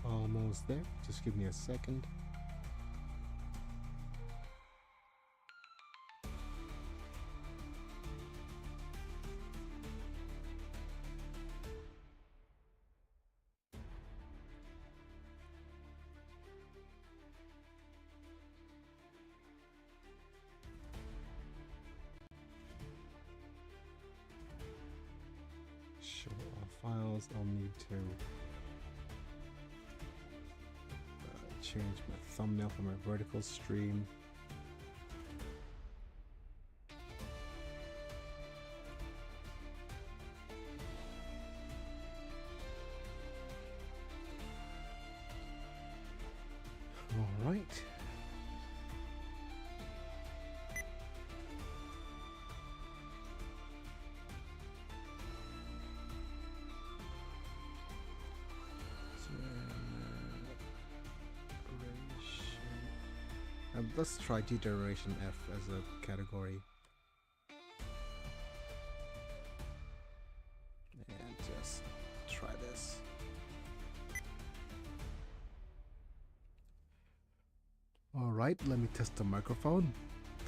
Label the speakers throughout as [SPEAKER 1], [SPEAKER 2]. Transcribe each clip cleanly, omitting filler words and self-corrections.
[SPEAKER 1] Almost there. Just give me a second. Show all files. I'll need to change my thumbnail from a vertical stream. All right. Let's try Generation F as a category. And just try this. All right, let me test the microphone.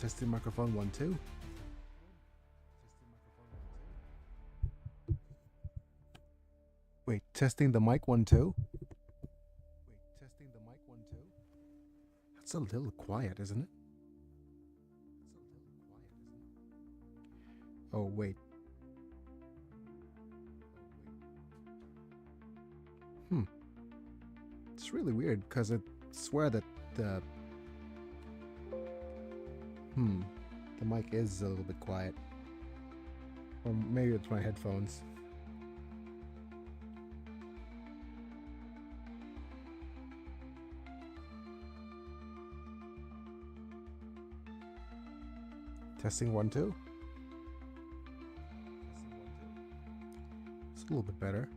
[SPEAKER 1] Testing microphone 1 2. Wait, testing the mic 1 2. That's a little quiet, isn't it? Oh, wait. It's really weird because I swear that the mic is a little bit quiet. Or maybe it's my headphones. Testing 1 2. It's a little bit better.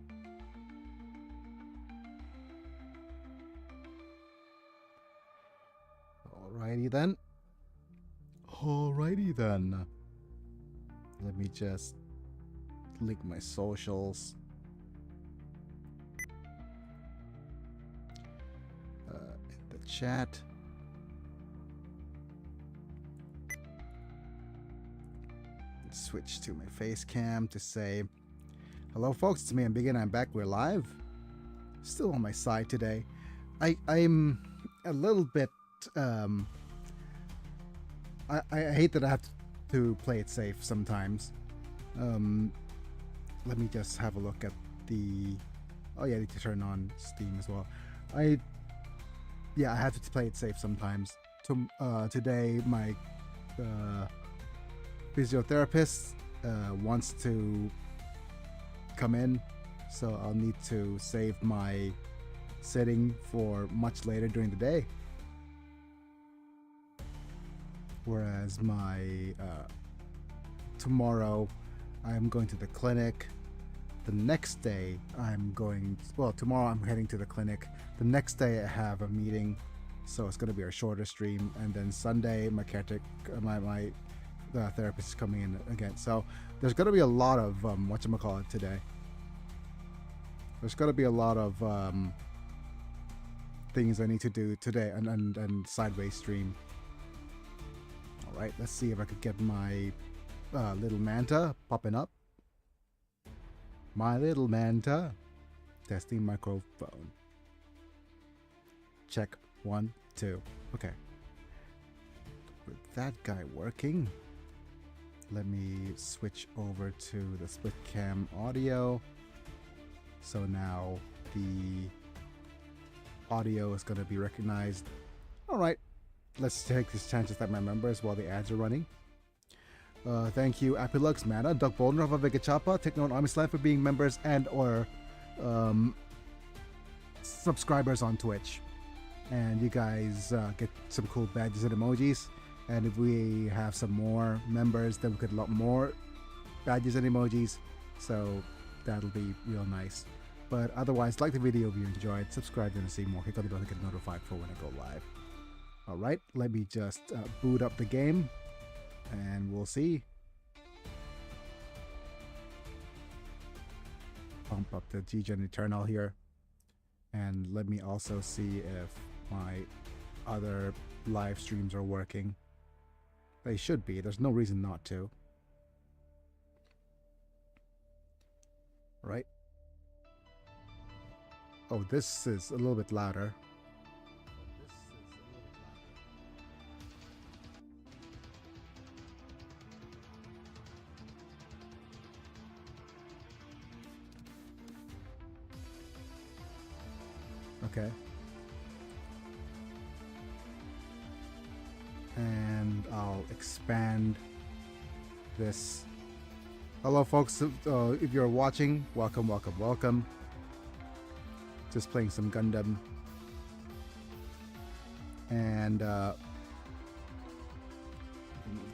[SPEAKER 1] Alrighty then. Let me just link my socials. In the chat. Switch to my face cam to say, hello folks, it's me and Begin. I'm back. We're live. Still on my side today. I'm a little bit I hate that I have to play it safe sometimes. Let me just have a look at the I need to turn on Steam as well. I have to play it safe sometimes. Today my physiotherapist wants to come in, so I'll need to save my sitting for much later during the day. Whereas my tomorrow I'm going to the clinic. The next day tomorrow I'm heading to the clinic. The next day I have a meeting, so it's going to be a shorter stream. And then Sunday my the therapist is coming in again. So there's going to be a lot of whatchamacallit today. There's going to be a lot of things I need to do today and sideways stream. All right, let's see if I could get my little manta popping up. My little manta. Testing microphone. Check 1 2. Okay. With that guy working, let me switch over to the split cam audio. So now the audio is going to be recognized. All right, let's take this chance to thank my members while the ads are running. Thank you, Apilux, Mana, Doug Bolner, Vega Chapa, Techno and Army Slime for being members and or subscribers on Twitch. And you guys get some cool badges and emojis. And if we have some more members, then we could lot more badges and emojis. So that'll be real nice. But otherwise, like the video if you enjoyed, subscribe to see more, click on the bell to get notified for when I go live. Alright, let me just boot up the game, and we'll see. Pump up the G-Gen Eternal here. And let me also see if my other live streams are working. They should be. There's no reason not to. Right? Oh, this is a little bit louder. Okay. And I'll expand this. Hello folks, if you're watching, welcome, welcome, welcome. Just playing some Gundam. And move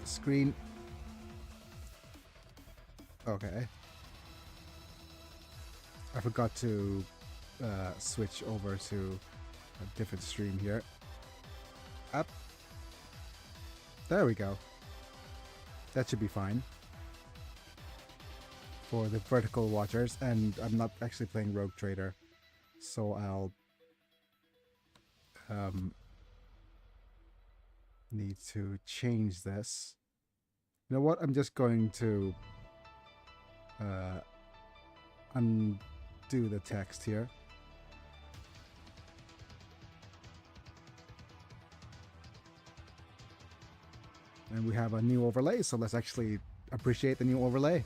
[SPEAKER 1] the screen. Okay. I forgot to switch over to a different stream here. Up. There we go. That should be fine for the vertical watchers, and I'm not actually playing Rogue Trader, so I'll need to change this. You know what? I'm just going to undo the text here. And we have a new overlay, so let's actually appreciate the new overlay.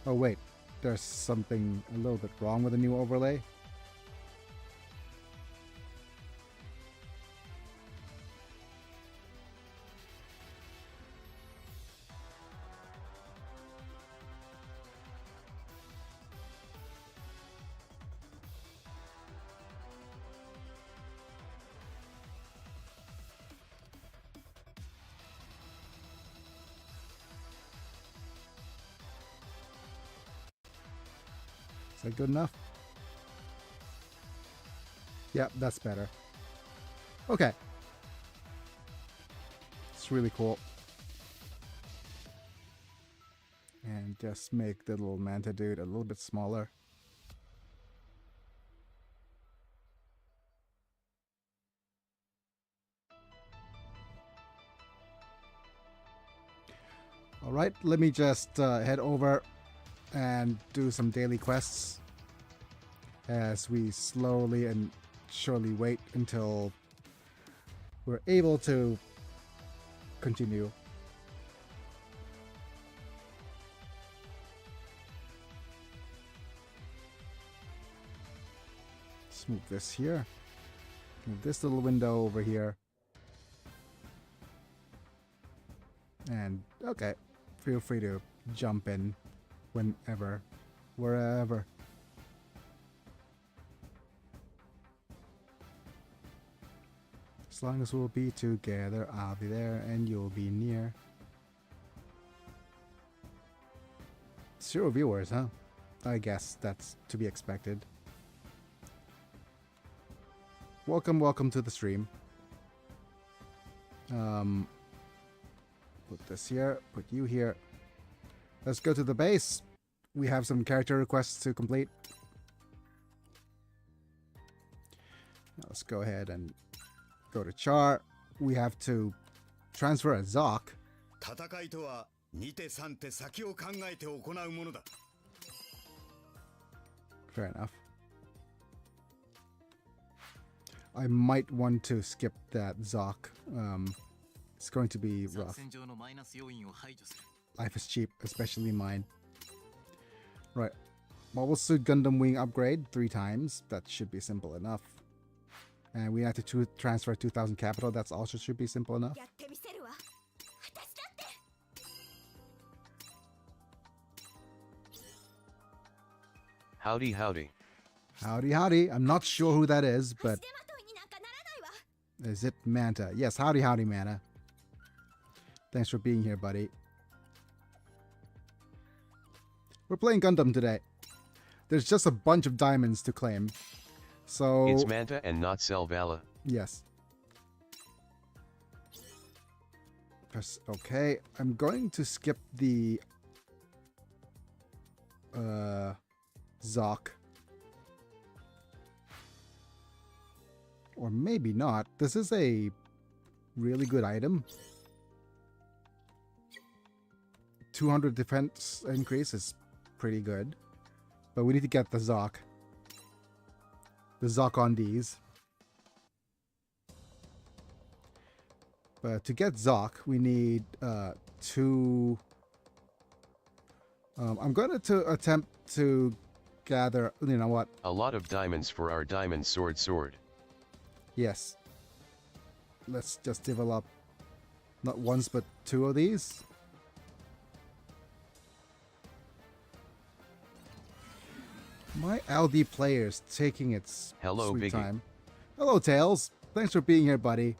[SPEAKER 1] Oh wait, there's something a little bit wrong with the new overlay. Is that good enough? Yep, that's better. Okay. It's really cool. And just make the little Manta dude a little bit smaller. Alright, let me just head over and do some daily quests as we slowly and surely wait until we're able to continue. Let's move this here. Move this little window over here. And okay, feel free to jump in whenever, wherever. As long as we'll be together, I'll be there and you'll be near. 0 viewers, huh? I guess that's to be expected. Welcome, welcome to the stream. Put this here, put you here. Let's go to the base. We have some character requests to complete. Now let's go ahead and go to Char. We have to transfer a Zoc. Fair enough. I might want to skip that Zoc. It's going to be rough. Life is cheap, especially mine. Right. Mobile Suit Gundam Wing upgrade 3 times. That should be simple enough. And we have to transfer 2,000 capital. That's also should be simple enough.
[SPEAKER 2] Howdy, howdy.
[SPEAKER 1] Howdy, howdy. I'm not sure who that is, but... Is it Manta? Yes, howdy, howdy, Manta. Thanks for being here, buddy. We're playing Gundam today. There's just a bunch of diamonds to claim. So...
[SPEAKER 2] It's Manta and not Selvala.
[SPEAKER 1] Yes. Press OK. I'm going to skip the... Zoc. Or maybe not. This is a really good item. 200 defense increase is pretty good. But we need to get the Zoc. The Zoc on these. But to get Zoc, we need 2... I'm going to attempt to gather... You know what?
[SPEAKER 2] A lot of diamonds for our diamond sword.
[SPEAKER 1] Yes. Let's just develop not once but 2 of these. My LD player's taking its
[SPEAKER 2] Hello,
[SPEAKER 1] sweet
[SPEAKER 2] Biggie.
[SPEAKER 1] time. Hello, Tails. Thanks for being here, buddy.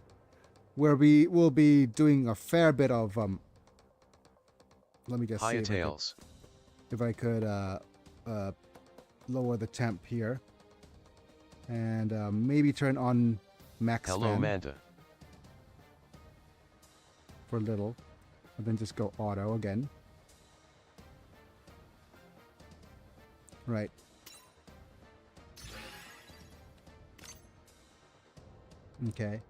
[SPEAKER 1] Where we will be doing a fair bit of let me just see
[SPEAKER 2] Hiya Tails.
[SPEAKER 1] if I could lower the temp here and maybe turn on max
[SPEAKER 2] Hello
[SPEAKER 1] fan
[SPEAKER 2] Manta.
[SPEAKER 1] for a little, and then just go auto again. Right. Okay.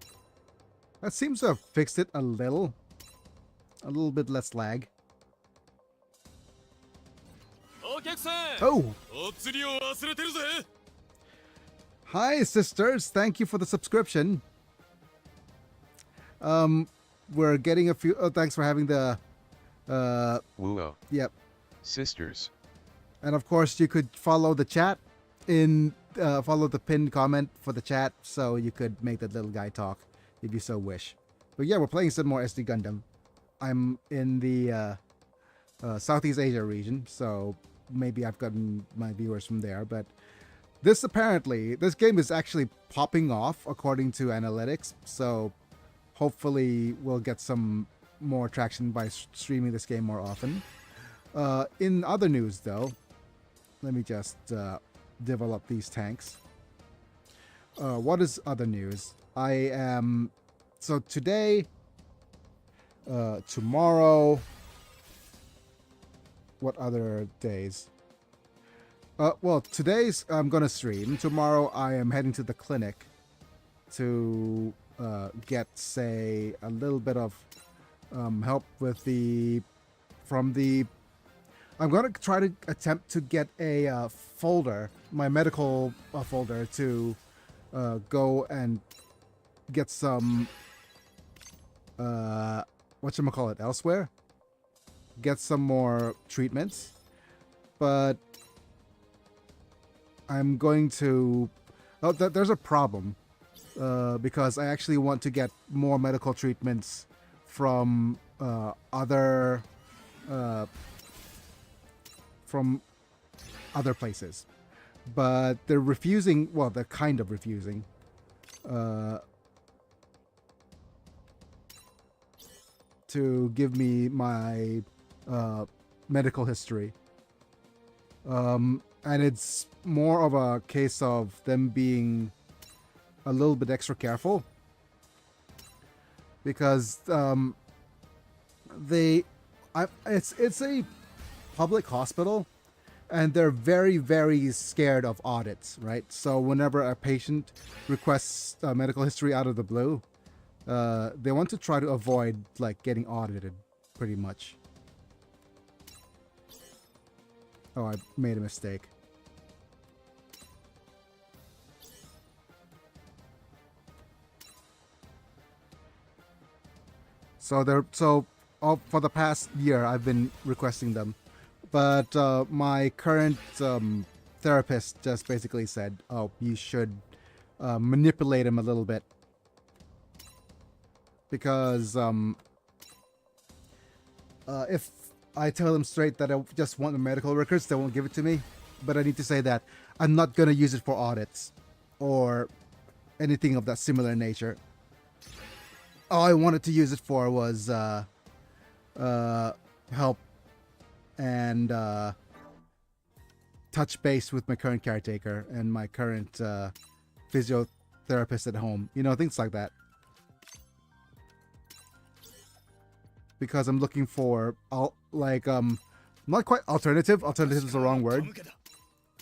[SPEAKER 1] That seems to have fixed it a little. A little bit less lag. Oh! Hi, sisters. Thank you for the subscription. We're getting a few... Oh, thanks for having the...
[SPEAKER 2] Woo-oh.
[SPEAKER 1] Yep.
[SPEAKER 2] Sisters.
[SPEAKER 1] And of course, you could follow the chat in... follow the pinned comment for the chat, so you could make that little guy talk if you so wish. But yeah, we're playing some more SD Gundam. I'm in the Southeast Asia region, so maybe I've gotten my viewers from there. But this game is actually popping off according to analytics, so hopefully we'll get some more traction by streaming this game more often. In other news, though, let me just develop these tanks. What is other news? I am... So today, tomorrow... What other days? Well, today's I'm gonna stream. Tomorrow I am heading to the clinic to get, say, a little bit of help with I'm gonna try to attempt to get a folder, my medical folder, to go and get some whatchamacallit elsewhere. Get some more treatments. But I'm going to... Oh, there's a problem. Because I actually want to get more medical treatments from other places. But they're refusing... Well, they're kind of refusing. To give me my medical history. And it's more of a case of them being a little bit extra careful. Because it's a public hospital, and they're very, very scared of audits, right? So whenever a patient requests medical history out of the blue, they want to try to avoid like getting audited, pretty much. Oh, I made a mistake. So for the past year I've been requesting them, but my current therapist just basically said, "Oh, you should manipulate him a little bit." Because if I tell them straight that I just want the medical records, they won't give it to me. But I need to say that I'm not going to use it for audits or anything of that similar nature. All I wanted to use it for was help and touch base with my current caretaker and my current physiotherapist at home. You know, things like that. Because I'm looking for, not quite alternative. Alternative is the wrong word.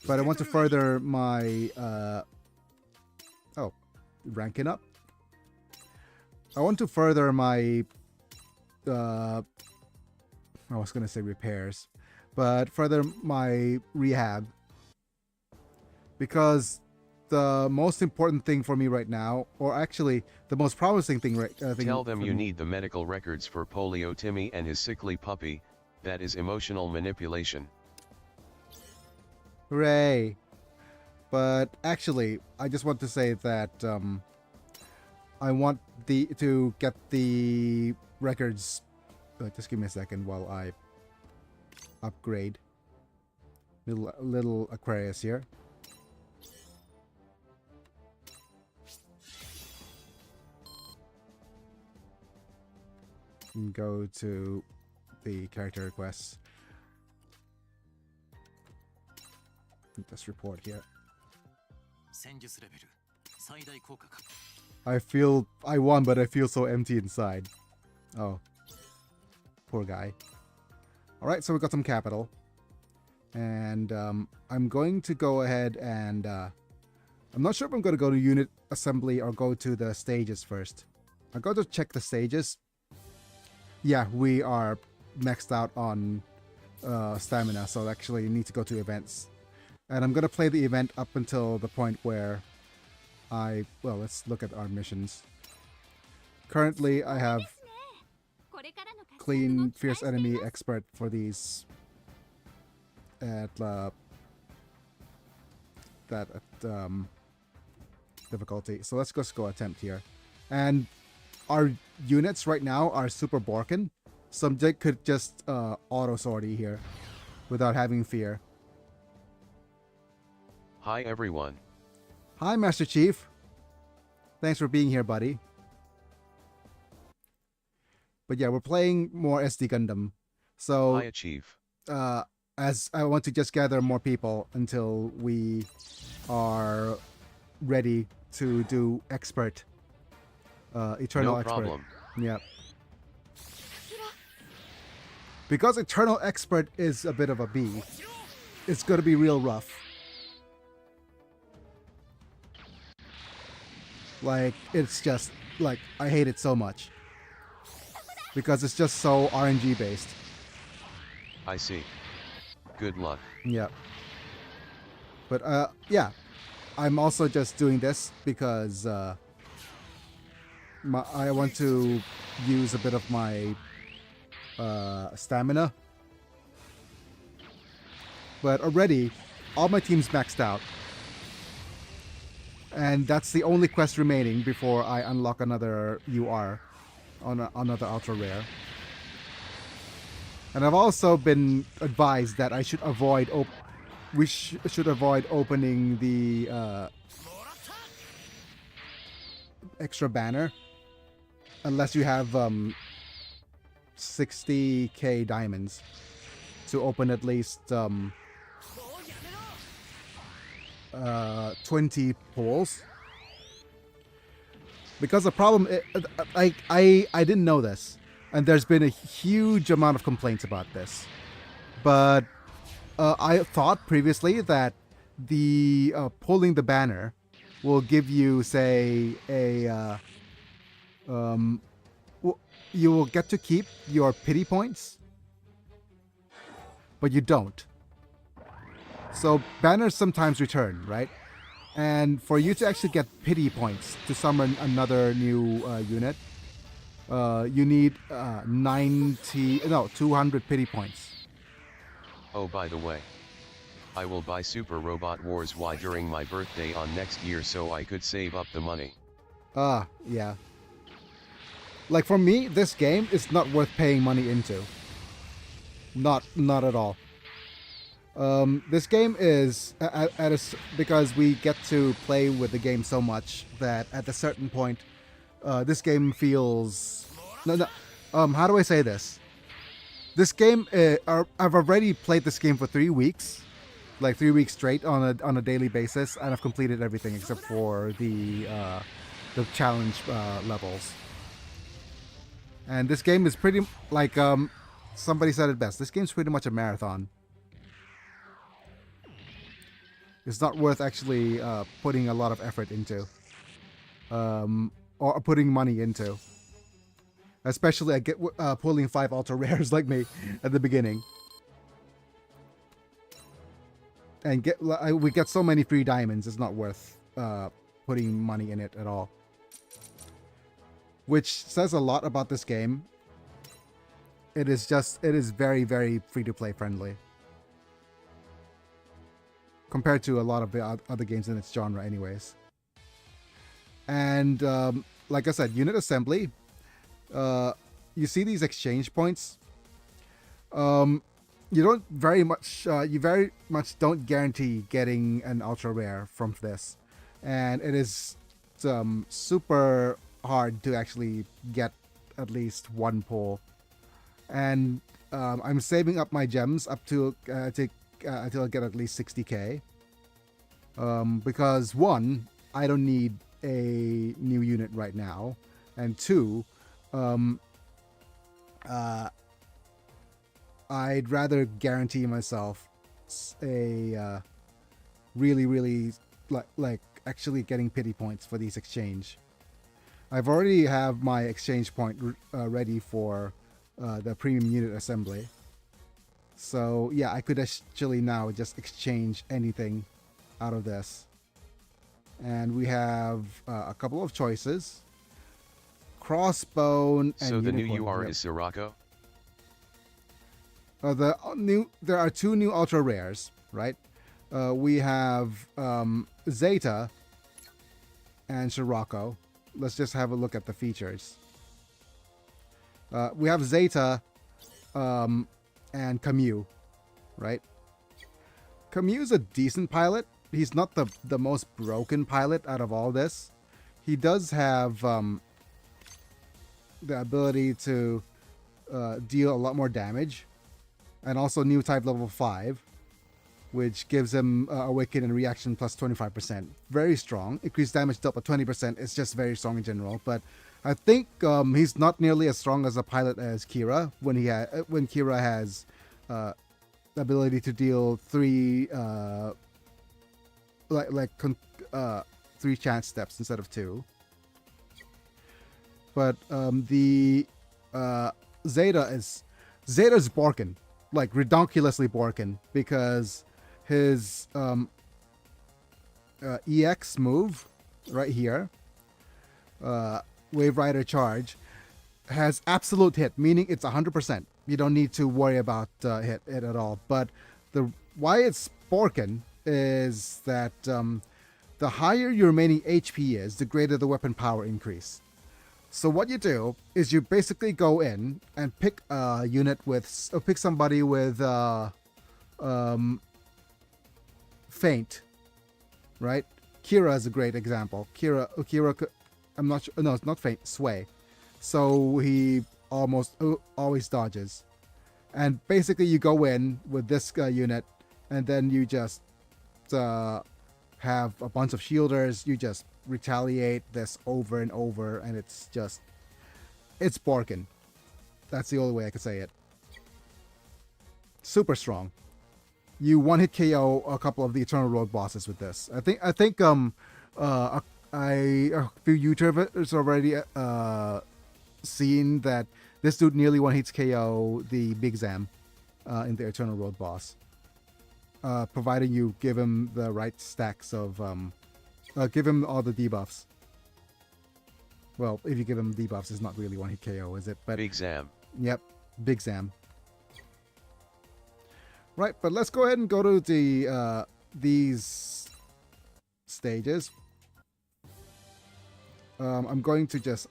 [SPEAKER 1] But I want to further my, ranking up. I want to further my I was gonna say repairs, but further my rehab, because the most important thing for me right now, or actually the most promising thing
[SPEAKER 2] Tell them you need the medical records for Polio Timmy and his sickly puppy. That is emotional manipulation.
[SPEAKER 1] Hooray! But actually, I just want to say that I want to get the records. Just give me a second while I upgrade. Little Aquarius here. And go to the character requests. This report here. I won, but I feel so empty inside. Oh. Poor guy. Alright, so we got some capital. And I'm going to go ahead and... I'm not sure if I'm going to go to unit assembly or go to the stages first. I'm going to check the stages. Yeah, we are maxed out on stamina, so actually you need to go to events. And I'm going to play the event up until the point where well, let's look at our missions. Currently, I have clean fierce enemy expert for these at difficulty. So let's just go attempt here. And our units right now are super Borkin. Subject could just auto sortie here without having fear.
[SPEAKER 2] Hi everyone.
[SPEAKER 1] Hi Master Chief. Thanks for being here, buddy. But yeah, we're playing more SD Gundam. So
[SPEAKER 2] Hi Chief.
[SPEAKER 1] As I want to just gather more people until we are ready to do expert. Eternal
[SPEAKER 2] no
[SPEAKER 1] expert.
[SPEAKER 2] Problem.
[SPEAKER 1] Yeah. Because Eternal Expert is a bit of a B, it's going to be real rough. Like, it's just, like, I hate it so much. Because it's just so RNG based.
[SPEAKER 2] I see. Good luck.
[SPEAKER 1] Yeah. But, yeah. I'm also just doing this because I want to use a bit of my stamina. But already, all my team's maxed out. And that's the only quest remaining before I unlock another UR on another ultra rare. And I've also been advised that I should avoid should avoid opening the extra banner unless you have 60k diamonds to open at least 20 pools. Because the problem, I didn't know this, and there's been a huge amount of complaints about this. But I thought previously that the pulling the banner will give you, say, you will get to keep your pity points, but you don't. So banners sometimes return, right? And for you to actually get pity points to summon another new unit, you need 200 pity points.
[SPEAKER 2] Oh, by the way, I will buy Super Robot Wars Y during my birthday on next year so I could save up the money.
[SPEAKER 1] Yeah. Like for me, this game is not worth paying money into. Not at all. This game is because we get to play with the game so much that at a certain point, this game feels how do I say this? This game, I've already played this game for 3 weeks, like 3 weeks straight on a daily basis, and I've completed everything except for the challenge levels. And this game is pretty like somebody said it best. This game's pretty much a marathon. It's not worth actually putting a lot of effort into. or putting money into. Especially I get pulling 5 ultra rares like me at the beginning. And we get so many free diamonds, it's not worth putting money in it at all. Which says a lot about this game. It is very, very free-to-play friendly. Compared to a lot of the other games in its genre anyways. And like I said, unit assembly. You see these exchange points. You very much don't guarantee getting an ultra rare from this, and it is super hard to actually get at least one pull. And I'm saving up my gems up to until I get at least 60k. Because one, I don't need a new unit right now, and two, I'd rather guarantee myself a really like actually getting pity points for these exchange. I've already have my exchange point ready for the premium unit assembly. So yeah, I could actually now just exchange anything out of this. And we have a couple of choices. Crossbone and
[SPEAKER 2] So the
[SPEAKER 1] unicorn.
[SPEAKER 2] new UR
[SPEAKER 1] Yep.
[SPEAKER 2] is Sirocco?
[SPEAKER 1] There are 2 new ultra rares, right? We have Zeta and Sirocco. Let's just have a look at the features. We have Zeta and Camus, right? Camus is a decent pilot. He's not the most broken pilot out of all this. He does have the ability to deal a lot more damage. And also new type level 5, which gives him Awaken and Reaction plus 25%. Very strong. Increased damage dealt by 20%. It's just very strong in general. But I think he's not nearly as strong as a pilot as Kira when Kira has the ability to deal 3 3 chance steps instead of 2. But the Zeta's broken. Like redonkulously broken, because his EX move right here, Wave Rider Charge, has absolute hit, meaning it's 100%. You don't need to worry about hit it at all. But why it's broken is that the higher your remaining HP is, the greater the weapon power increase. So what you do is you basically go in and pick a unit pick somebody with Feint, right? Kira is a great example. Kira, I'm not sure. No, it's not Feint. Sway. So he almost always dodges, and basically you go in with this unit, and then you just have a bunch of shielders. You just retaliate this over and over, and it's barking. That's the only way I could say it. Super strong. You one-hit KO a couple of the Eternal Road bosses with this. I think a few YouTubers already seen that this dude nearly one-hits KO the Big Zam in the Eternal Road boss. Providing you give him the right stacks of give him all the debuffs. Well, if you give him debuffs, it's not really one-hit KO, is it? But
[SPEAKER 2] Big Zam.
[SPEAKER 1] Yep, Big Zam. Right, but let's go ahead and go to the these stages. I'm going to just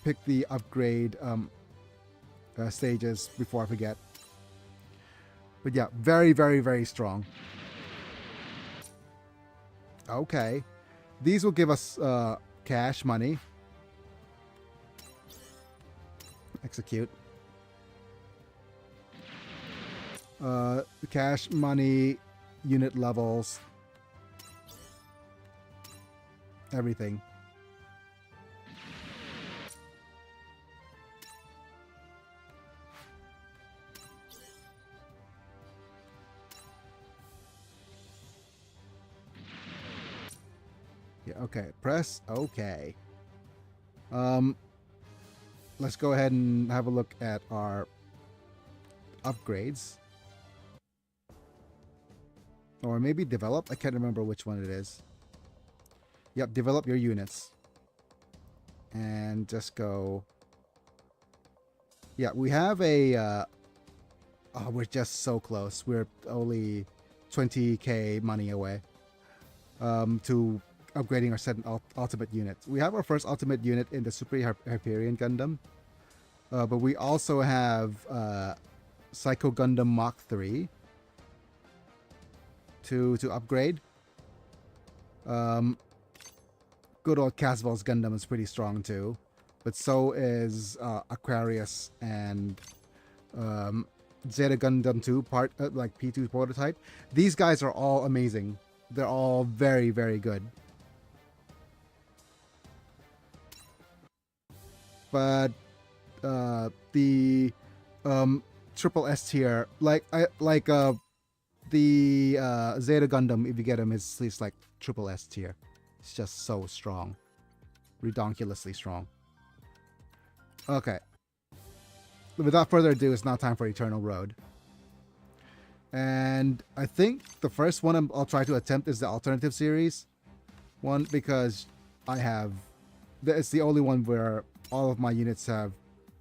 [SPEAKER 1] pick the upgrade stages before I forget. But yeah, very, very, very strong. Okay. These will give us cash money. Execute. Cash money, unit levels, everything. Yeah, Okay, press OK. Let's go ahead and have a look at our upgrades. Or maybe develop? I can't remember which one it is. Yep, develop your units. And just go... Yeah, we have a... oh, we're just so close. We're only 20k money away to upgrading our second ultimate unit. We have our first ultimate unit in the Super Hyperion Gundam. But we also have Psycho Gundam Mach 3 to upgrade. Good old Casval's Gundam is pretty strong too, but so is Aquarius and Zeta Gundam 2 part like P2 prototype. These guys are all amazing. They're all very, very good. But the triple S tier, the Zeta Gundam, if you get him, is at least like triple S tier. It's just so strong, redonkulously strong. Okay. Without further ado, it's now time for Eternal Road. And I think the first one I'll try to attempt is the alternative series one, because it's the only one where all of my units have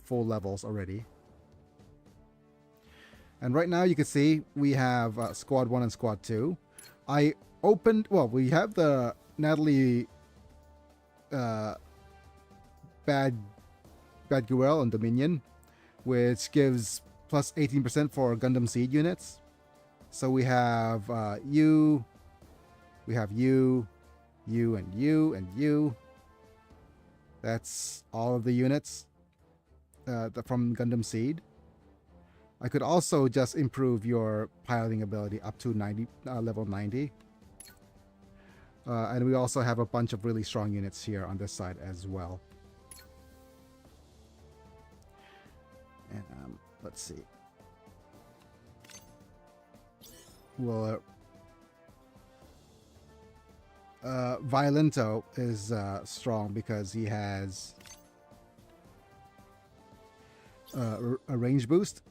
[SPEAKER 1] full levels already. And right now you can see we have Squad 1 and Squad 2. We have the Natalie Bad Guel on Dominion, which gives plus 18% for Gundam Seed units. So we have you, and you, and you. That's all of the units from Gundam Seed. I could also just improve your piloting ability up to level 90. And we also have a bunch of really strong units here on this side as well. And let's see. Well, Violento is strong because he has a range boost.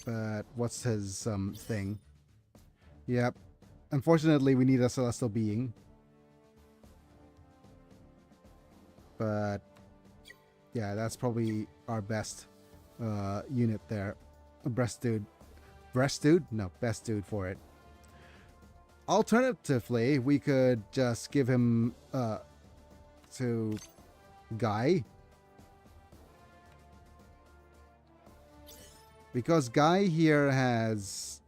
[SPEAKER 1] But what's his thing? Yep. Unfortunately, we need a Celestial Being. But yeah, that's probably our best unit there. Best dude for it. Alternatively, we could just give him to Guy. Because Guy here has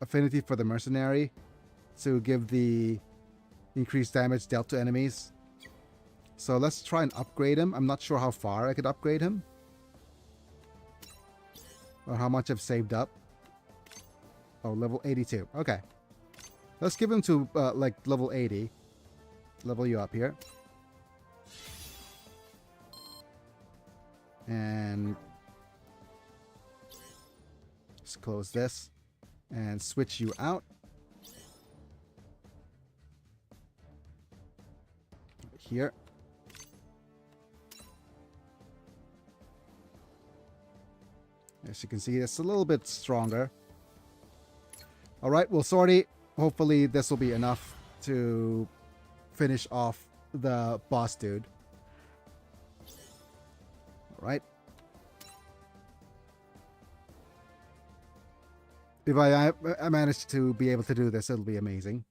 [SPEAKER 1] affinity for the mercenary to give the increased damage dealt to enemies. So let's try and upgrade him. I'm not sure how far I could upgrade him, or how much I've saved up. Oh, level 82. Okay. Let's give him to like level 80. Level you up here. And let's close this and switch you out. Here. As you can see, it's a little bit stronger. Alright, well, sorry. Hopefully this will be enough to finish off the boss dude. Alright. If I manage to be able to do this, it'll be amazing.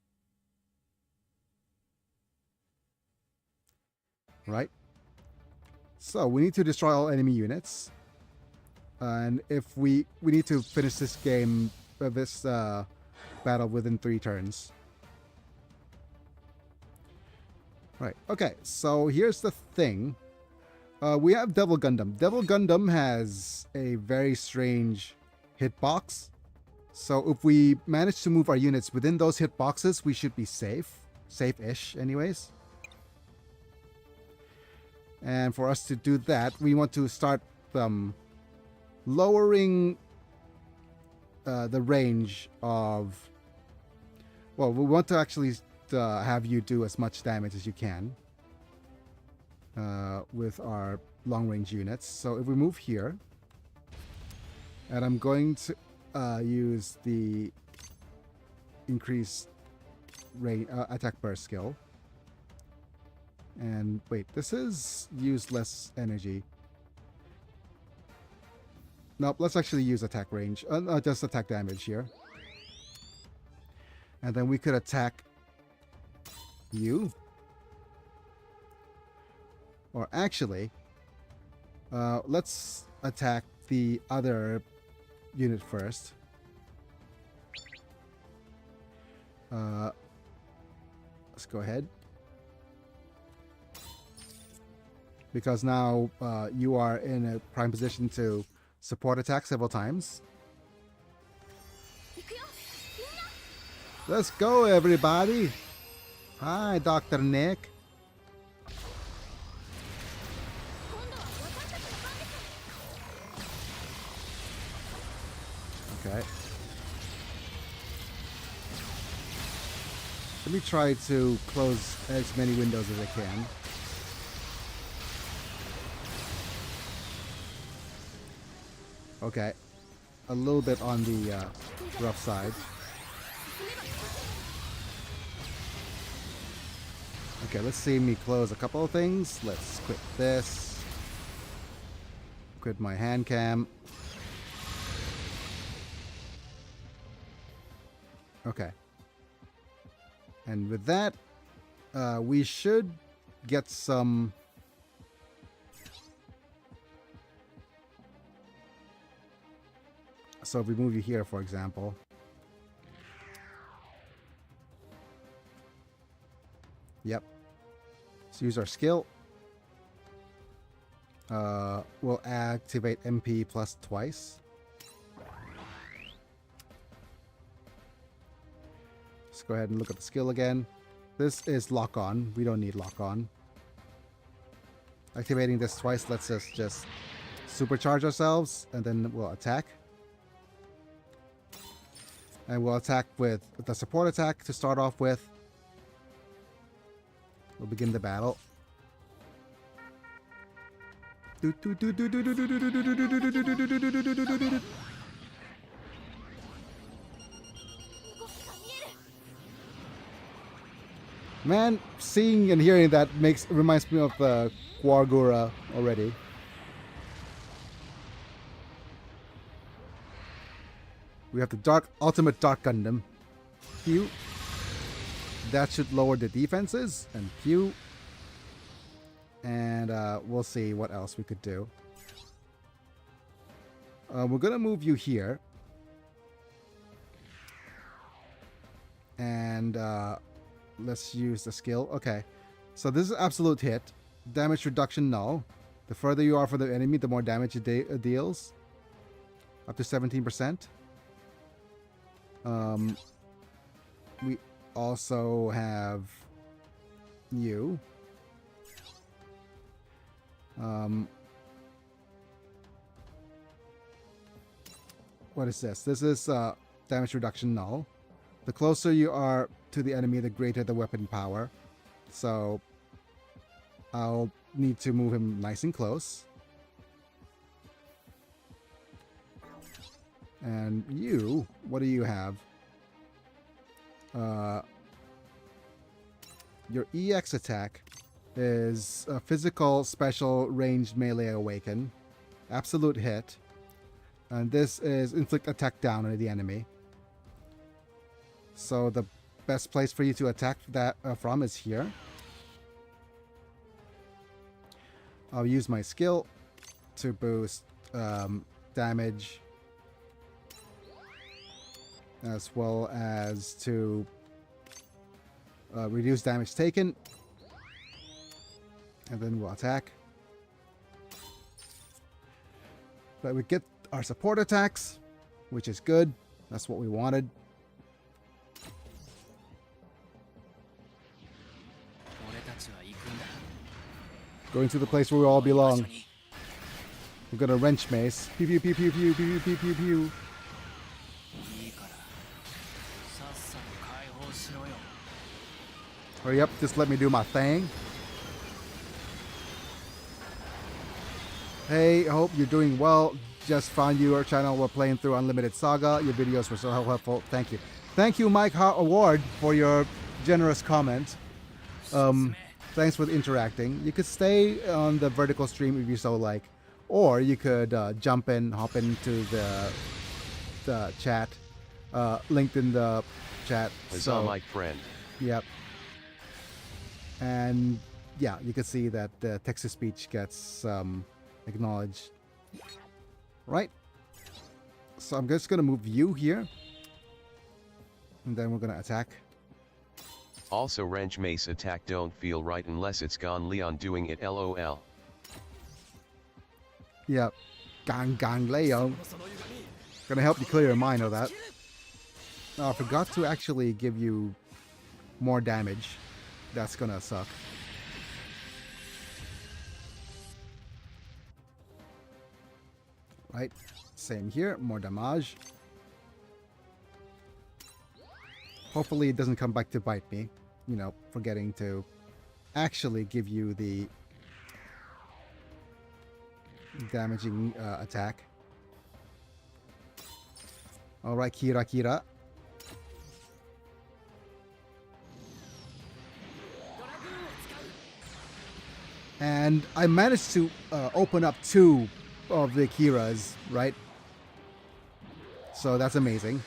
[SPEAKER 1] Right. So we need to destroy all enemy units. And if we need to finish this game, this battle within 3 turns. Right. Okay. So here's the thing. We have Devil Gundam. Devil Gundam has a very strange hitbox. So if we manage to move our units within those hitboxes, we should be safe. Safe-ish, anyways. And for us to do that, we want to start lowering the range of... Well, we want to actually have you do as much damage as you can with our long-range units. So if we move here, and I'm going to use the increased attack burst skill. And wait, this is use less energy. Nope, let's actually use attack range. Just attack damage here. And then we could attack you. Or actually, let's attack the other unit first. Let's go ahead. Because now you are in a prime position to support attack several times. Let's go, everybody. Hi, Dr. Nick. Okay. Let me try to close as many windows as I can. Okay. A little bit on the rough side. Okay, let's see me close a couple of things. Let's quit this. Quit my hand cam. Okay. And with that, we should get some... So if we move you here, for example. Yep. Let's use our skill. We'll activate MP plus twice. Let's go ahead and look at the skill again. This is lock on. We don't need lock on. Activating this twice lets us just supercharge ourselves, and then we'll attack. And we'll attack with the support attack to start off with. We'll begin the battle. Man, seeing and hearing that reminds me of the Quagura already. We have the Ultimate Dark Gundam. Pew. That should lower the defenses. And pew. And we'll see what else we could do. We're going to move you here. And let's use the skill. Okay. So this is absolute hit. Damage reduction null. The further you are from the enemy, the more damage it deals. Up to 17%. We also have you. What is this? This is damage reduction null. The closer you are to the enemy, the greater the weapon power. So I'll need to move him nice and close. And you, what do you have? Your EX attack is a physical special ranged melee awaken. Absolute hit. And this is inflict attack down on the enemy. So the best place for you to attack that from is here. I'll use my skill to boost damage, as well as to reduce damage taken. And then we'll attack. But we get our support attacks, which is good. That's what we wanted. Going to the place where we all belong. We're gonna wrench mace. Pew pew pew pew pew pew pew pew pew. Hurry up, just let me do my thing. Hey, hope you're doing well. Just found your channel while playing through Unlimited Saga. Your videos were so helpful. Thank you. Thank you, Mike Award, for your generous comment. Thanks for interacting. You could stay on the vertical stream if you so like, or you could hop into the chat, linked in the chat.
[SPEAKER 2] Huzzah, Mike friend.
[SPEAKER 1] Yep. And yeah, you can see that the text-to-speech gets acknowledged. Right? So I'm just going to move you here. And then we're going to attack.
[SPEAKER 2] Also wrench mace attack don't feel right unless it's gone Leon doing it lol.
[SPEAKER 1] Yep. Gang Leon. Gonna help you clear your mind of that. Oh, I forgot to actually give you more damage. That's gonna suck. Right. Same here. More damage. Hopefully it doesn't come back to bite me. You know, forgetting to actually give you the damaging attack. Alright, Kira. And I managed to open up 2 of the Kiras, right? So that's amazing.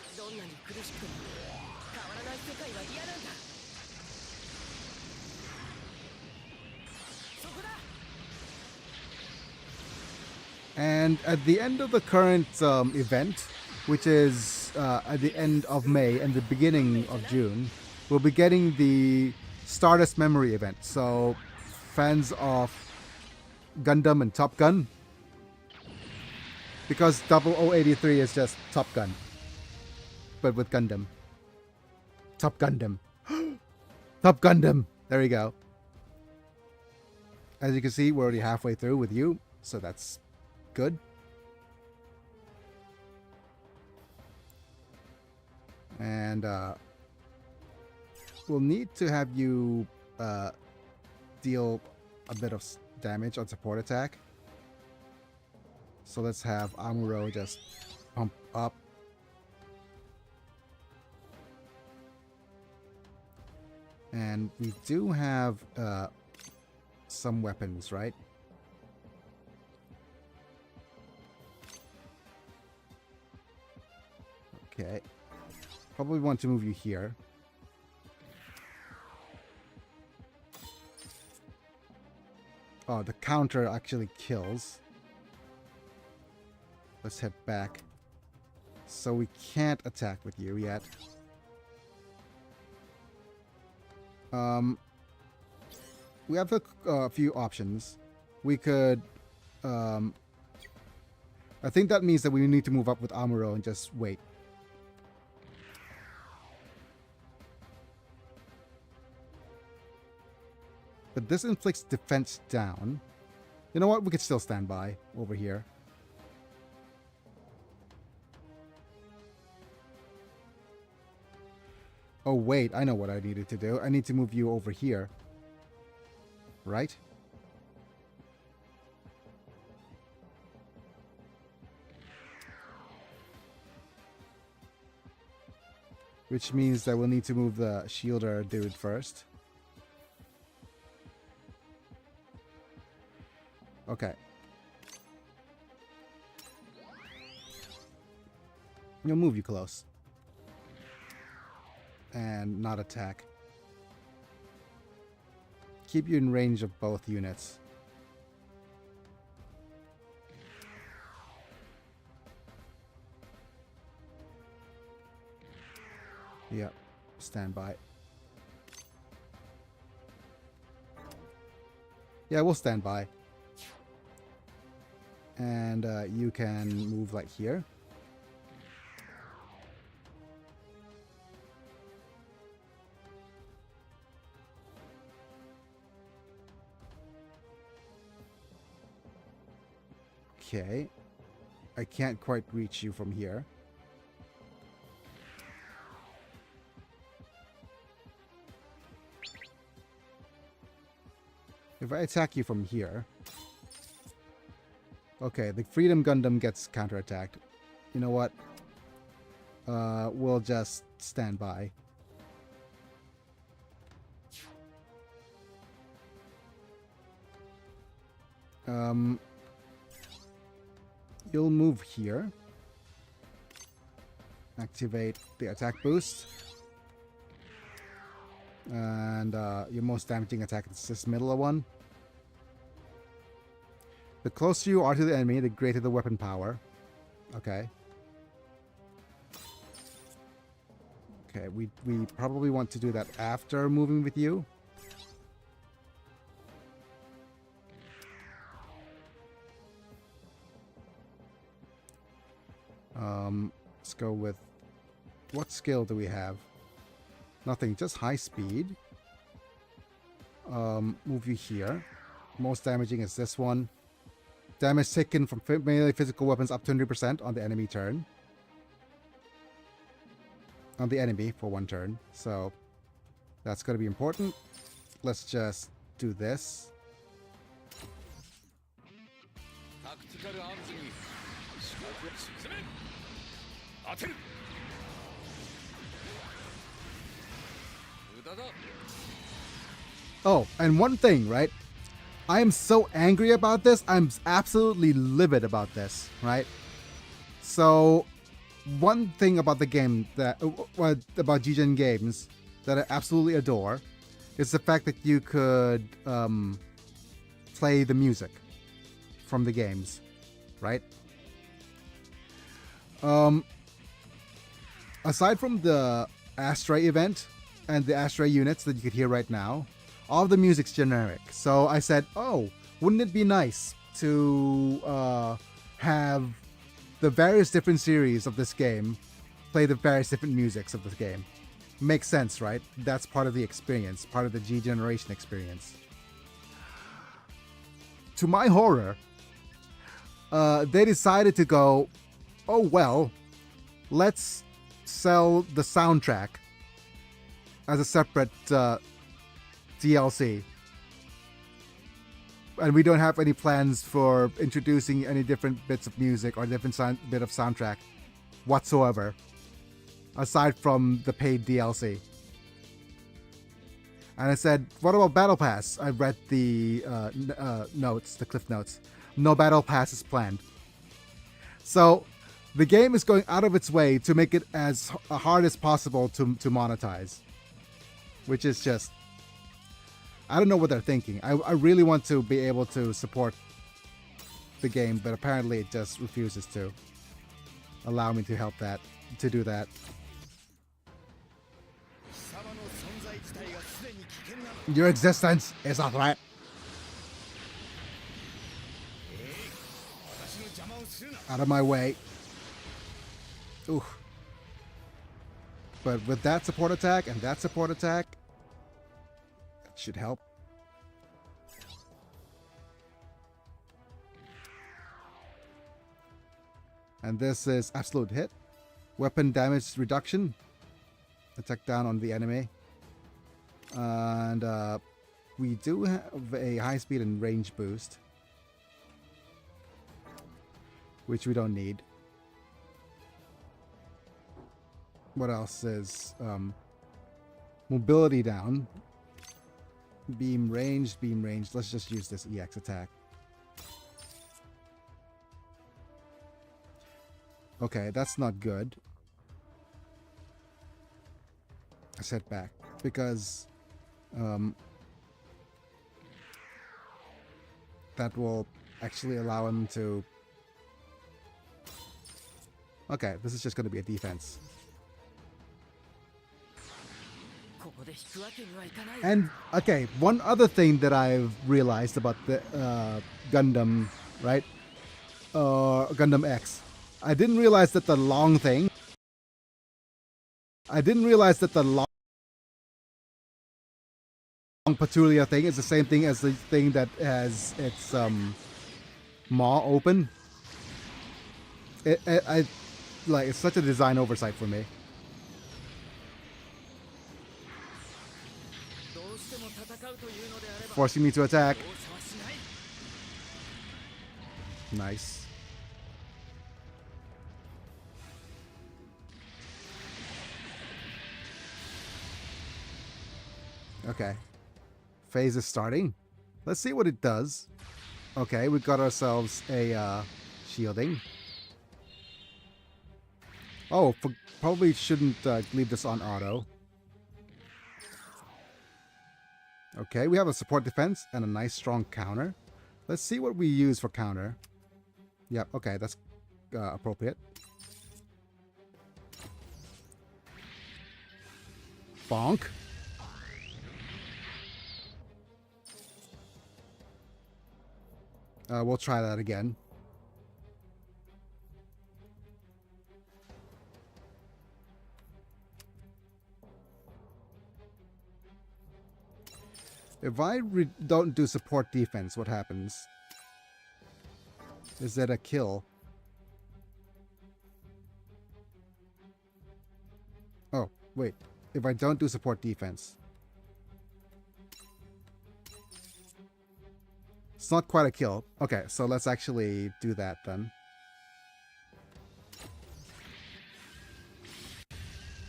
[SPEAKER 1] And at the end of the current event, which is at the end of May and the beginning of June, we'll be getting the Stardust Memory event. So fans of Gundam and Top Gun, because 0083 is just Top Gun, but with Gundam. Top Gundam. Top Gundam! There we go. As you can see, we're already halfway through with you, so that's good. And we'll need to have you deal a bit of damage on support attack. So let's have Amuro just pump up. And we do have some weapons, right? Okay. Probably want to move you here. Oh, the counter actually kills. Let's head back. So we can't attack with you yet. We have a few options. We could... I think that means that we need to move up with Amuro and just wait. But this inflicts defense down. You know what? We could still stand by over here. Oh, wait. I know what I needed to do. I need to move you over here. Right? Which means that we'll need to move the shielder dude first. Okay. We'll move you close. And not attack. Keep you in range of both units. Yep. Stand by. Yeah, we'll stand by. And you can move like here. Okay. I can't quite reach you from here. If I attack you from here... Okay, the Freedom Gundam gets counterattacked. You know what? We'll just stand by. You'll move here. Activate the attack boost. And your most damaging attack is this middle one. The closer you are to the enemy, the greater the weapon power. Okay. Okay, we probably want to do that after moving with you. Let's go with... What skill do we have? Nothing, just high speed. Move you here. Most damaging is this one. Damage taken from melee physical weapons up to 100% on the enemy turn. On the enemy for one turn. So that's going to be important. Let's just do this. Oh, and one thing, right? I am so angry about this. I'm absolutely livid about this, right? So, one thing about the game that about G-Gen games that I absolutely adore is the fact that you could play the music from the games, right? Aside from the Astray event and the Astray units that you could hear right now, all of the music's generic. So I said, oh, wouldn't it be nice to have the various different series of this game play the various different musics of this game? Makes sense, right? That's part of the experience, part of the G-Generation experience. To my horror, they decided to go, oh well, let's sell the soundtrack as a separate DLC. And we don't have any plans for introducing any different bits of music or different bit of soundtrack whatsoever, aside from the paid DLC. And I said, what about Battle Pass? I read the notes, the cliff notes. No Battle Pass is planned. So the game is going out of its way to make it as hard as possible to monetize. Which is just... I don't know what they're thinking. I really want to be able to support the game, but apparently it just refuses to allow me to help that, to do that. Your existence is a threat. Out of my way. Ooh. But with that support attack and that support attack, that should help. And this is absolute hit. Weapon damage reduction. Attack down on the enemy. And we do have a high speed and range boost, which we don't need. What else is mobility down, beam range. Let's just use this EX attack. Okay, that's not good. A setback because that will actually allow him to... Okay, this is just going to be a defense. And, okay, one other thing that I've realized about the Gundam, right? Gundam X. I didn't realize that the long thing... long Patulia thing is the same thing as the thing that has its maw open. It's such a design oversight for me. Forcing me to attack. Nice. Okay. Phase is starting. Let's see what it does. Okay, we got ourselves a shielding. Oh, probably shouldn't leave this on auto. Okay, we have a support defense and a nice strong counter. Let's see what we use for counter. Yep, okay, that's appropriate. Bonk. We'll try that again. If I don't do support defense, what happens? Is that a kill? Oh, wait. If I don't do support defense. It's not quite a kill. Okay, so let's actually do that then.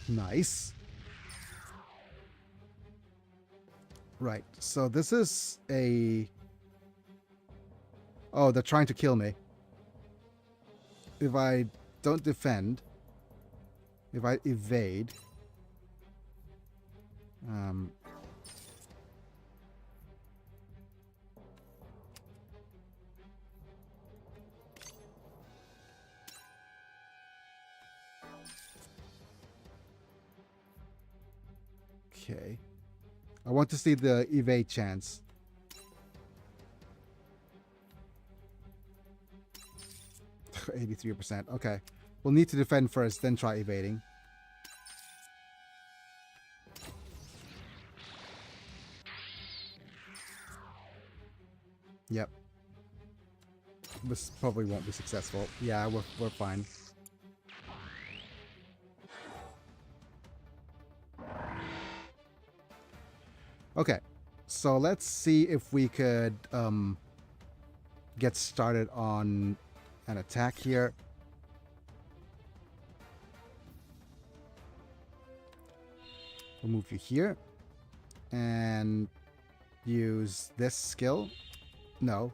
[SPEAKER 1] Nice. Right, so this is a... Oh, they're trying to kill me. If I don't defend, if I evade... Okay. I want to see the evade chance. %83%. Okay. We'll need to defend first, then try evading. Yep. This probably won't be successful. Yeah, we're fine. Okay, so let's see if we could get started on an attack here. We'll move you here and use this skill. No.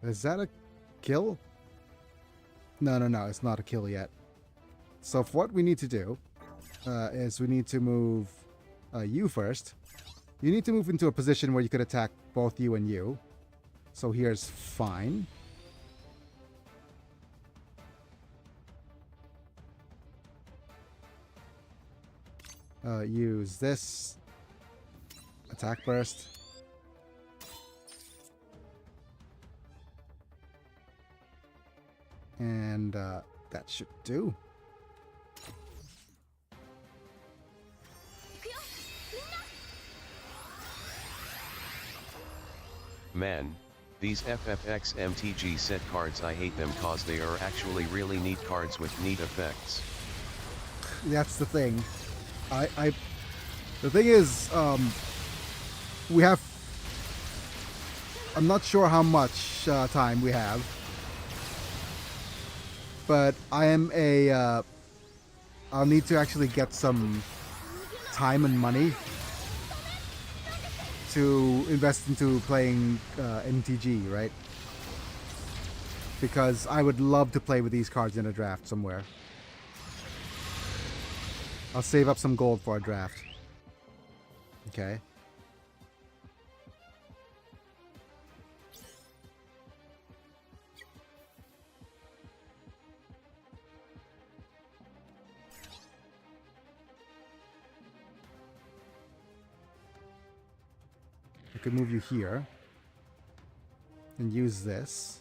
[SPEAKER 1] Is that a kill? No, it's not a kill yet. So what we need to do is we need to move you first. You need to move into a position where you could attack both you and you. So here's fine. Use this attack burst. And that should do.
[SPEAKER 2] Man, these FFX MTG set cards, I hate them cause they are actually really neat cards with neat effects.
[SPEAKER 1] That's the thing. The thing is, we have... I'm not sure how much time we have. But I am a... I'll need to actually get some time and money to invest into playing MTG, right? Because I would love to play with these cards in a draft somewhere. I'll save up some gold for a draft. Okay. I could move you here and use this.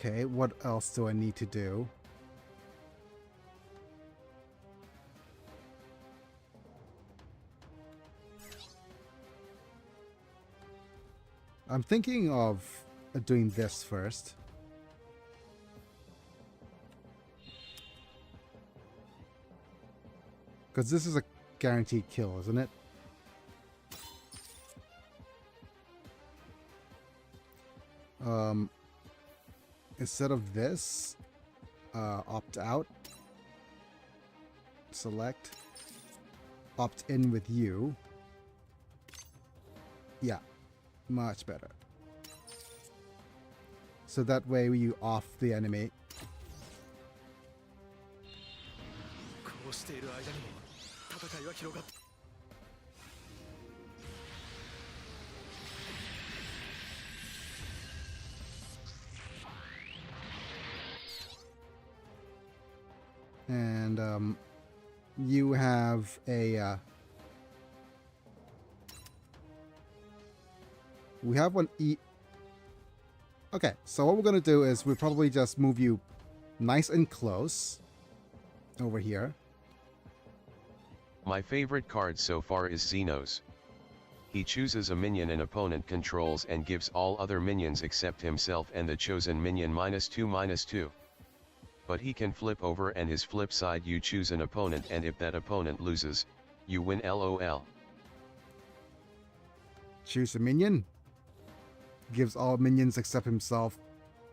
[SPEAKER 1] Okay, what else do I need to do? I'm thinking of doing this first. Because this is a guaranteed kill, isn't it? Instead of this, opt out, select, opt in with you. Yeah, much better. So that way you off the enemy. And you have a we have one E. Okay, so what we're gonna do is we'll probably just move you nice and close over here.
[SPEAKER 2] My favorite card so far is Xenos. He chooses a minion an opponent controls and gives all other minions except himself and the chosen minion -2/-2. But he can flip over, and his flip side you choose an opponent, and if that opponent loses, you win. LOL.
[SPEAKER 1] Choose a minion. Gives all minions except himself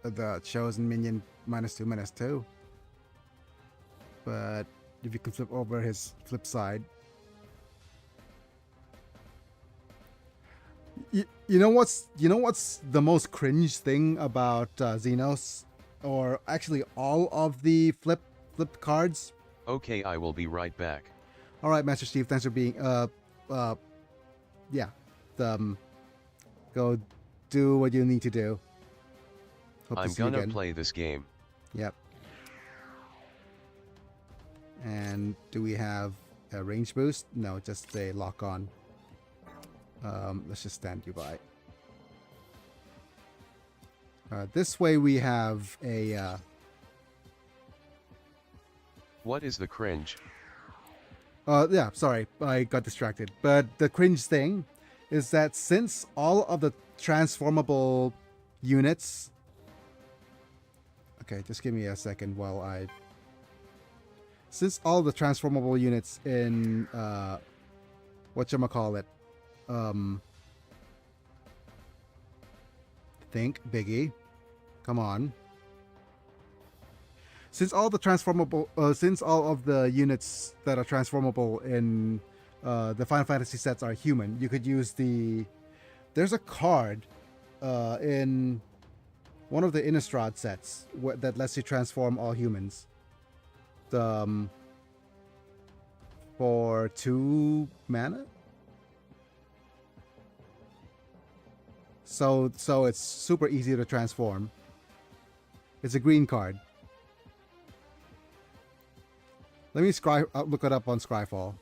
[SPEAKER 1] the chosen minion -2/-2. But if you can flip over his flip side. You know what's the most cringe thing about Xenos? Or actually all of the flipped cards?
[SPEAKER 2] Okay, I will be right back.
[SPEAKER 1] Alright, Master Steve, thanks for being yeah. Go do what you need to do. Hope to
[SPEAKER 2] I'm
[SPEAKER 1] see you
[SPEAKER 2] gonna
[SPEAKER 1] again.
[SPEAKER 2] play this game.
[SPEAKER 1] Yep. And do we have a range boost? No, just a lock on. Let's just stand you by. This way we have a
[SPEAKER 2] What is the cringe?
[SPEAKER 1] yeah, sorry, I got distracted. But the cringe thing is that since all of the transformable units... Okay, just give me a second while I... Since all the transformable units in whatchamacallit, think Biggie, come on. Since all the since all of the units that are transformable in the Final Fantasy sets are human, you could use the... There's a card in one of the Innistrad sets that lets you transform all humans. For 2 mana? So it's super easy to transform. It's a green card. Let me look it up on Scryfall.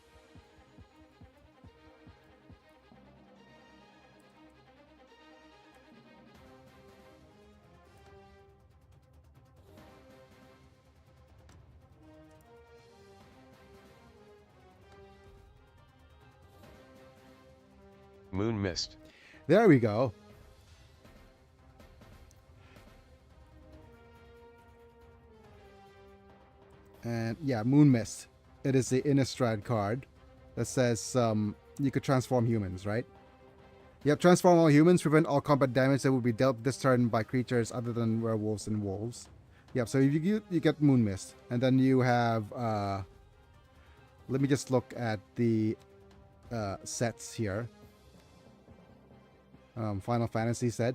[SPEAKER 2] Moon Mist.
[SPEAKER 1] There we go. And yeah, Moon Mist. It is the Innistrad card that says you could transform humans, right? Yep, transform all humans, prevent all combat damage that would be dealt this turn by creatures other than werewolves and wolves. Yep, so you get Moon Mist. And then you have... let me just look at the sets here. Final Fantasy set.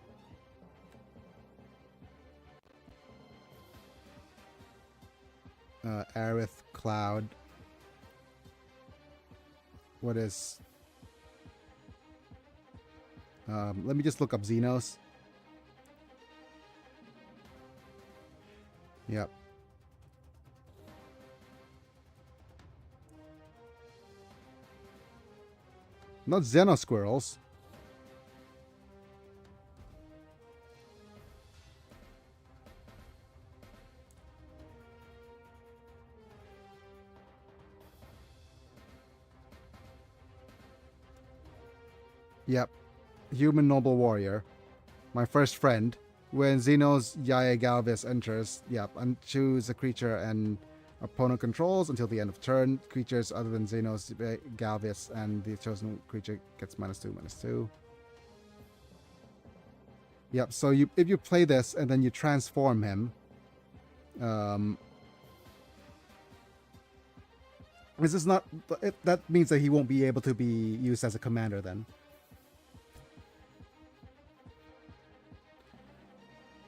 [SPEAKER 1] Aerith Cloud. What is... let me just look up Xenos. Yep. Not Xenosquirrels. Yep. Human Noble Warrior. My first friend. When Xenos Yaya Galvis enters, yep, and choose a creature and opponent controls until the end of turn. Creatures other than Xenos Galvis and the chosen creature gets -2/-2. Yep, so if you play this and then you transform him, this is not, that means that he won't be able to be used as a commander then.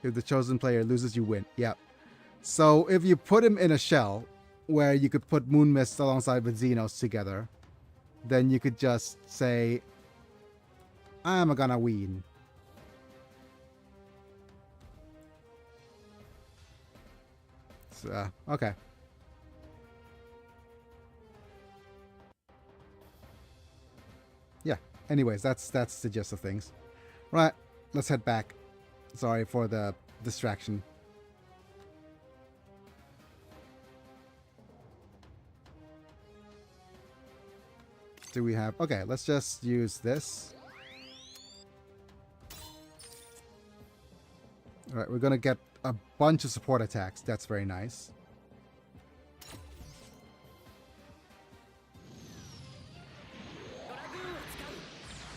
[SPEAKER 1] If the chosen player loses, you win. Yep. So if you put him in a shell where you could put Moon Mist alongside with Xenos together, then you could just say, I'm gonna win. So, okay. Yeah. Anyways, that's the gist of things. Right. Let's head back. Sorry for the distraction. Do we have... Okay, let's just use this. Alright, we're gonna get a bunch of support attacks. That's very nice.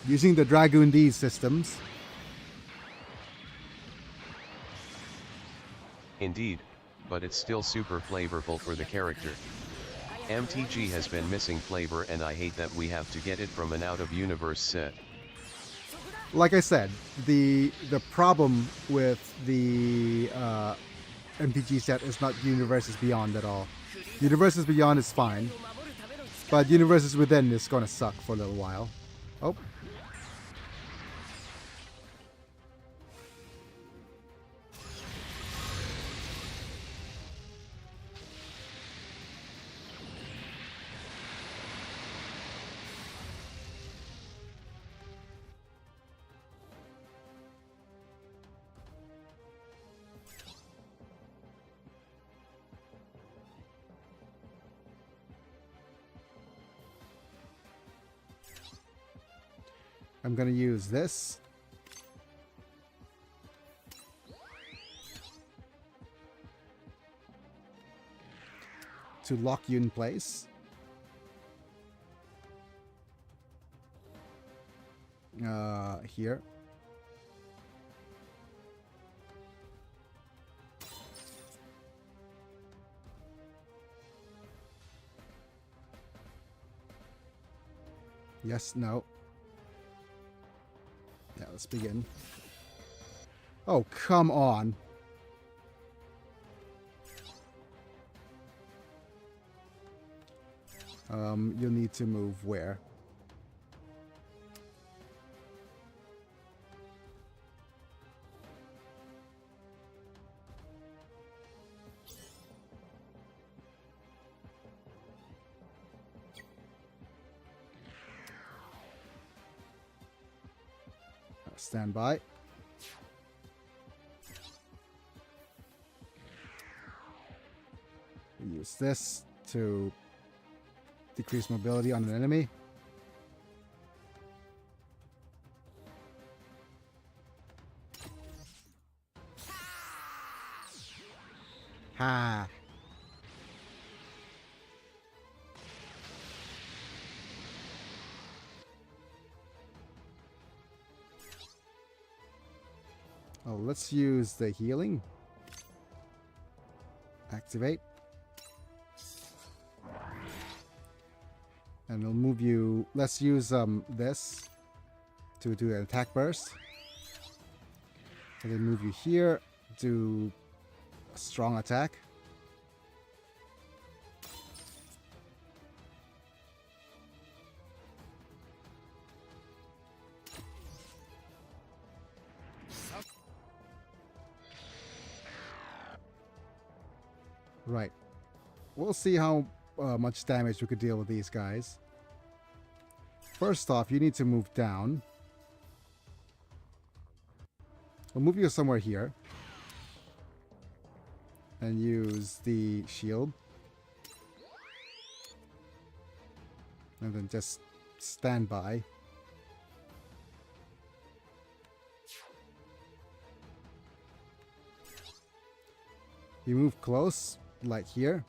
[SPEAKER 1] Using the Dragoon D systems.
[SPEAKER 2] Indeed, but it's still super flavorful for the character. MTG has been missing flavor and I hate that we have to get it from an out-of-universe set.
[SPEAKER 1] Like I said, the problem with the MTG set is not Universes Beyond at all. Universes Beyond is fine, but Universes Within is gonna suck for a little while. Oh. I'm gonna use this. To lock you in place. Here. Yes, no. Yeah, let's begin. Oh, come on. You'll need to move where? Stand by. Use this to decrease mobility on an enemy. Ha! Oh, let's use the healing. Activate. And we'll move you... Let's use this to do an attack burst. And then move you here, do a strong attack. Right. We'll see how much damage we could deal with these guys. First off, you need to move down. We'll move you somewhere here. And use the shield. And then just stand by. You move close, like here.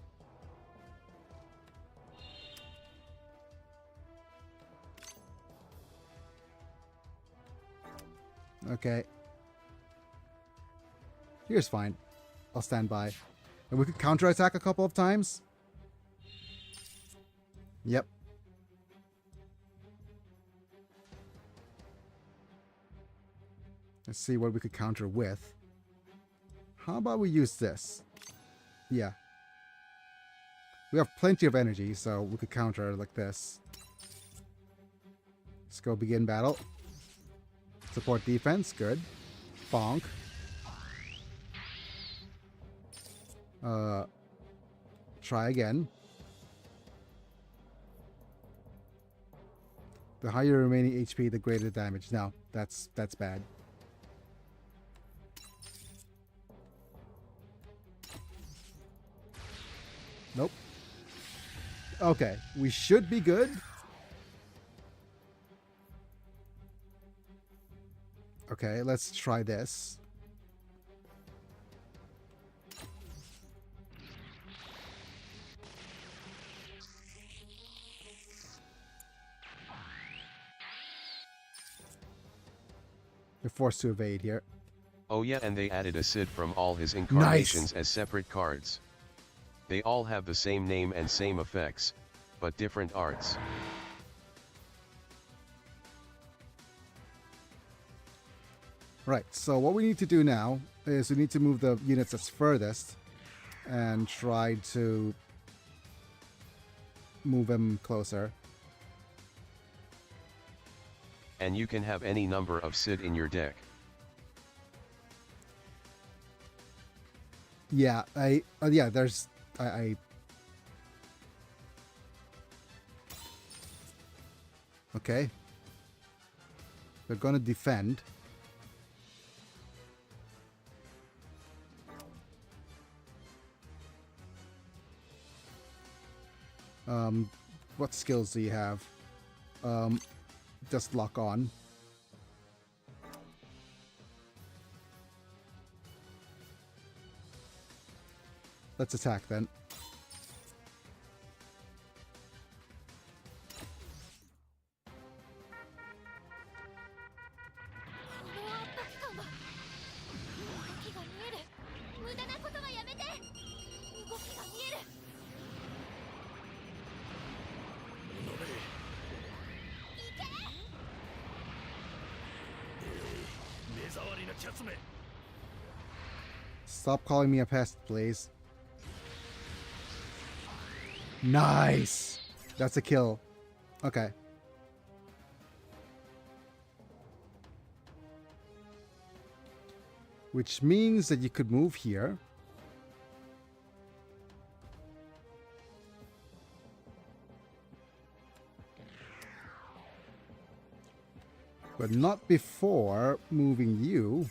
[SPEAKER 1] Okay. Here's fine. I'll stand by. And we could counterattack a couple of times. Yep. Let's see what we could counter with. How about we use this? Yeah. We have plenty of energy, so we could counter like this. Let's go begin battle. Support defense, good. Bonk. Try again. The higher remaining HP, the greater the damage. No, that's bad. Nope. Okay, we should be good. Okay, let's try this. You're forced to evade here.
[SPEAKER 2] Oh yeah, and they added a Sid from all his incarnations as separate cards. They all have the same name and same effects, but different arts.
[SPEAKER 1] Right, so what we need to do now is we need to move the units that's furthest and try to move them closer.
[SPEAKER 2] And you can have any number of Sid in your deck.
[SPEAKER 1] Yeah, there's okay. They're gonna defend. What skills do you have? Just lock on. Let's attack then. Stop calling me a pest, please. Nice! That's a kill. Okay. Which means that you could move here. But not before moving you.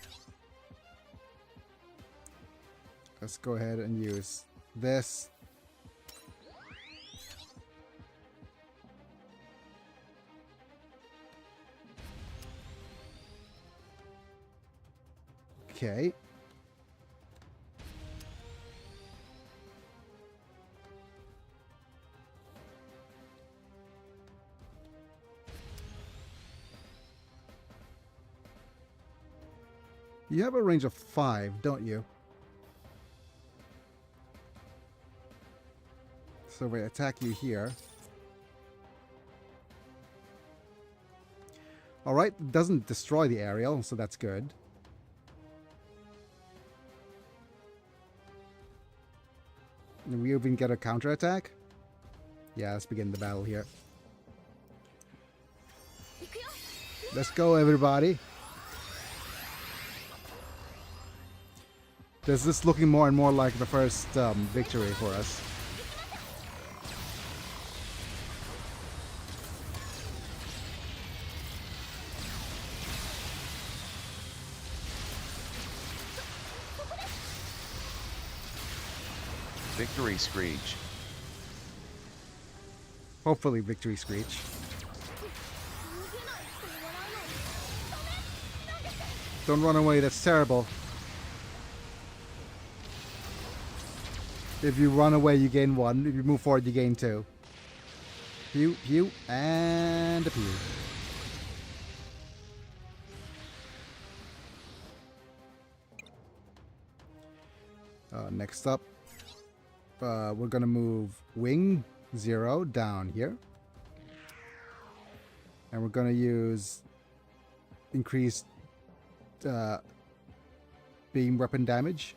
[SPEAKER 1] Let's go ahead and use this. Okay. You have a range of 5, don't you? So we attack you here. Alright, doesn't destroy the aerial, so that's good. And we even get a counterattack? Yeah, let's begin the battle here. Let's go, everybody. This is looking more and more like the first victory for us.
[SPEAKER 2] Victory Screech.
[SPEAKER 1] Hopefully Victory Screech. Don't run away, that's terrible. If you run away, you gain 1. If you move forward, you gain 2. Pew, pew, and a pew. Next up, we're gonna move wing 0 down here. And we're gonna use increased beam weapon damage.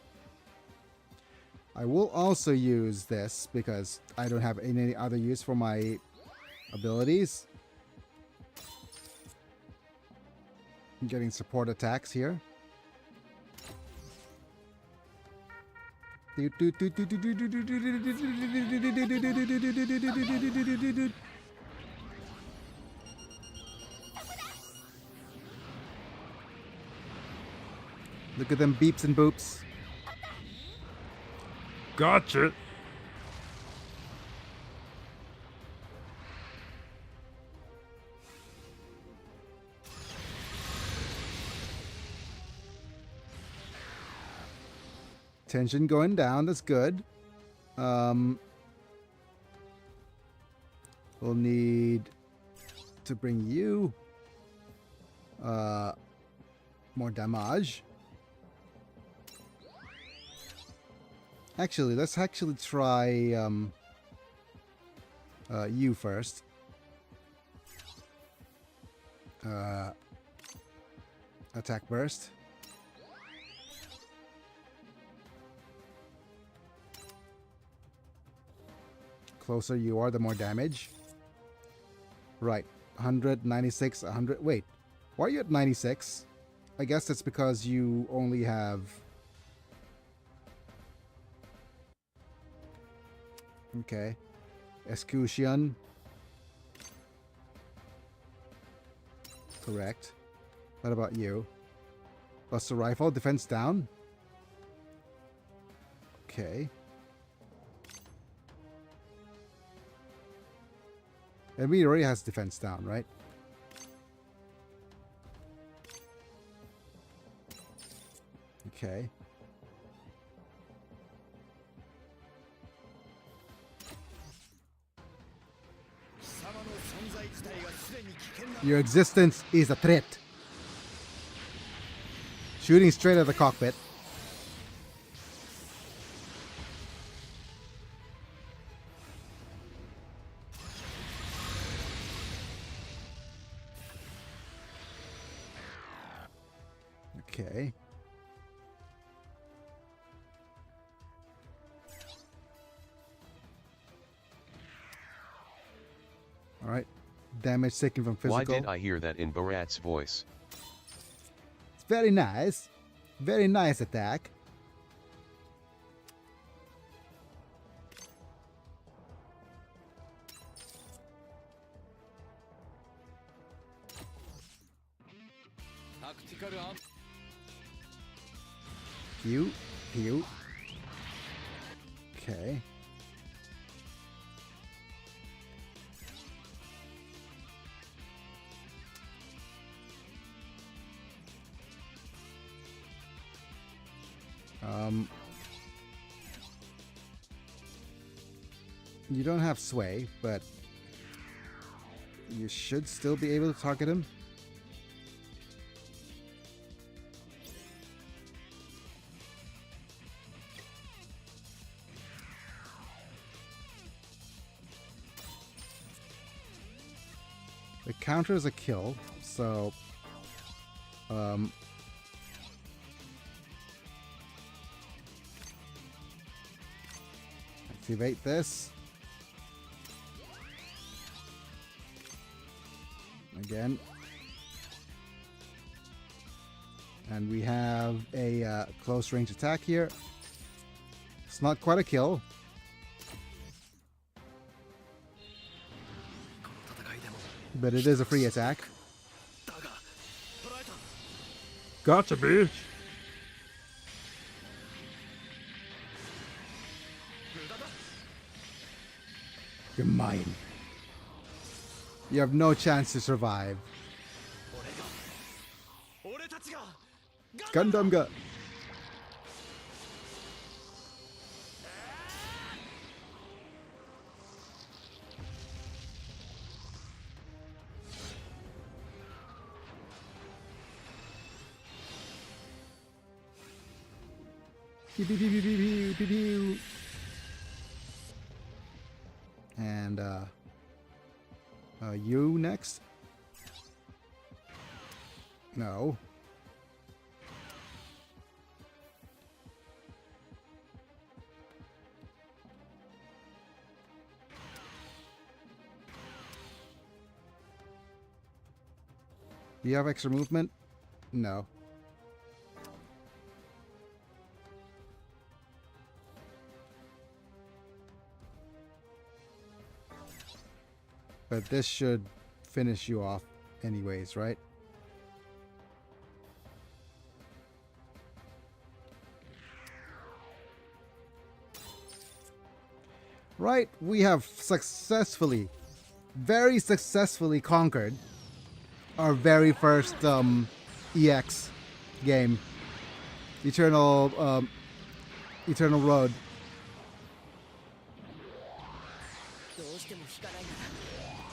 [SPEAKER 1] I will also use this because I don't have any other use for my abilities. I'm getting support attacks here. Look at them beeps and boops.
[SPEAKER 3] Gotcha.
[SPEAKER 1] Tension going down. That's good. We'll need to bring you more damage. Actually, let's actually try you first. Attack burst. Closer you are, the more damage. Right. 196, 100. Wait. Why are you at 96? I guess that's because you only have... Okay. Escutcheon. Correct. What about you? Buster Rifle, defense down. Okay. And we already has defense down, right? Okay. Your existence is a threat. Shooting straight at the cockpit. Okay. All right. Damage taken from physical.
[SPEAKER 2] Why did I hear that in Barat's voice?
[SPEAKER 1] It's very nice. Very nice attack. Pew. Pew. Okay. You don't have sway, but you should still be able to target him. The counter is a kill, so activate this. Again. And we have a close range attack here. It's not quite a kill. But it is a free attack.
[SPEAKER 3] Gotcha, bitch.
[SPEAKER 1] You're mine. You have no chance to survive. Gundam Ga. Pew, pew, pew, pew, pew, pew, pew, pew. And you next? No. Do you have extra movement? No. But this should finish you off anyways, right? Right, we have successfully, very successfully conquered our very first EX game, Eternal Road.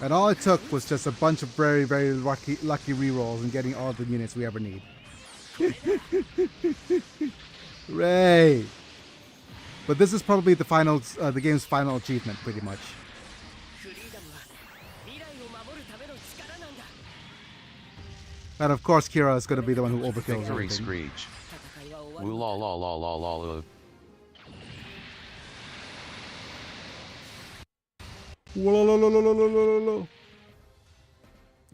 [SPEAKER 1] And all it took was just a bunch of very, very lucky rerolls and getting all the units we ever need. Hooray! But this is probably the final, the game's final achievement, pretty much. And of course, Kira is going to be the one who overkills
[SPEAKER 2] Victory
[SPEAKER 1] everything.
[SPEAKER 2] Screech. Woo la la la la la la.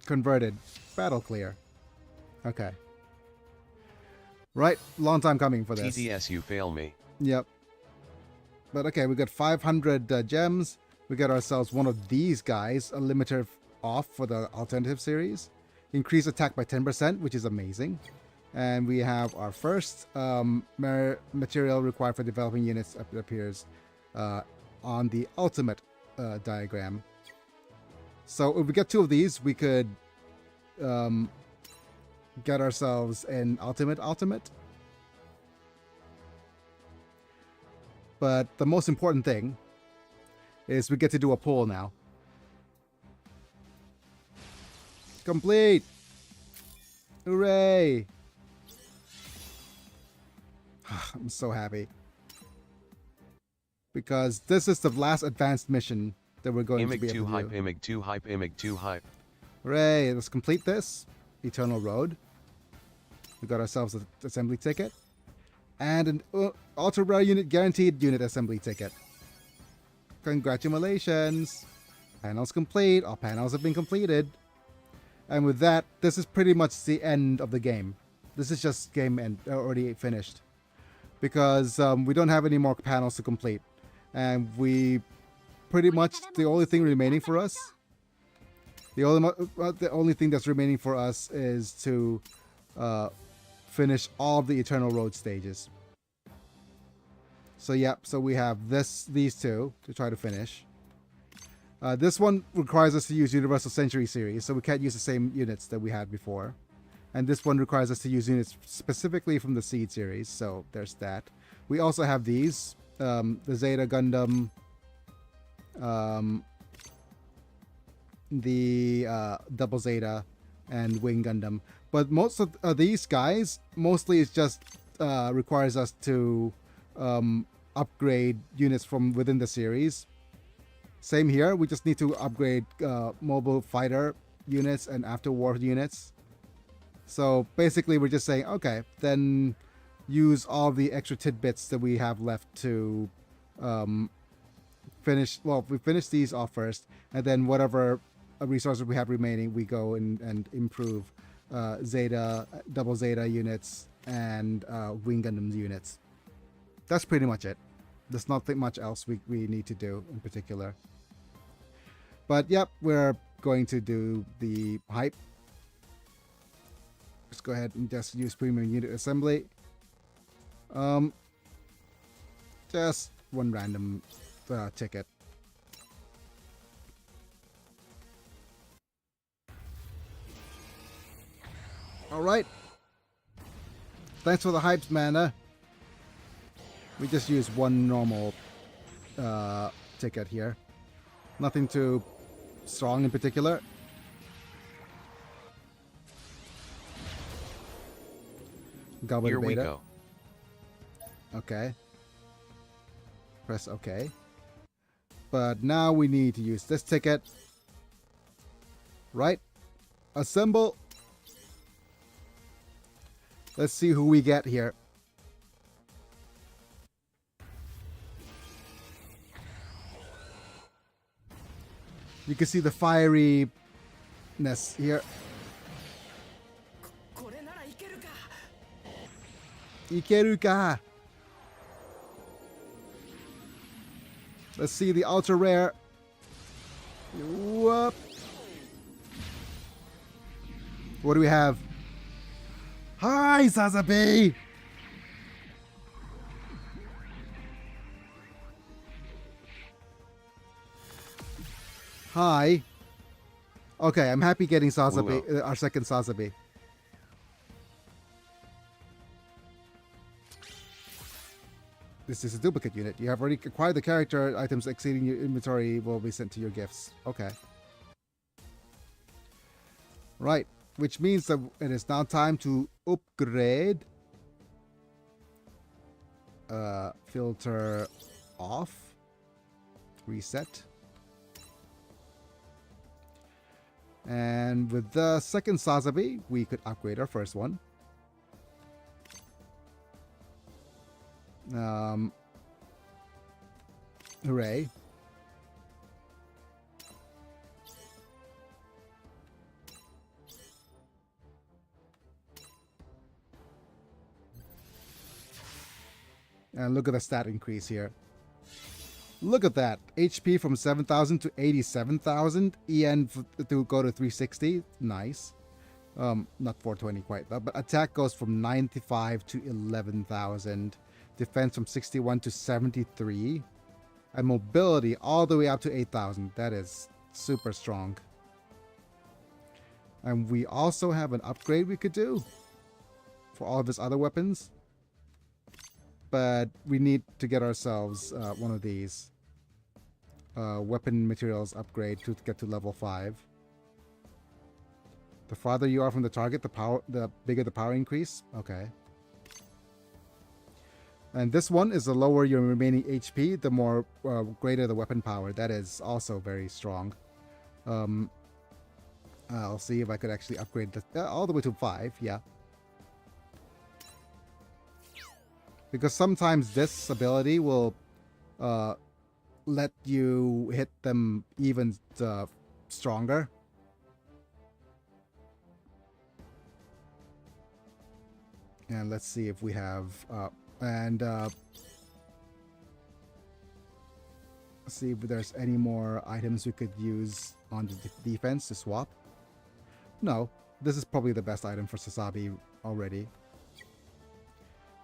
[SPEAKER 1] Converted. Battle clear. Okay. Right, long time coming for this.
[SPEAKER 2] TTS, you fail me.
[SPEAKER 1] Yep. But okay, we got 500 gems. We got ourselves one of these guys, a limiter off for the alternative series. Increase attack by 10%, which is amazing. And we have our first material required for developing units that appears on the ultimate diagram. So if we get two of these, we could get ourselves an ultimate. But the most important thing is we get to do a poll now. Complete! Hooray! I'm so happy. Because this is the last advanced mission that we're going to be able to do.
[SPEAKER 2] Imig 2 hype, Imig 2 hype.
[SPEAKER 1] Hooray! Let's complete this. Eternal Road. We got ourselves an assembly ticket. And an ultra rare unit guaranteed unit assembly ticket. Congratulations! Panels complete. All panels have been completed. And with that, this is pretty much the end of the game. This is just game end already finished. Because we don't have any more panels to complete. And we pretty much, the only thing remaining for us, the only thing that's remaining for us is to finish all of the Eternal Road stages. So yeah, so we have these two to try to finish. This one requires us to use Universal Century series, so we can't use the same units that we had before. And this one requires us to use units specifically from the Seed series, so there's that. We also have these, the Zeta Gundam, the Double Zeta, and Wing Gundam. But most of these guys, mostly it's just requires us to upgrade units from within the series. Same here, we just need to upgrade mobile fighter units and after war units. So basically we're just saying, okay, then use all the extra tidbits that we have left to finish, well, we finish these off first, and then whatever resources we have remaining, we go and improve Zeta, Double Zeta units, and Wing Gundam units. That's pretty much it. There's not much else we need to do in particular. But yep, we're going to do the hype. Let's go ahead and just use premium unit assembly. Just one random ticket. Alright. Thanks for the hypes, man. We just use one normal ticket here. Nothing too strong in particular. Goblin
[SPEAKER 2] Here we
[SPEAKER 1] Beta.
[SPEAKER 2] go.
[SPEAKER 1] Okay. Press OK. But now we need to use this ticket. Right? Assemble. Let's see who we get here. You can see the fieriness here. Ikeruka. Let's see the ultra rare. Whoop. What do we have? Hi, Sazabi! Hi. Okay, I'm happy getting Sazabi, our second Sazabi. This is a duplicate unit. You have already acquired the character. Items exceeding your inventory will be sent to your gifts. Okay. Right. Which means that it is now time to upgrade. Filter off. Reset. And with the second Sazabi, we could upgrade our first one. Hooray. And look at the stat increase here. Look at that. HP from 7,000 to 87,000. EN to go to 360. Nice. Not 420 quite, but attack goes from 95 to 11,000. Defense from 61 to 73. And mobility all the way up to 8,000. That is super strong. And we also have an upgrade we could do for all of his other weapons. But we need to get ourselves one of these. Weapon materials upgrade to get to level 5. The farther you are from the target, the bigger the power increase. Okay. And this one is the lower your remaining HP, the more greater the weapon power. That is also very strong. I'll see if I could actually upgrade all the way to 5. Yeah. Because sometimes this ability will let you hit them even stronger. And let's see if we have... see if there's any more items we could use on the defense to swap. No, this is probably the best item for Sazabi already.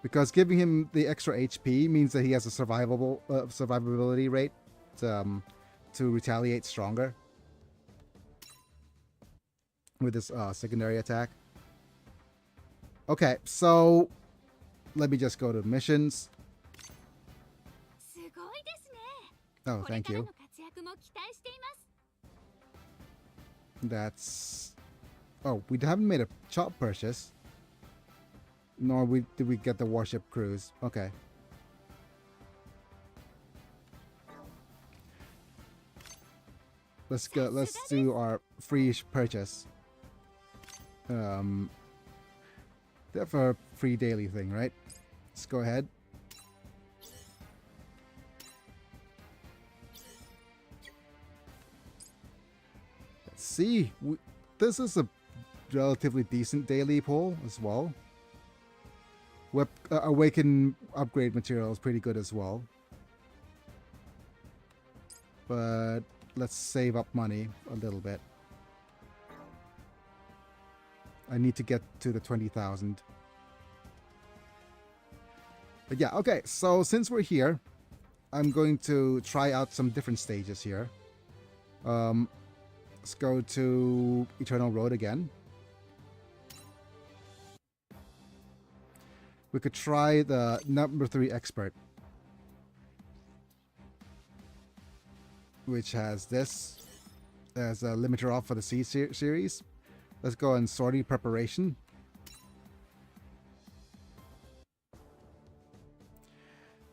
[SPEAKER 1] Because giving him the extra HP means that he has a survivability rate to retaliate stronger with this secondary attack. Okay, so let me just go to missions. Oh, thank you. That's... Oh, we haven't made a chop purchase. Nor did we get the warship cruise. Okay. Let's go. Let's do our free purchase. That's a free daily thing, right? Let's go ahead. Let's see. This is a relatively decent daily pull as well. Awaken upgrade material is pretty good as well. But let's save up money a little bit. I need to get to the 20,000. But yeah, okay. So since we're here, I'm going to try out some different stages here. Let's go to Eternal Road again. We could try the number 3 expert, which has this as a limiter off for the C series. Let's go on sortie preparation.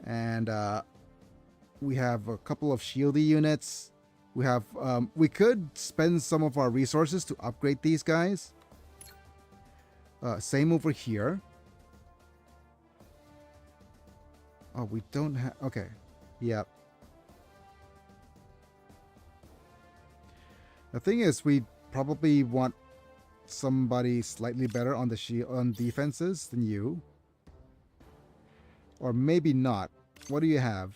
[SPEAKER 1] And we have a couple of shieldy units. We have we could spend some of our resources to upgrade these guys. Same over here. Oh, we don't have... Okay. Yep. The thing is, we probably want somebody slightly better on the shield on defenses than you. Or maybe not. What do you have?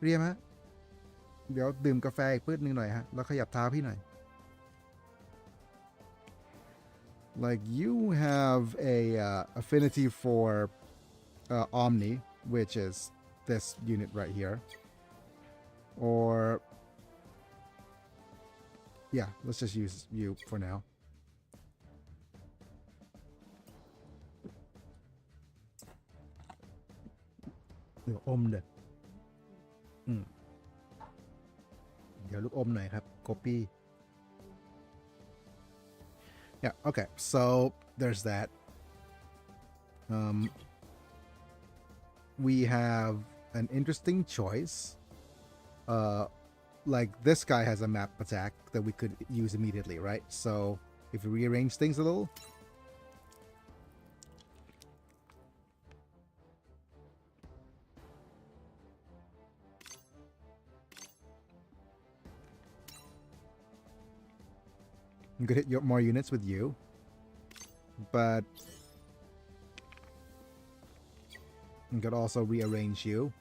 [SPEAKER 1] เรียมฮะ เดี๋ยวดื่มกาแฟอีกปื้ดนึงหน่อยฮะ แล้วขยับเท้าพี่หน่อย Like you have a affinity for Omni, which is this unit right here. Or yeah, let's just use you for now. Copy. Yeah, okay, so there's that. We have an interesting choice. Like this guy has a map attack that we could use immediately, right? So if we rearrange things a little. I'm gonna hit more units with you, but I'm gonna also rearrange you.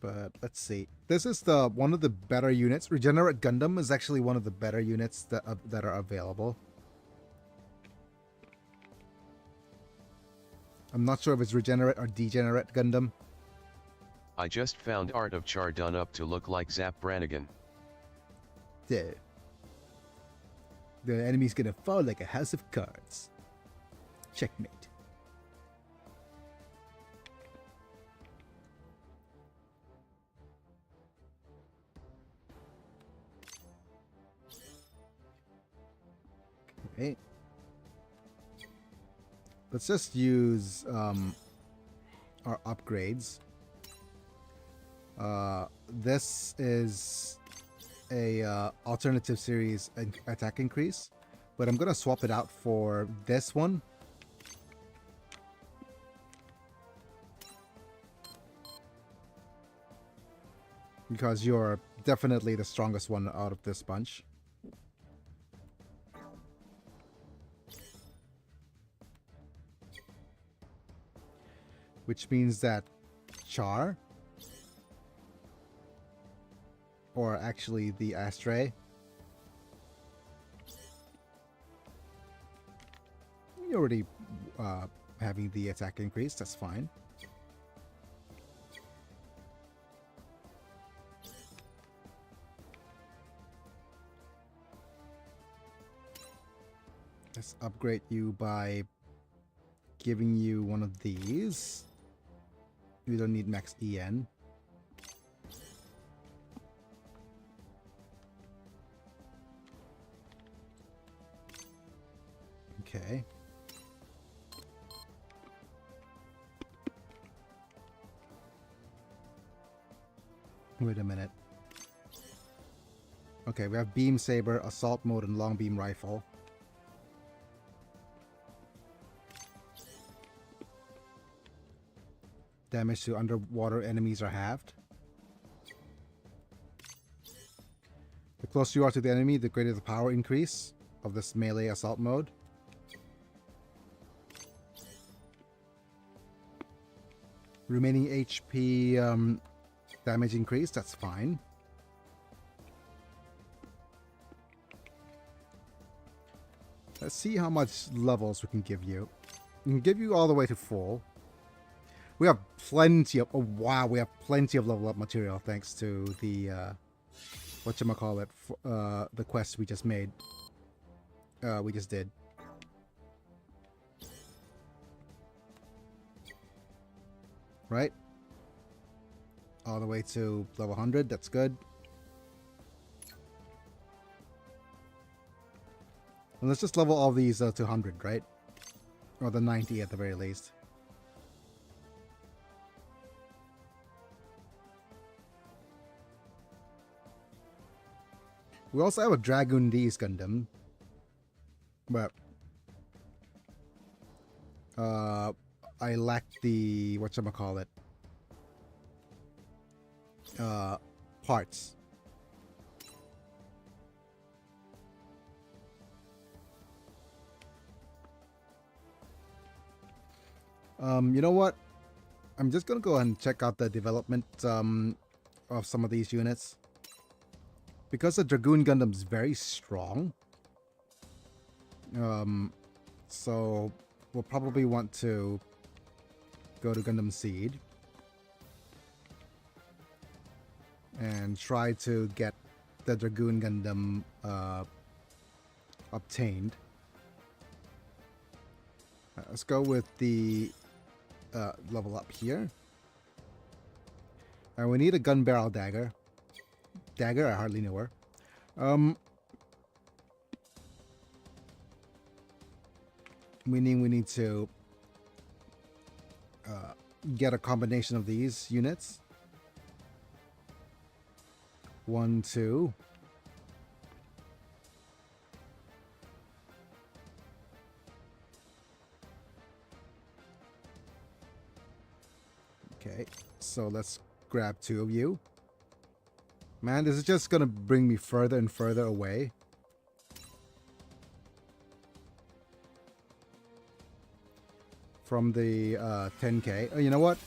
[SPEAKER 1] But let's see. This is the one of the better units. Regenerate Gundam is actually one of the better units that are available. I'm not sure if it's Regenerate or Degenerate Gundam.
[SPEAKER 2] I just found Art of Char done up to look like Zap Brannigan.
[SPEAKER 1] The enemy's gonna fall like a house of cards. Checkmate. Okay. Let's just use our upgrades. This is a alternative series attack increase, but I'm gonna swap it out for this one. Because you're definitely the strongest one out of this bunch. Which means that Char, or actually the Astray, you're already having the attack increase, that's fine. Let's upgrade you by giving you one of these. You don't need max EN. Okay. Wait a minute. Okay, we have Beam Saber, Assault Mode, and Long Beam Rifle. Damage to underwater enemies are halved. The closer you are to the enemy, the greater the power increase of this melee assault mode. Remaining HP damage increase, that's fine. Let's see how much levels we can give you. We can give you all the way to full. We have plenty of... Oh, wow. We have plenty of level up material thanks to the whatchamacallit, the quest we just made. We just did. Right? All the way to level 100, that's good. And let's just level all these to 100, right? Or the 90 at the very least. We also have a Dragoon D's Gundam. But I lack the whatchamacallit parts. You know what? I'm just gonna go and check out the development of some of these units. Because the Dragoon Gundam's very strong. So we'll probably want to go to Gundam Seed and try to get the Dragoon Gundam obtained. Let's go with the level up here. And we need a gun barrel dagger. Dagger, I hardly know her. Meaning we need to get a combination of these units. 1, 2. Okay, so let's grab 2 of you. Man, this is just gonna bring me further and further away. From the 10K. Oh, you know what?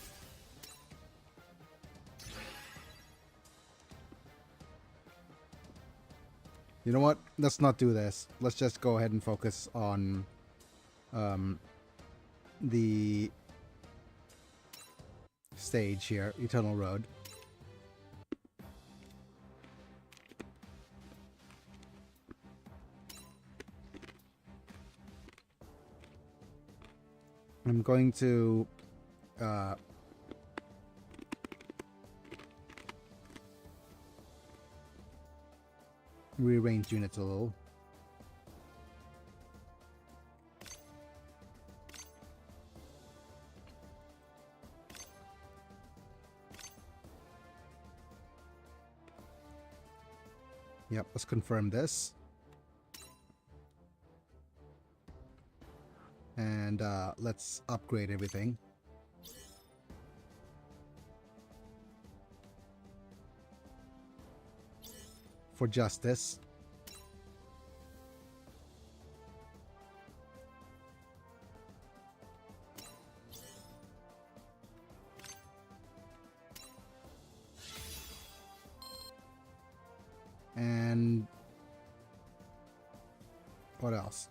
[SPEAKER 1] You know what? Let's not do this. Let's just go ahead and focus on the stage here, Eternal Road. I'm going to rearrange units a little. Yep, let's confirm this. And let's upgrade everything. For justice. And what else?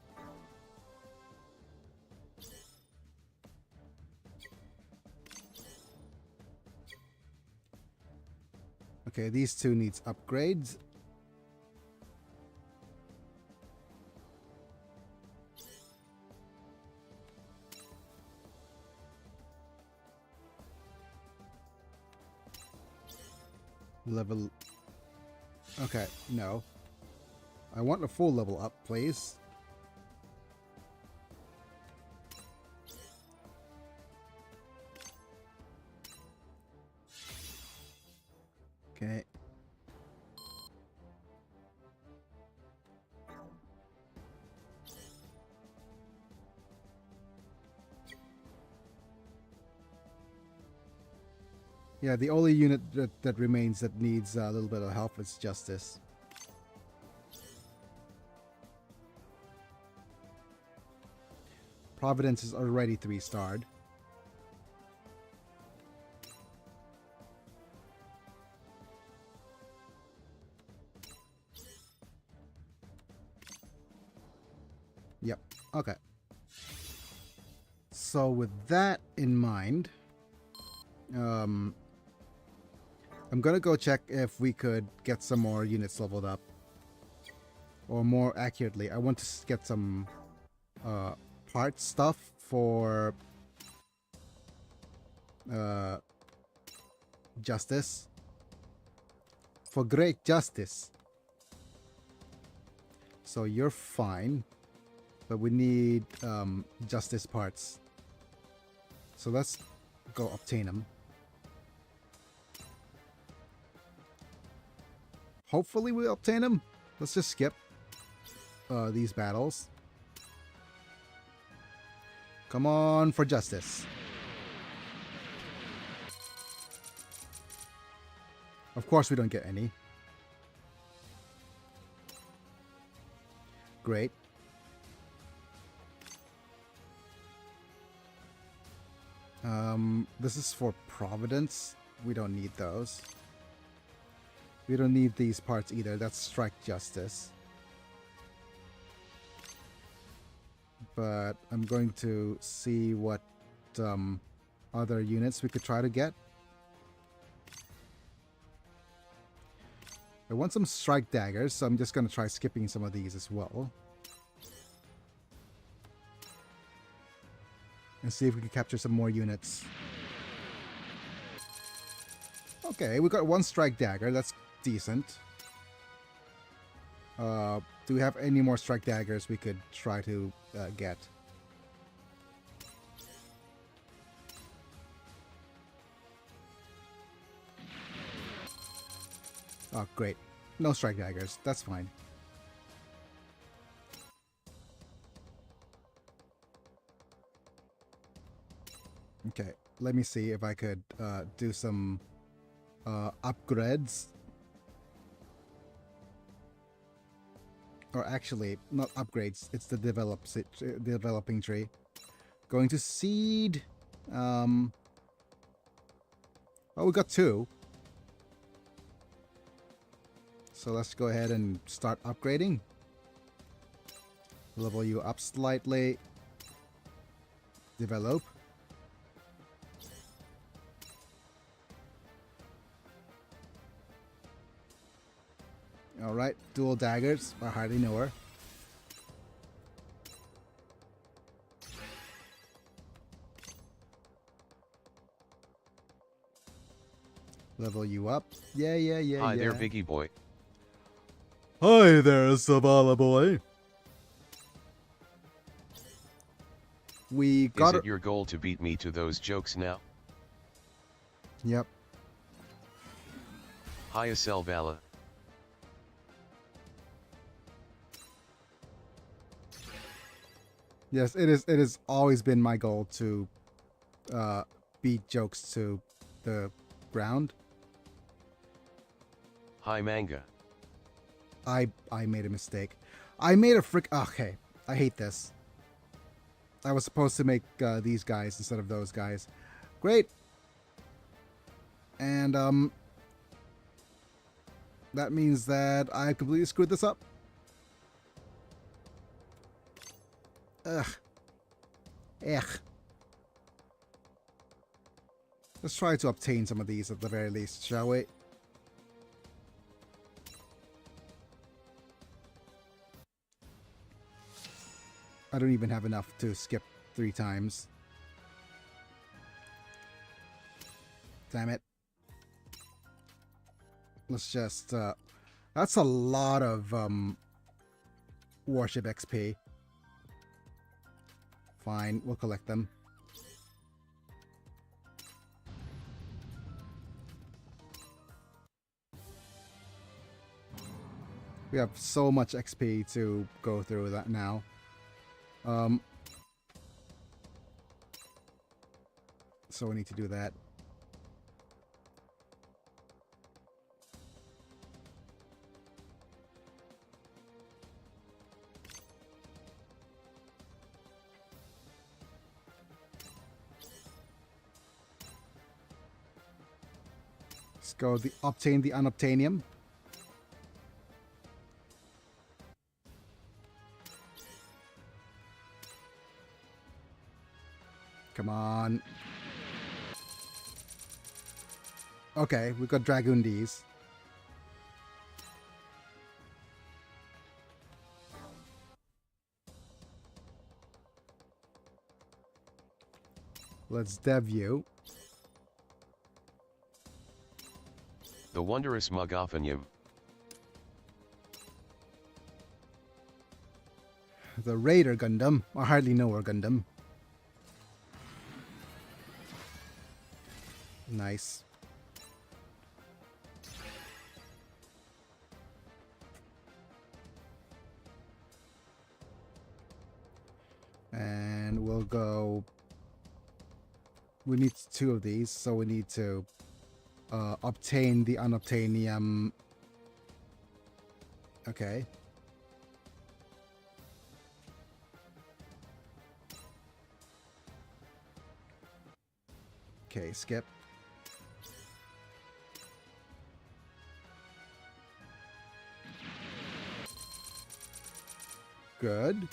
[SPEAKER 1] Okay, these two needs upgrades. Level. Okay, no. I want a full level up, please. Okay. Yeah, the only unit that remains that needs a little bit of help is Justice. Providence is already 3-starred. Yep, okay. So with that in mind, I'm gonna go check if we could get some more units leveled up. Or more accurately, I want to get some part stuff for justice. For great justice. So you're fine. But we need justice parts. So let's go obtain them. Hopefully we obtain them. Let's just skip these battles. Come on for justice. Of course we don't get any. Great. This is for Providence. We don't need those. We don't need these parts either. That's strike justice. But I'm going to see what other units we could try to get. I want some strike daggers, so I'm just going to try skipping some of these as well. And see if we can capture some more units. Okay, we got one strike dagger. That's decent. Do we have any more strike daggers we could try to get? Oh, great. No strike daggers. That's fine. Okay, let me see if I could do some upgrades. Or actually, not upgrades. It's the developing tree. Going to seed. Oh, we got 2. So let's go ahead and start upgrading. Level you up slightly. Develop. Alright, dual daggers. I hardly know her. Level you up. Yeah.
[SPEAKER 2] Hi there, Biggie boy.
[SPEAKER 1] Hi there, Zavala boy. We got
[SPEAKER 2] Is it your goal to beat me to those jokes now?
[SPEAKER 1] Yep.
[SPEAKER 2] Hiya Selvala.
[SPEAKER 1] Yes, it is. It has always been my goal to beat jokes to the ground.
[SPEAKER 2] Hi manga.
[SPEAKER 1] I made a mistake. I made a frick. Okay, I hate this. I was supposed to make these guys instead of those guys. Great. And that means that I completely screwed this up. Ugh. Let's try to obtain some of these at the very least, shall we? I don't even have enough to skip 3 times. Damn it. Let's just, that's a lot of, warship XP. Fine, we'll collect them. We have so much XP to go through that now. So we need to do that. Let's go obtain the unobtainium. Come on. Okay, we got Dragundis. Let's dev you.
[SPEAKER 2] The wondrous Mugophanium.
[SPEAKER 1] The Raider Gundam. I hardly know her Gundam. Nice. And we'll go. We need 2 of these, so we need to obtain the unobtainium. Okay. Okay, skip. Good.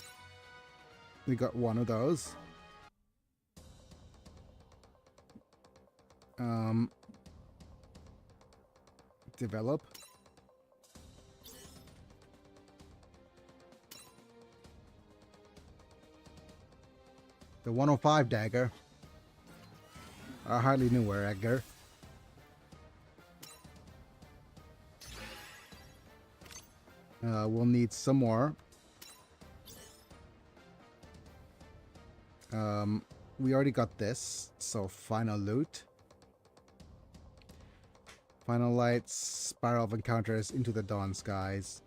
[SPEAKER 1] We got 1 of those. Develop. The 105 dagger. I hardly knew where Edgar. We'll need some more. We already got this, so final loot. Final lights, spiral of encounters into the dawn skies.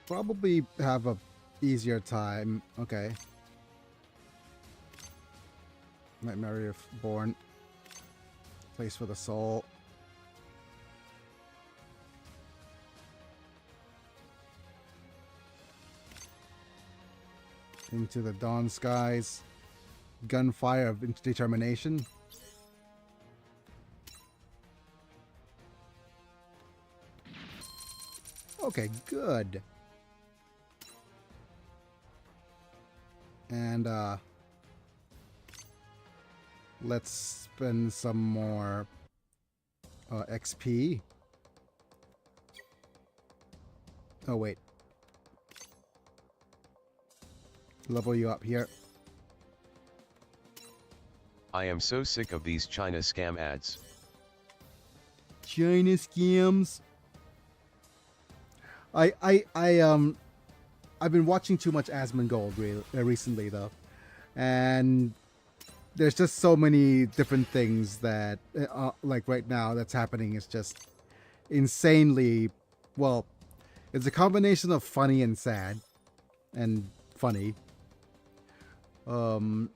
[SPEAKER 1] Probably have a easier time. Okay. Nightmare Reborn. Place for the soul. Into the dawn skies. Gunfire of determination. Okay, good. And let's spend some more XP. Oh wait. Level you up here.
[SPEAKER 2] I am so sick of these China scam ads.
[SPEAKER 1] China scams. I've been watching too much Asmongold recently though, and there's just so many different things that like right now that's happening is just insanely, well, it's a combination of funny and sad and funny. There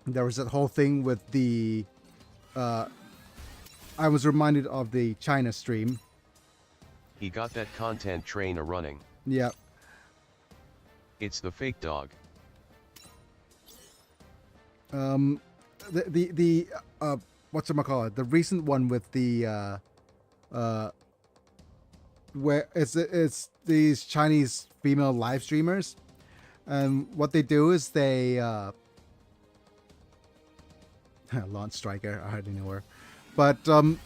[SPEAKER 1] was that whole thing with the I was reminded of the China stream.
[SPEAKER 2] He got that content train a running.
[SPEAKER 1] Yeah.
[SPEAKER 2] It's the fake dog.
[SPEAKER 1] The whatchamacallit, the recent one with the where it's these Chinese female live streamers, and what they do is they Launch Striker, I hardly know her, but a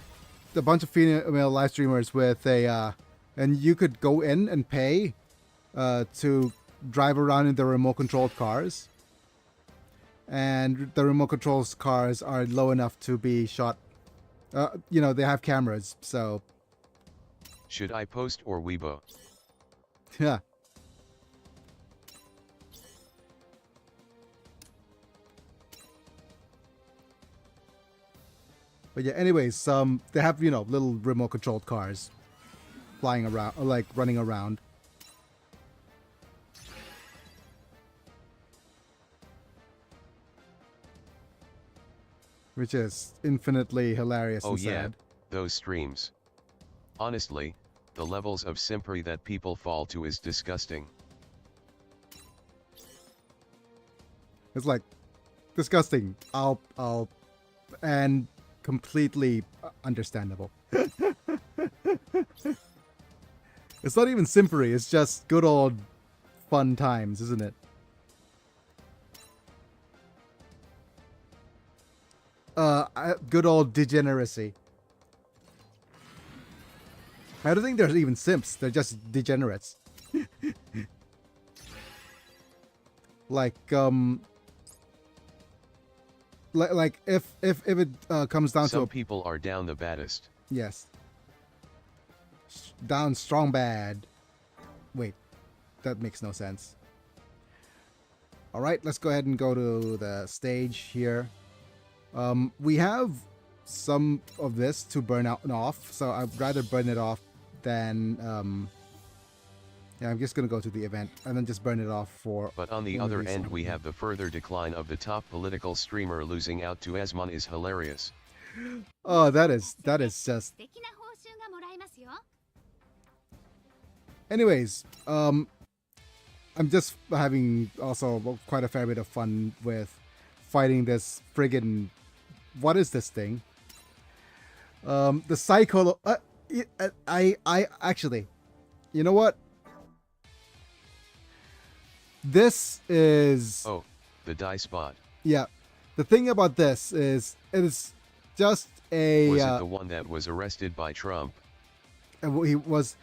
[SPEAKER 1] bunch of female live streamers with a and you could go in and pay to drive around in the remote controlled cars, and the remote controlled cars are low enough to be shot. You know, they have cameras, so
[SPEAKER 2] Should I post or Weibo?
[SPEAKER 1] yeah. But yeah, anyways, they have, you know, little remote controlled cars flying around, or like running around. Which is infinitely hilarious
[SPEAKER 2] Oh
[SPEAKER 1] and
[SPEAKER 2] yeah,
[SPEAKER 1] sad.
[SPEAKER 2] those streams. Honestly, the levels of simpery that people fall to is disgusting.
[SPEAKER 1] It's like disgusting. And completely understandable. It's not even simpery, it's just good old fun times, isn't it? Good old degeneracy. I don't think there's even simps, they're just degenerates. Like if it comes down
[SPEAKER 2] Some
[SPEAKER 1] to
[SPEAKER 2] people are down the baddest.
[SPEAKER 1] yes, down strong bad. Wait, that makes no sense. All right, let's go ahead and go to the stage here. We have some of this to burn out and off, so I'd rather burn it off than yeah, I'm just gonna go to the event and then just burn it off for.
[SPEAKER 2] But on the
[SPEAKER 1] when we
[SPEAKER 2] other end
[SPEAKER 1] restart.
[SPEAKER 2] we have the further decline of the top political streamer. Losing out to Esmon is hilarious.
[SPEAKER 1] Oh, that is just.
[SPEAKER 4] 素敵な報酬がもらえますよ。
[SPEAKER 1] Anyways, I'm just having also quite a fair bit of fun with fighting this friggin' what is this thing? The Psycho. I actually, you know what? This is
[SPEAKER 2] Oh, the die spot.
[SPEAKER 1] yeah. The thing about this is it is just a.
[SPEAKER 2] Was it the one that was arrested by Trump?
[SPEAKER 1] He was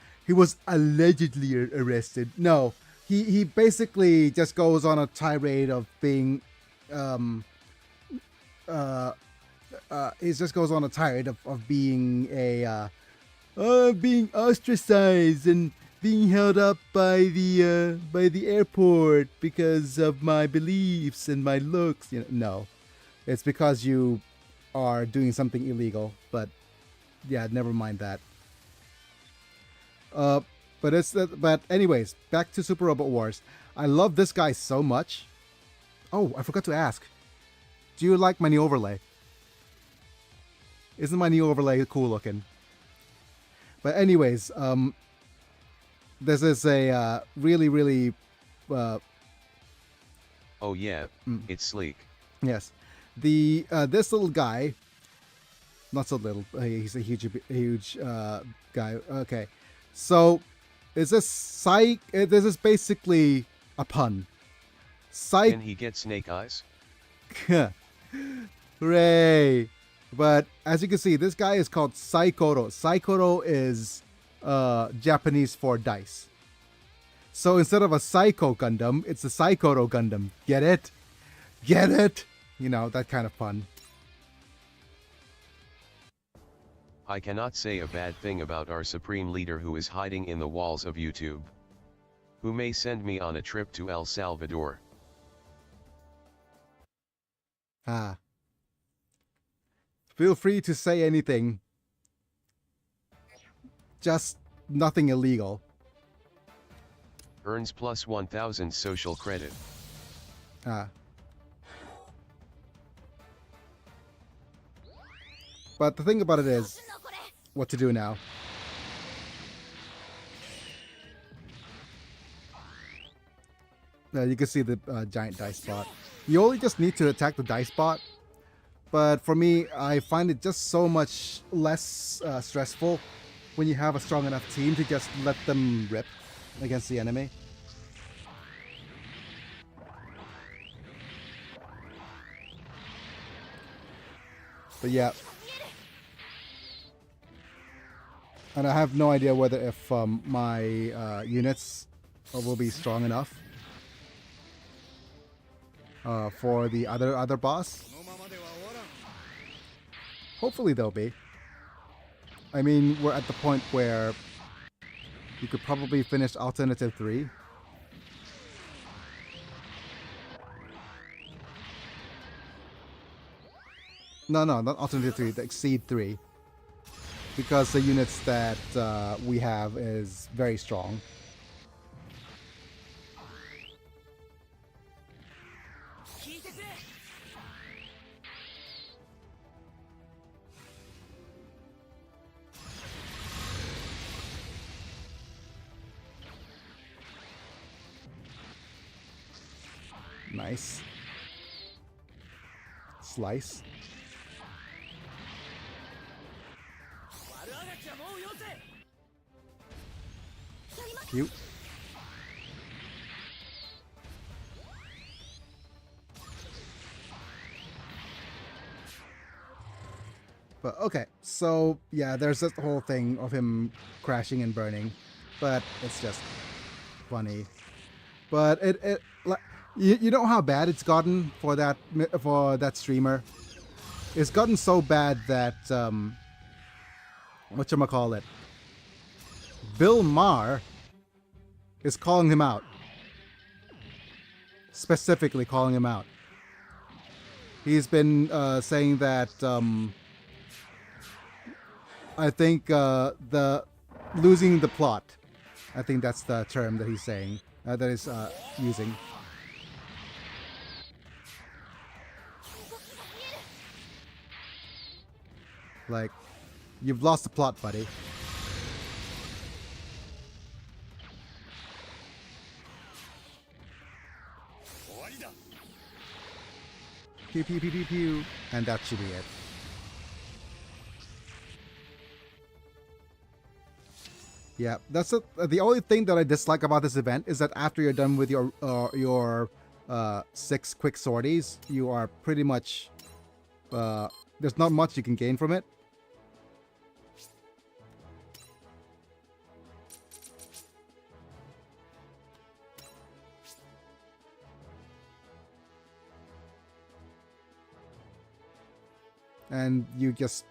[SPEAKER 1] allegedly arrested. No, he basically just goes on a tirade of being he just goes on a tirade of being a being ostracized and being held up by the airport because of my beliefs and my looks. You know, no, it's because you are doing something illegal. But yeah, never mind that. But anyways, back to Super Robot Wars. I love this guy so much. Oh, I forgot to ask. Do you like my new overlay? Isn't my new overlay cool looking? But anyways, this is a really
[SPEAKER 2] Oh yeah, it's sleek.
[SPEAKER 1] yes. The this little guy, not so little. He's a huge guy. Okay, so is this this is basically a pun.
[SPEAKER 2] Can he get snake eyes?
[SPEAKER 1] Hooray! But as you can see, this guy is called Saikoro. Saikoro is Japanese for dice. So instead of a Psycho Gundam, it's a Saikoro Gundam. Get it? Get it? You know, that kind of pun.
[SPEAKER 2] I cannot say a bad thing about our supreme leader who is hiding in the walls of YouTube. Who may send me on a trip to El Salvador.
[SPEAKER 1] Ah. Feel free to say anything. Just nothing illegal.
[SPEAKER 2] Earns plus 1000 social credit.
[SPEAKER 1] Ah. But the thing about it is, what to do now. You can see the giant dice spot. You only just need to attack the dice spot. But for me, I find it just so much less stressful when you have a strong enough team to just let them rip against the enemy. But yeah. And I have no idea whether if my units will be strong enough for the other boss. Hopefully they'll be. I mean, we're at the point where you could probably finish Alternative 3. No, not Alternative 3, the Exceed 3. Because the units that we have is very strong. Nice. slice. Cute. But okay, so yeah, there's this whole thing of him crashing and burning, but it's just funny. But it like you know how bad it's gotten for that streamer. It's gotten so bad that whatchamacallit, Bill Maher is calling him out. Specifically calling him out. He's been saying that I think the losing the plot. I think that's the term that he's saying. That is using. Like, you've lost the plot, buddy. Pew pew pew pew pew. And that should be it. Yeah, that's the only thing that I dislike about this event is that after you're done with your 6 quick sorties, you are pretty much there's not much you can gain from it. And you just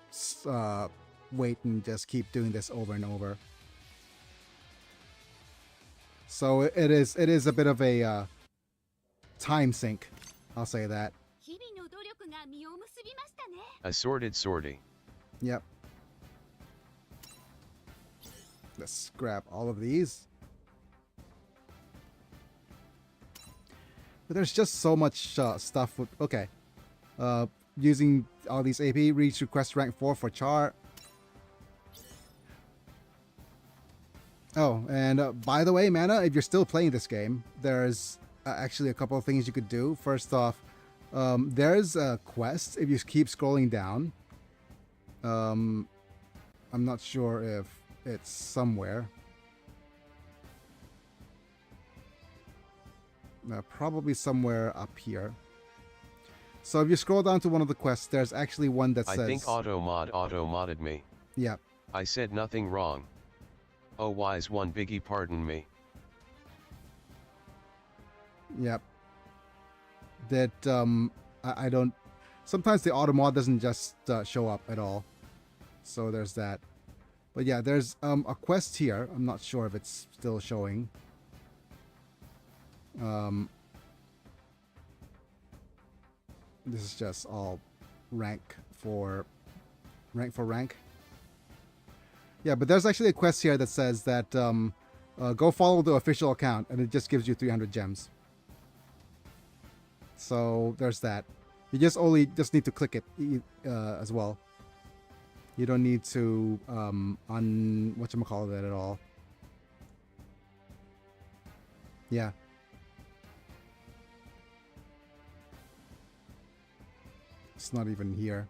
[SPEAKER 1] wait and just keep doing this over and over. So it is a bit of a time sink, I'll say that.
[SPEAKER 2] A sorted sortie.
[SPEAKER 1] Yep. Let's grab all of these. But there's just so much stuff with... Okay. Using all these AP, reach request rank 4 for Char. Oh, and by the way, Mana, if you're still playing this game, there's actually a couple of things you could do. First off, there's a quest if you keep scrolling down. I'm not sure if it's somewhere. Probably somewhere up here. So if you scroll down to one of the quests, there's actually one that says...
[SPEAKER 2] I think auto-modded me.
[SPEAKER 1] Yeah.
[SPEAKER 2] I said nothing wrong. Oh, wise one, Biggie, pardon me.
[SPEAKER 1] Yep. That I don't. Sometimes the auto mod doesn't just show up at all. So there's that. But yeah, there's a quest here. I'm not sure if it's still showing. This is just all rank for rank. Yeah, but there's actually a quest here that says that go follow the official account, and it just gives you 300 gems. So there's that. You just need to click it as well. You don't need to whatchamacallit at all. Yeah. It's not even here.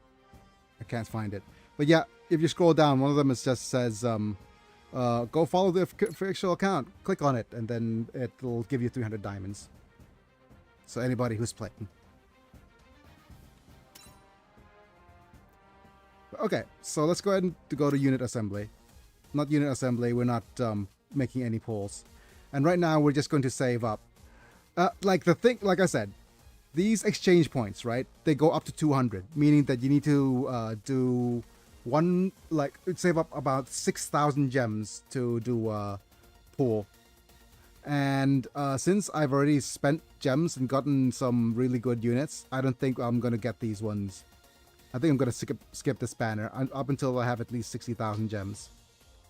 [SPEAKER 1] I can't find it. But yeah, if you scroll down, one of them just says, go follow the official account. Click on it, and then it'll give you 300 diamonds. So anybody who's playing. Okay, so let's go ahead and go to unit assembly. Not unit assembly, we're not making any pulls. And right now we're just going to save up. Like I said, these exchange points, right? They go up to 200, meaning that you need to do save up about 6,000 gems to do a pull. And since I've already spent gems and gotten some really good units, I don't think I'm going to get these ones. I think I'm going to skip this banner up until I have at least 60,000 gems.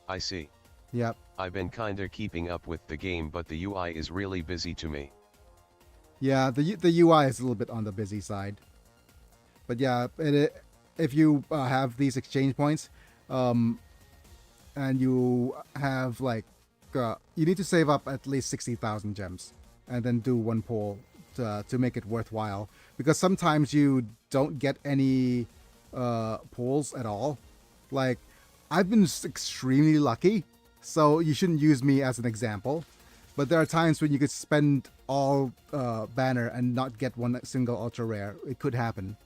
[SPEAKER 2] I see.
[SPEAKER 1] Yep.
[SPEAKER 2] I've been kinda keeping up with the game, but the UI is really busy to me.
[SPEAKER 1] Yeah, the UI is a little bit on the busy side. But yeah, if you have these exchange points, and you have you need to save up at least 60,000 gems, and then do one pull to make it worthwhile. Because sometimes you don't get any pulls at all. Like, I've been extremely lucky, so you shouldn't use me as an example. But there are times when you could spend all banner and not get one single ultra rare. It could happen.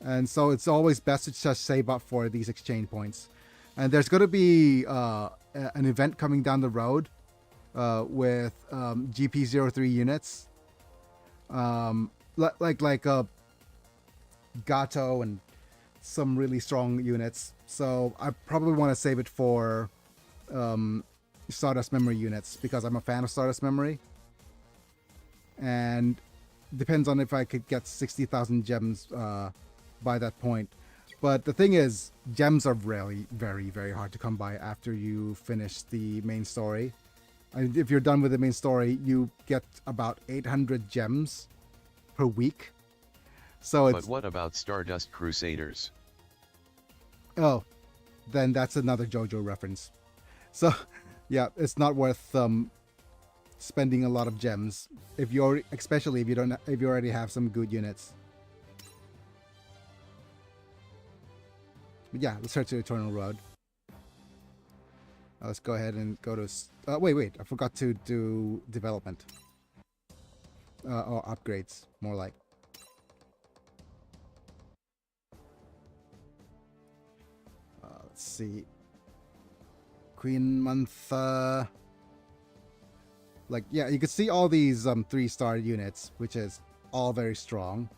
[SPEAKER 1] And so it's always best to just save up for these exchange points. And there's going to be an event coming down the road with GP03 units. Like Gato and some really strong units. So I probably want to save it for Stardust Memory units because I'm a fan of Stardust Memory. And depends on if I could get 60,000 gems by that point. But the thing is, gems are really very, very hard to come by after you finish the main story. And if you're done with the main story, you get about 800 gems per week. So it's...
[SPEAKER 2] But what about Stardust Crusaders?
[SPEAKER 1] Oh, then that's another JoJo reference. So, yeah, it's not worth spending a lot of gems if you're, especially if you already have some good units. But yeah, let's head to Eternal Road. Let's go ahead and go to... wait, I forgot to do development. Or upgrades, more like. Let's see. Queen Mantha... Like, yeah, you can see all these 3-star units, which is all very strong.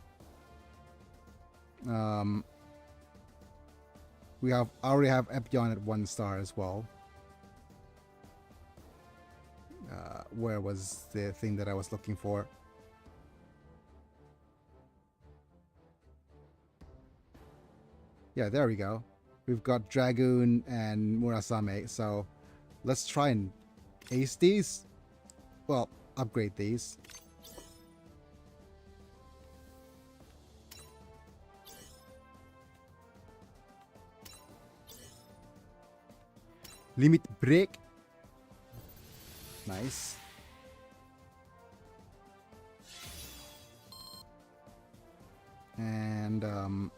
[SPEAKER 1] We already have Epion at 1 star as well. Where was the thing that I was looking for? Yeah, there we go. We've got Dragoon and Murasame, so let's try and ace these. Well, upgrade these. Limit break. Nice. And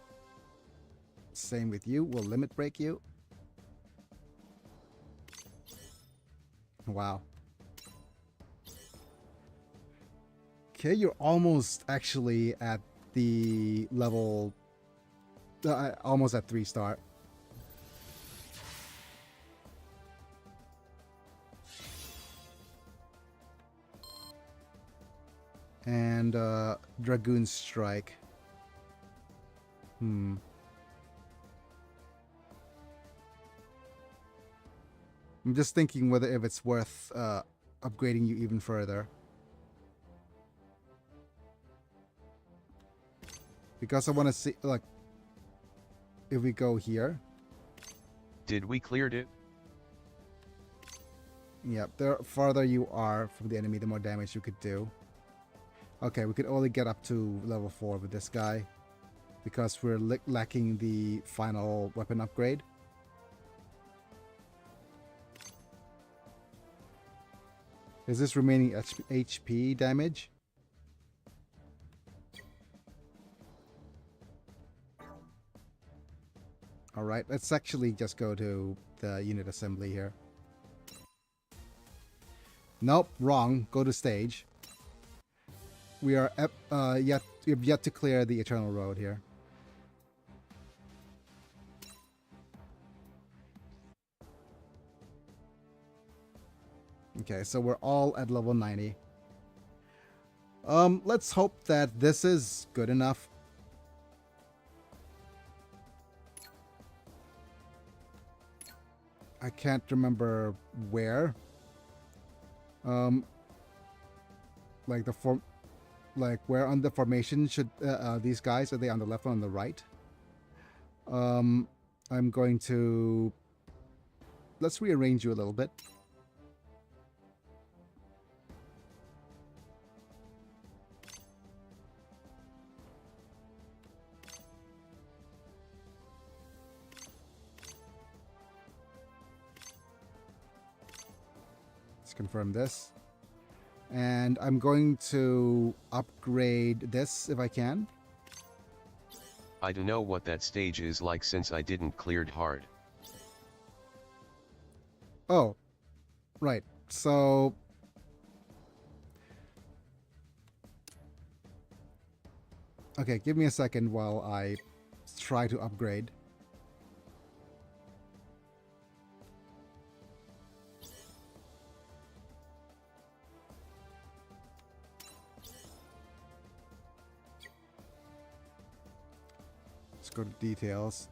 [SPEAKER 1] same with you. We'll limit break you. Wow. Okay, you're almost actually at the level, almost at 3-star. And Dragoon Strike. I'm just thinking whether if it's worth upgrading you even further. Because I want to see, like, if we go here.
[SPEAKER 2] Did we cleared it?
[SPEAKER 1] Yep, the farther you are from the enemy, the more damage you could do. Okay, we could only get up to level 4 with this guy. Because we're lacking the final weapon upgrade. Is this remaining HP damage? Alright, let's actually just go to the unit assembly here. Nope, wrong. Go to stage. We are yet to clear the Eternal Road here. Okay, so we're all at level 90. Let's hope that this is good enough. I can't remember where. Like where on the formation should these guys, are they on the left or on the right? I'm going to... Let's rearrange you a little bit. Let's confirm this. And I'm going to upgrade this if I can.
[SPEAKER 2] I don't know what that stage is like since I didn't cleared hard.
[SPEAKER 1] Oh, right. So okay, give me a second while I try to upgrade. Let's go to details.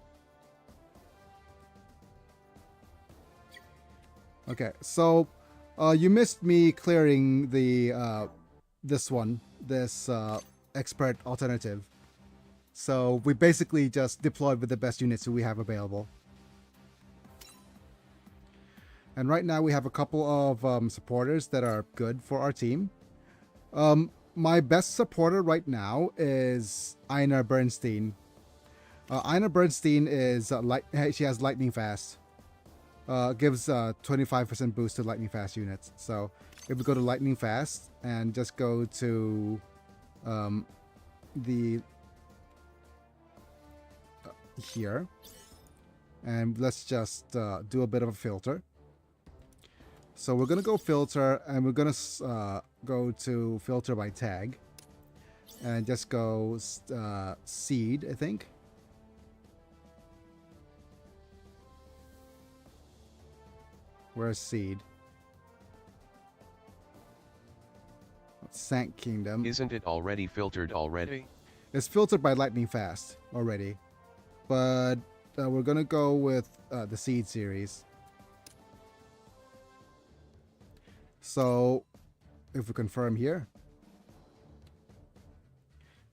[SPEAKER 1] Okay, so you missed me clearing the this expert alternative. So we basically just deployed with the best units we have available. And right now we have a couple of supporters that are good for our team. My best supporter right now is Einar Bernstein. Einar Bernstein is she has lightning fast. Gives 25% boost to lightning fast units. So if we go to lightning fast and just go to the here, and let's just do a bit of a filter. So we're gonna go filter, and we're gonna go to filter by tag, and just go seed, I think. Where's seed? Sank Kingdom.
[SPEAKER 2] Isn't it already filtered already?
[SPEAKER 1] It's filtered by lightning fast already, but we're gonna go with the seed series. So if we confirm here,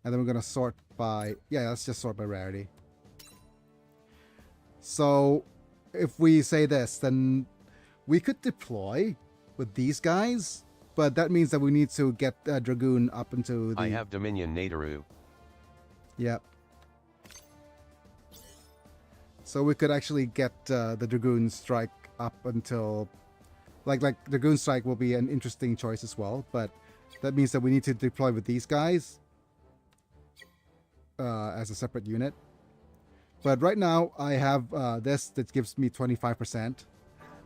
[SPEAKER 1] and then we're gonna sort by, yeah, let's just sort by rarity. So if we say this, then we could deploy with these guys, but that means that we need to get Dragoon up into the...
[SPEAKER 2] I have Dominion Nadaru.
[SPEAKER 1] Yep. So we could actually get the Dragoon Strike up until... Like Dragoon Strike will be an interesting choice as well, but that means that we need to deploy with these guys as a separate unit. But right now, I have this that gives me 25%.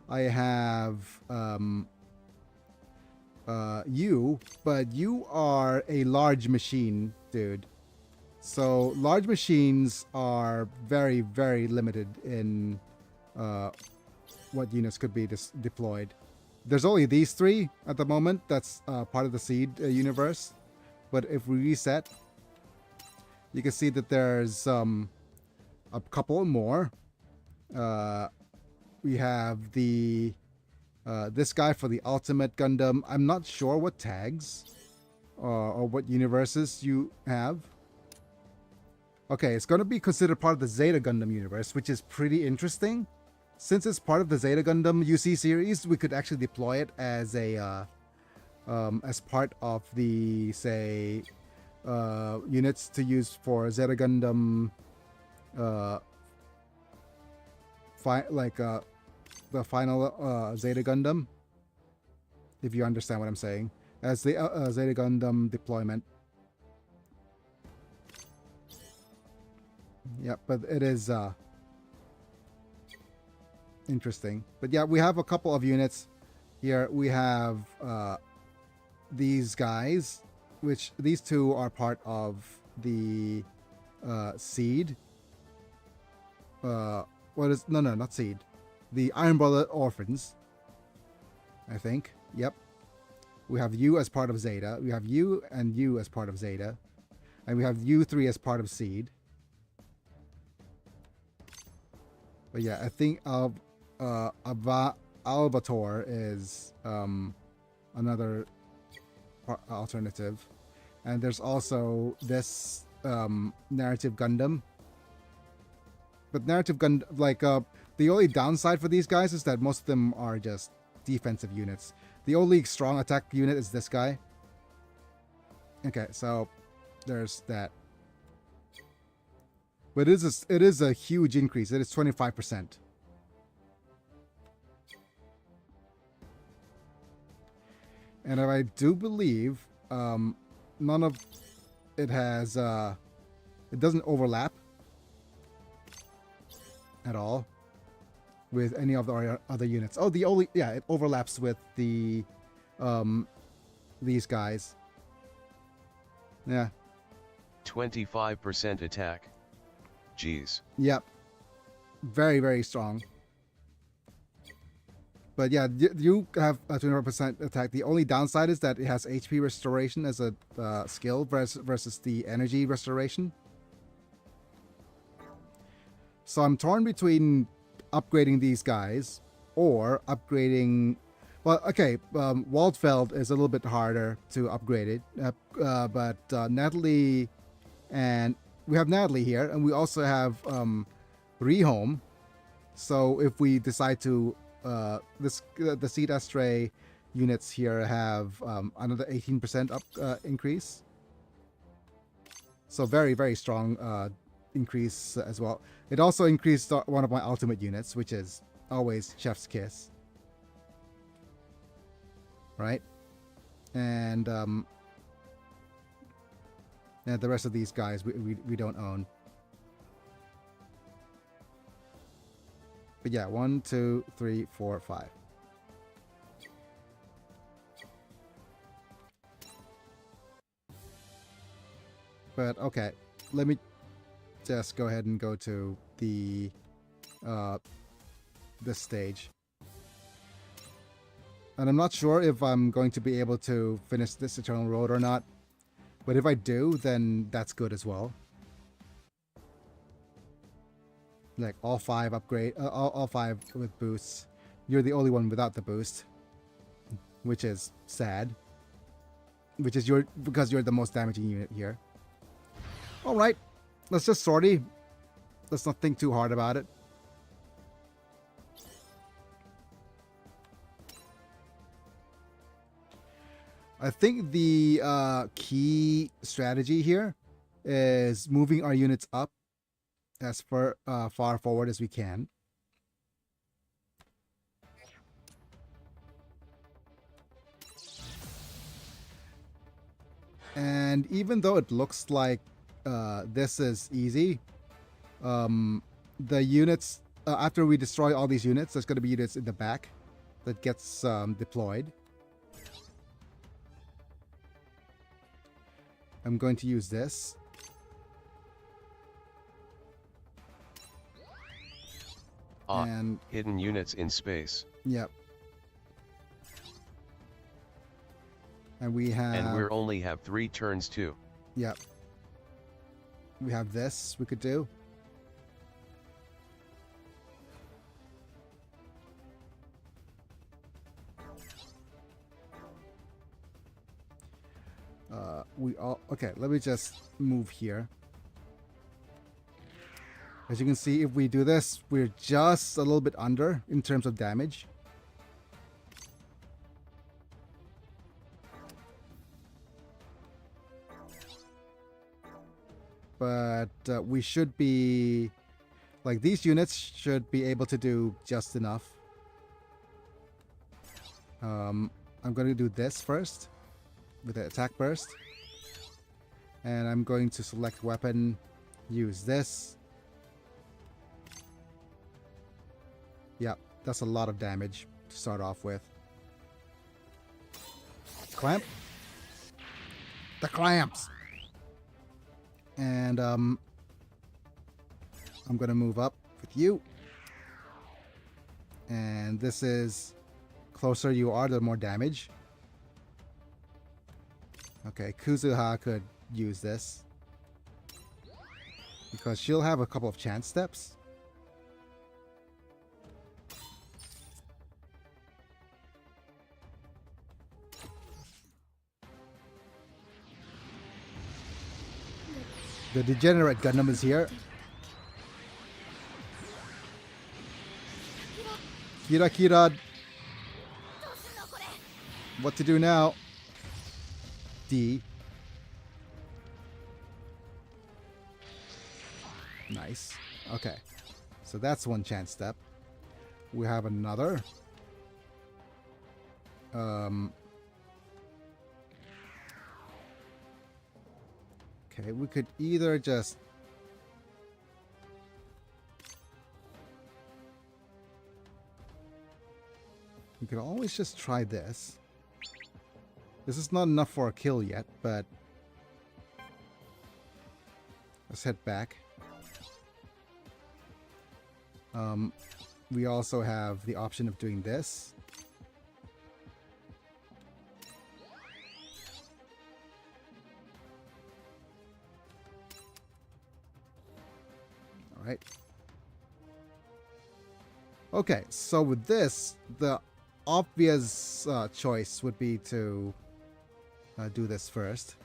[SPEAKER 1] I have you, but you are a large machine, dude. So large machines are very, very limited in what units could be deployed. There's only these three at the moment. That's part of the seed universe. But if we reset, you can see that there's a couple more. We have the this guy for the Ultimate Gundam. I'm not sure what tags or what universes you have. Okay, it's going to be considered part of the Zeta Gundam universe, which is pretty interesting. Since it's part of the Zeta Gundam UC series, we could actually deploy it as a as part of the, say, units to use for Zeta Gundam, the final Zeta Gundam, if you understand what I'm saying, as the Zeta Gundam deployment. Yeah, but it is interesting. But yeah, we have a couple of units here. We have these guys, which these two are part of the seed. What is no, not seed. The Iron Bullet Orphans, I think. Yep. We have you as part of Zeta. We have you and you as part of Zeta. And we have you three as part of Seed. But yeah, I think Albator is another alternative. And there's also this Narrative Gundam. But Narrative Gundam, like, the only downside for these guys is that most of them are just defensive units. The only strong attack unit is this guy. Okay, so there's that. But it is a huge increase. It is 25%. And I do believe none of it has it doesn't overlap at all with any of the other units. Oh, the only, yeah, it overlaps with the these guys. Yeah.
[SPEAKER 2] 25% attack. Jeez.
[SPEAKER 1] Yep. Very, very strong. But yeah, you have a 25% attack. The only downside is that it has HP restoration as a skill versus the energy restoration. So I'm torn between upgrading these guys or upgrading... Well, okay, Waldfeld is a little bit harder to upgrade it. But Natalie... And we have Natalie here, and we also have Rehome. So if we decide to... the Seed Astray units here have another 18% up increase. So very, very strong increase as well. It also increased one of my ultimate units, which is always Chef's Kiss. Right? And the rest of these guys we don't own. But yeah, 1, 2, 3, 4, 5. But okay, let me just go ahead and go to the this stage. And I'm not sure if I'm going to be able to finish this Eternal Road or not. But if I do, then that's good as well. Like all 5 upgrade, all 5 with boosts. You're the only one without the boost, which is sad. Which is because you're the most damaging unit here. All right, let's just sortie. Let's not think too hard about it. I think the key strategy here is moving our units up as far forward as we can. And even though it looks like this is easy, the units, after we destroy all these units, there's going to be units in the back that gets deployed. I'm going to use this. And
[SPEAKER 2] hidden units in space.
[SPEAKER 1] Yep. And we have...
[SPEAKER 2] And we only have 3 turns too.
[SPEAKER 1] Yep. We have this we could do. Okay, let me just move here. As you can see, if we do this, we're just a little bit under in terms of damage. But we should be... Like, these units should be able to do just enough. I'm going to do this first with the attack burst. And I'm going to select weapon, use this. Yep, that's a lot of damage to start off with. Clamp. The clamps. And I'm going to move up with you. And this is closer you are, the more damage. Okay, Kuzuha could use this because she'll have a couple of chance steps. The degenerate Gundam is here. Kira Kira. What to do now? D. Nice. Okay. So that's one chance step. We have another. Okay, we could either just... could always just try this. This is not enough for a kill yet, but let's head back. We also have the option of doing this. All right. Okay, so with this, the obvious choice would be to do this first.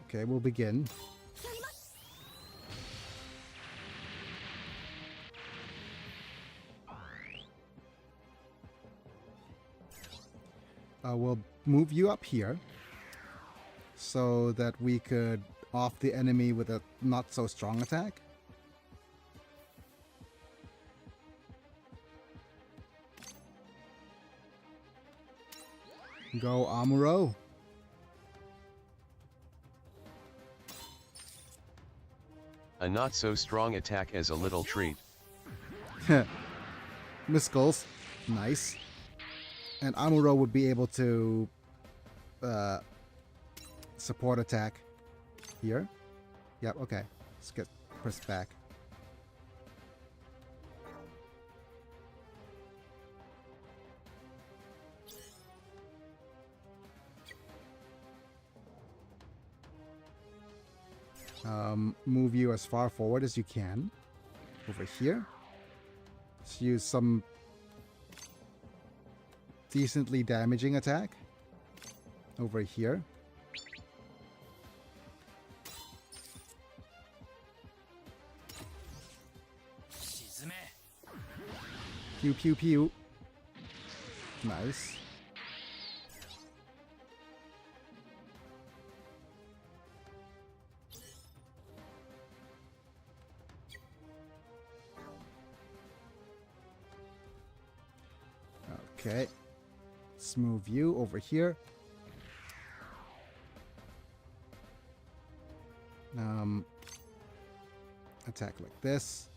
[SPEAKER 1] Okay, we'll begin. We'll move you up here so that we could off the enemy with a not so strong attack. Go Amuro.
[SPEAKER 2] A not so strong attack as a little treat.
[SPEAKER 1] Miskles. Nice. And Amuro would be able to support attack here. Yep, okay. Let's get pressed back. Move you as far forward as you can. Over here. Let's use some decently damaging attack. Over here. Pew pew pew. Nice. Okay. Let's move you over here. Attack like this.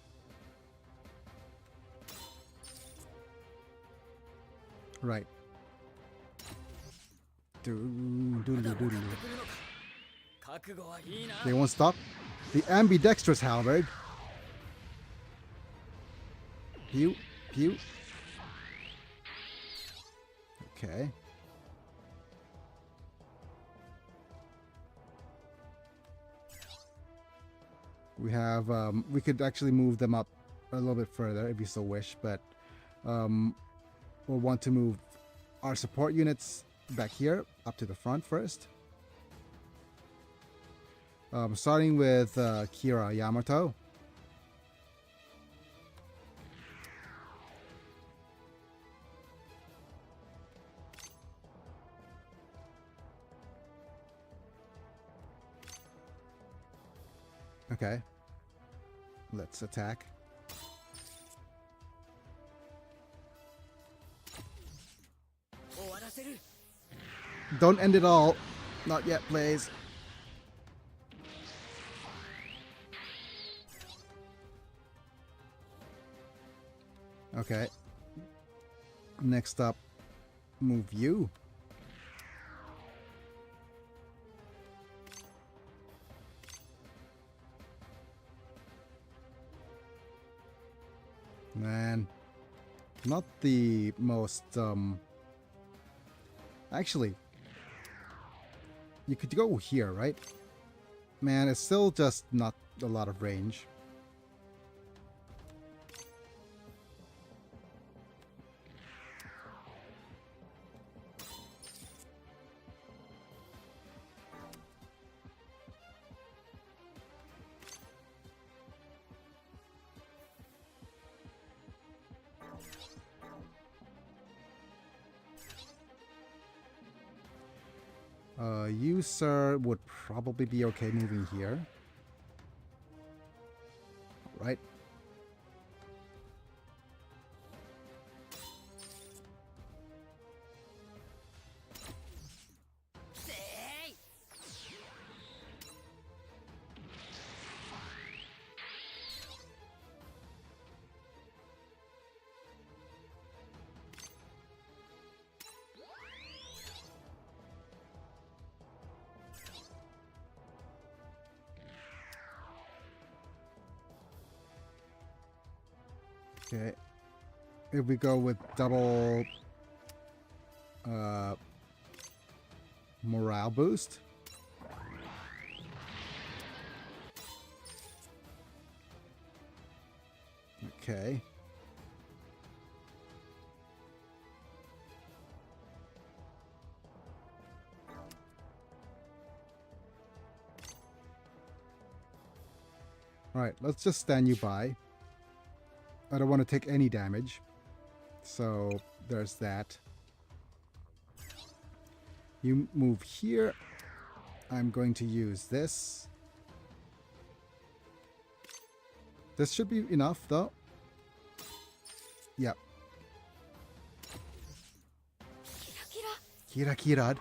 [SPEAKER 1] Right. They won't stop. The ambidextrous halberd. Pew, pew. Okay. We have, we could actually move them up a little bit further if you so wish, but we'll want to move our support units back here up to the front first. Starting with Kira Yamato. Okay. Let's attack. Don't end it all. Not yet, please. Okay. Next up, move you. Man, not the most, actually, you could go here, right? Man, it's still just not a lot of range. You, sir, would probably be okay moving here. All right. Okay. If we go with double morale boost. Okay. Alright, let's just stand you by. I don't want to take any damage. So there's that. You move here. I'm going to use this. This should be enough though. Yep. Kira Kirad.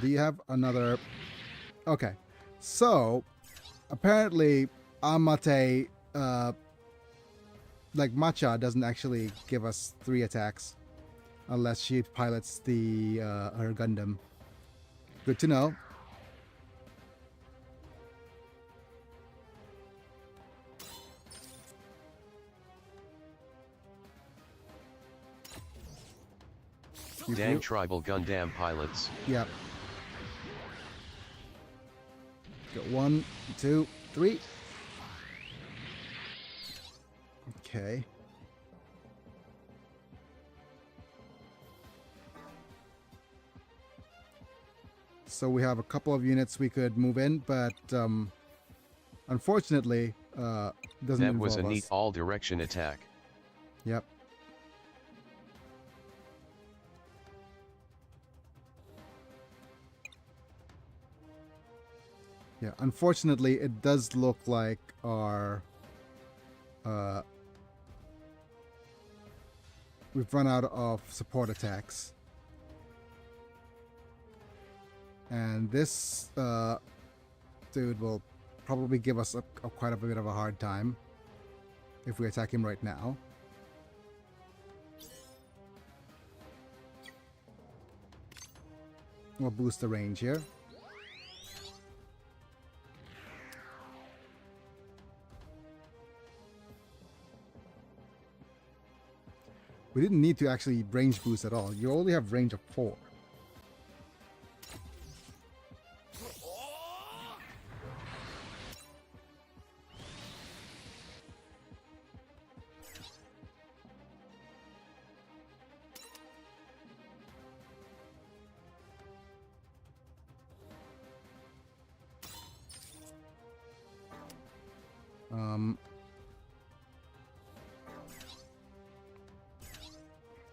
[SPEAKER 1] Do you have another? Okay. So, apparently, Amate, like Matcha, doesn't actually give us 3 attacks unless she pilots the her Gundam. Good to know.
[SPEAKER 2] Dang tribal Gundam pilots.
[SPEAKER 1] Yep. Got 1, 2, 3. Okay. So we have a couple of units we could move in, but unfortunately, doesn't
[SPEAKER 2] That
[SPEAKER 1] involve
[SPEAKER 2] was a
[SPEAKER 1] us.
[SPEAKER 2] neat all-direction attack.
[SPEAKER 1] Yep. Yeah, unfortunately, it does look like our we've run out of support attacks. And this dude will probably give us quite a bit of a hard time if we attack him right now. We'll boost the range here. We didn't need to actually range boost at all. You only have range of 4.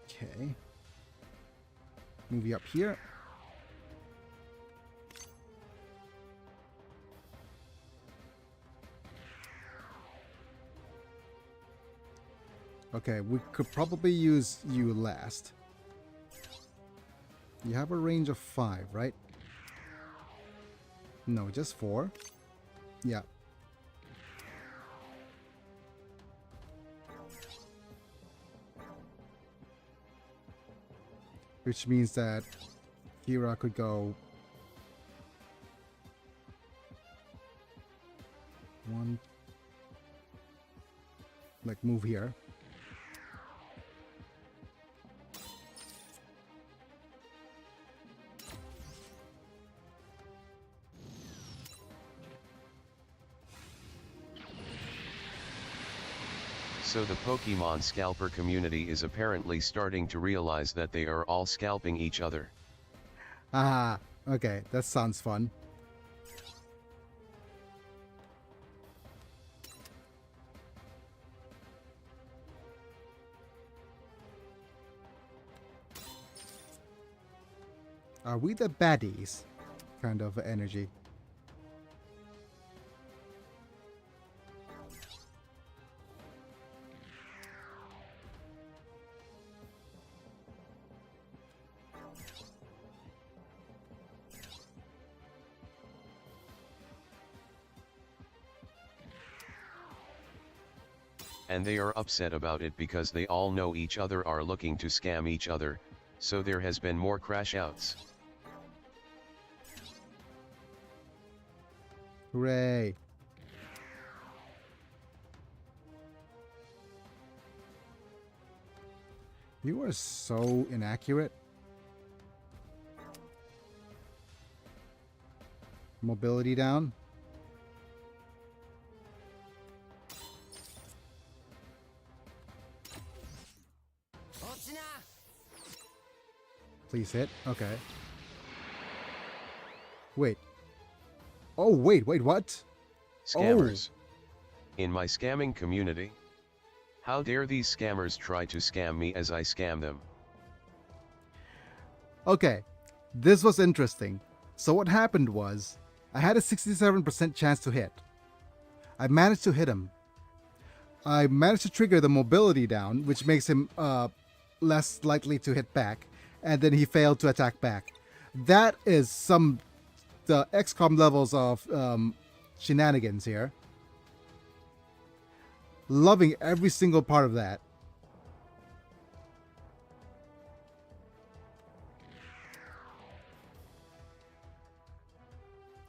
[SPEAKER 1] Okay. Move you up here. Okay, we could probably use you last. You have a range of 5, right? No, just 4. Yeah. Which means that Kira could go 1, like move here.
[SPEAKER 2] So the Pokemon scalper community is apparently starting to realize that they are all scalping each other.
[SPEAKER 1] Ah, okay, that sounds fun. Are we the baddies? Kind of energy.
[SPEAKER 2] And they are upset about it because they all know each other are looking to scam each other, so there has been more crash outs.
[SPEAKER 1] Hooray. You are so inaccurate. Mobility down. Please hit. Okay. Wait. Oh, wait, what?
[SPEAKER 2] Scammers. In my scamming community? How dare these scammers try to scam me as I scam them?
[SPEAKER 1] Okay. This was interesting. So what happened was, I had a 67% chance to hit. I managed to hit him. I managed to trigger the mobility down, which makes him less likely to hit back, and then he failed to attack back. That is the XCOM levels of shenanigans here. Loving every single part of that.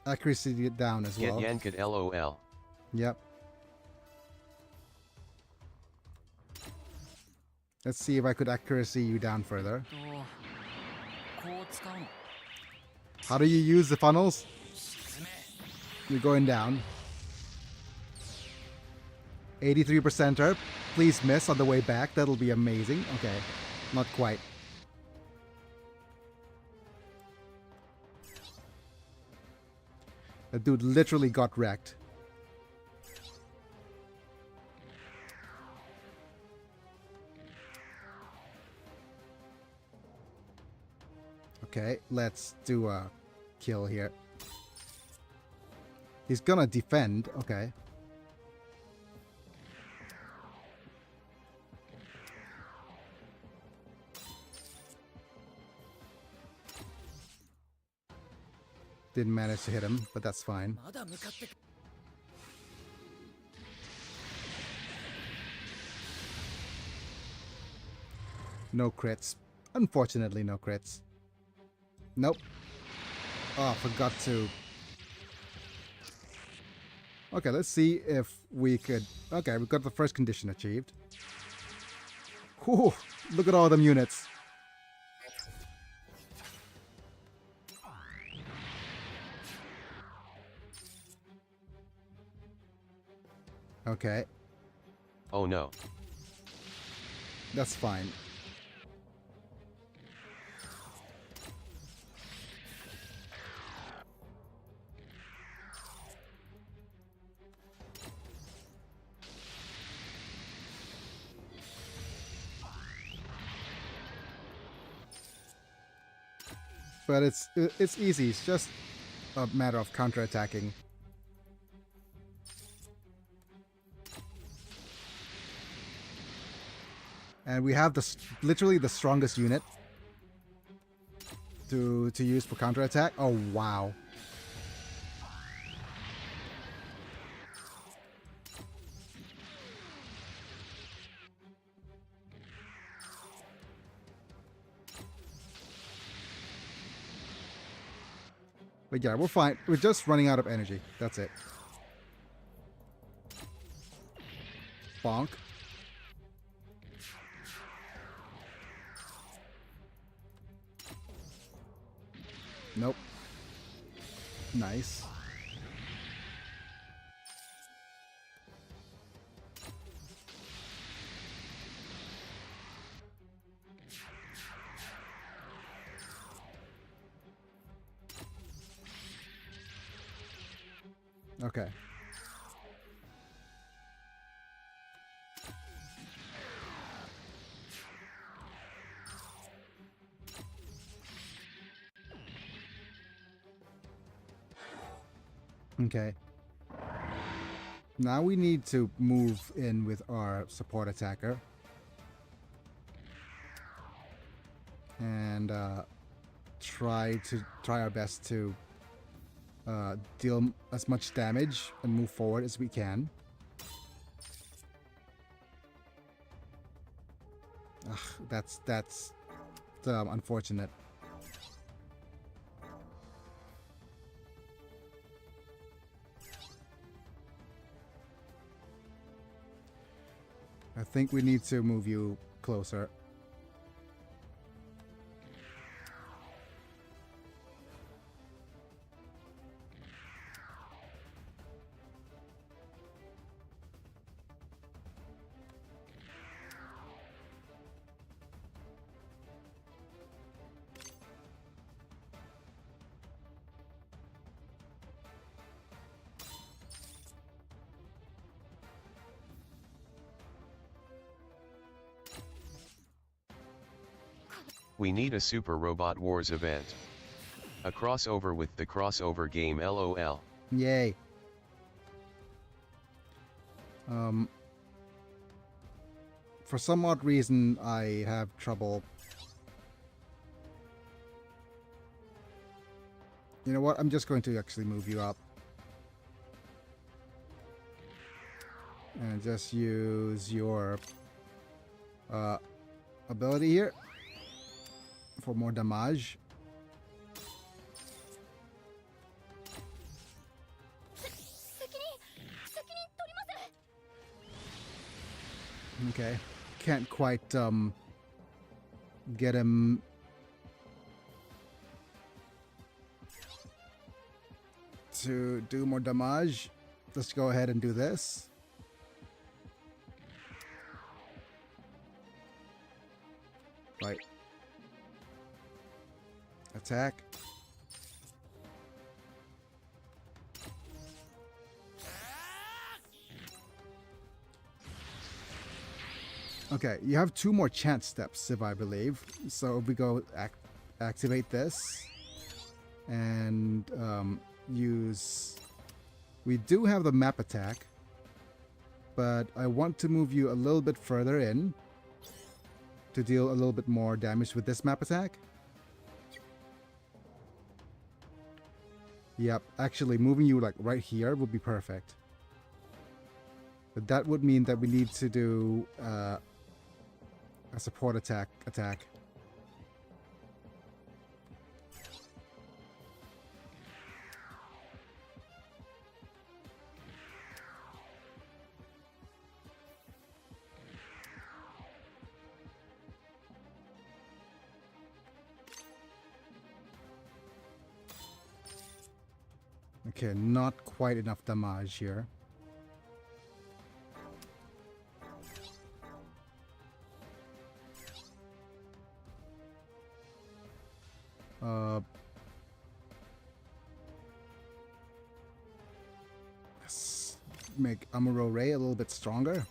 [SPEAKER 1] Accuracy down as well.
[SPEAKER 2] Get yanked LOL.
[SPEAKER 1] Yep. Let's see if I could accuracy you down further. How do you use the funnels? You're going down. 83%er. Please miss on the way back. That'll be amazing. Okay. Not quite. That dude literally got wrecked. Okay, let's do a kill here. He's gonna defend. Okay. Didn't manage to hit him, but that's fine. No crits. Unfortunately, no crits. Nope. Oh, forgot to. Okay, let's see if we could. Okay, we got the first condition achieved. Whew, look at all them units. Okay.
[SPEAKER 2] Oh no.
[SPEAKER 1] That's fine. But it's easy. It's just a matter of counterattacking. And we have literally the strongest unit to use for counterattack. Oh wow. But yeah, we're fine. We're just running out of energy. That's it. Bonk. Nope. Nice. Okay. Okay. Now we need to move in with our support attacker. And try our best to deal as much damage and move forward as we can. Ugh, that's unfortunate. I think we need to move you closer.
[SPEAKER 2] We need a Super Robot Wars event. A crossover with the crossover game LOL.
[SPEAKER 1] Yay. For some odd reason, I have trouble. You know what? I'm just going to actually move you up. And just use your ability here for more damage. Okay. Can't quite get him to do more damage. Let's go ahead and do this. Right. Attack. Okay, you have 2 more chance steps, if I believe. So if we go activate this and use. We do have the map attack, but I want to move you a little bit further in to deal a little bit more damage with this map attack. Yep, actually moving you like right here would be perfect. But that would mean that we need to do a support attack. Okay, not quite enough damage here. Let's make Amuro Ray a little bit stronger.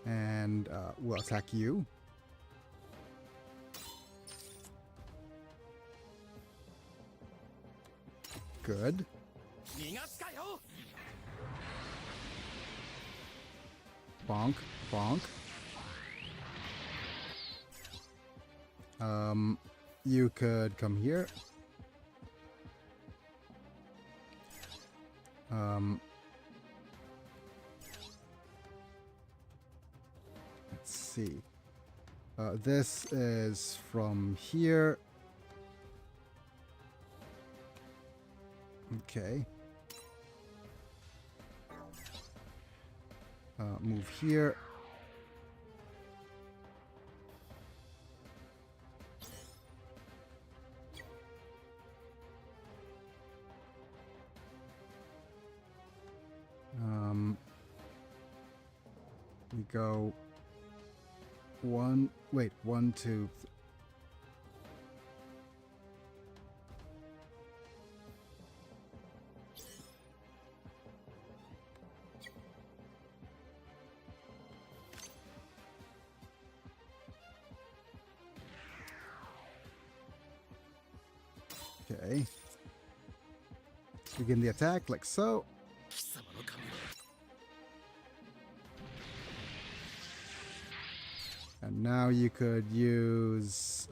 [SPEAKER 1] And we'll attack you. Good. Bonk, bonk. You could come here. Let's see. This is from here. Okay. Move here. We go 1, 2, okay. Begin the attack like so. And now you could use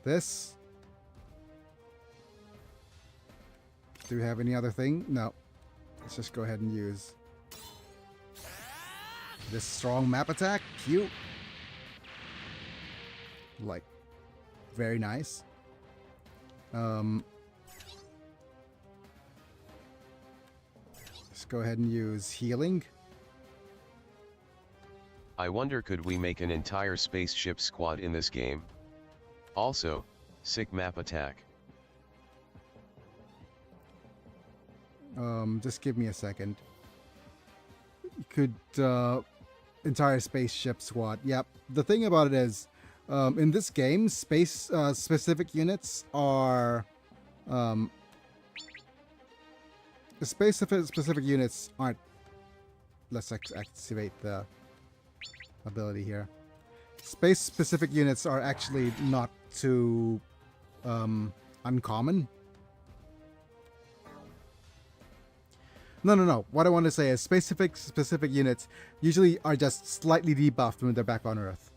[SPEAKER 1] this. Do we have any other thing? No. Let's just go ahead and use this strong map attack. Cute. Like, very nice. Let's go ahead and use healing.
[SPEAKER 2] I wonder, could we make an entire spaceship squad in this game? Also, sick map attack.
[SPEAKER 1] Just give me a second. You could, entire spaceship squad. Yep. The thing about it is, In this game, space specific units are the space specific units aren't. Let's activate the ability here. Space specific units are actually not too uncommon. No. What I want to say is specific units usually are just slightly debuffed when they're back on Earth.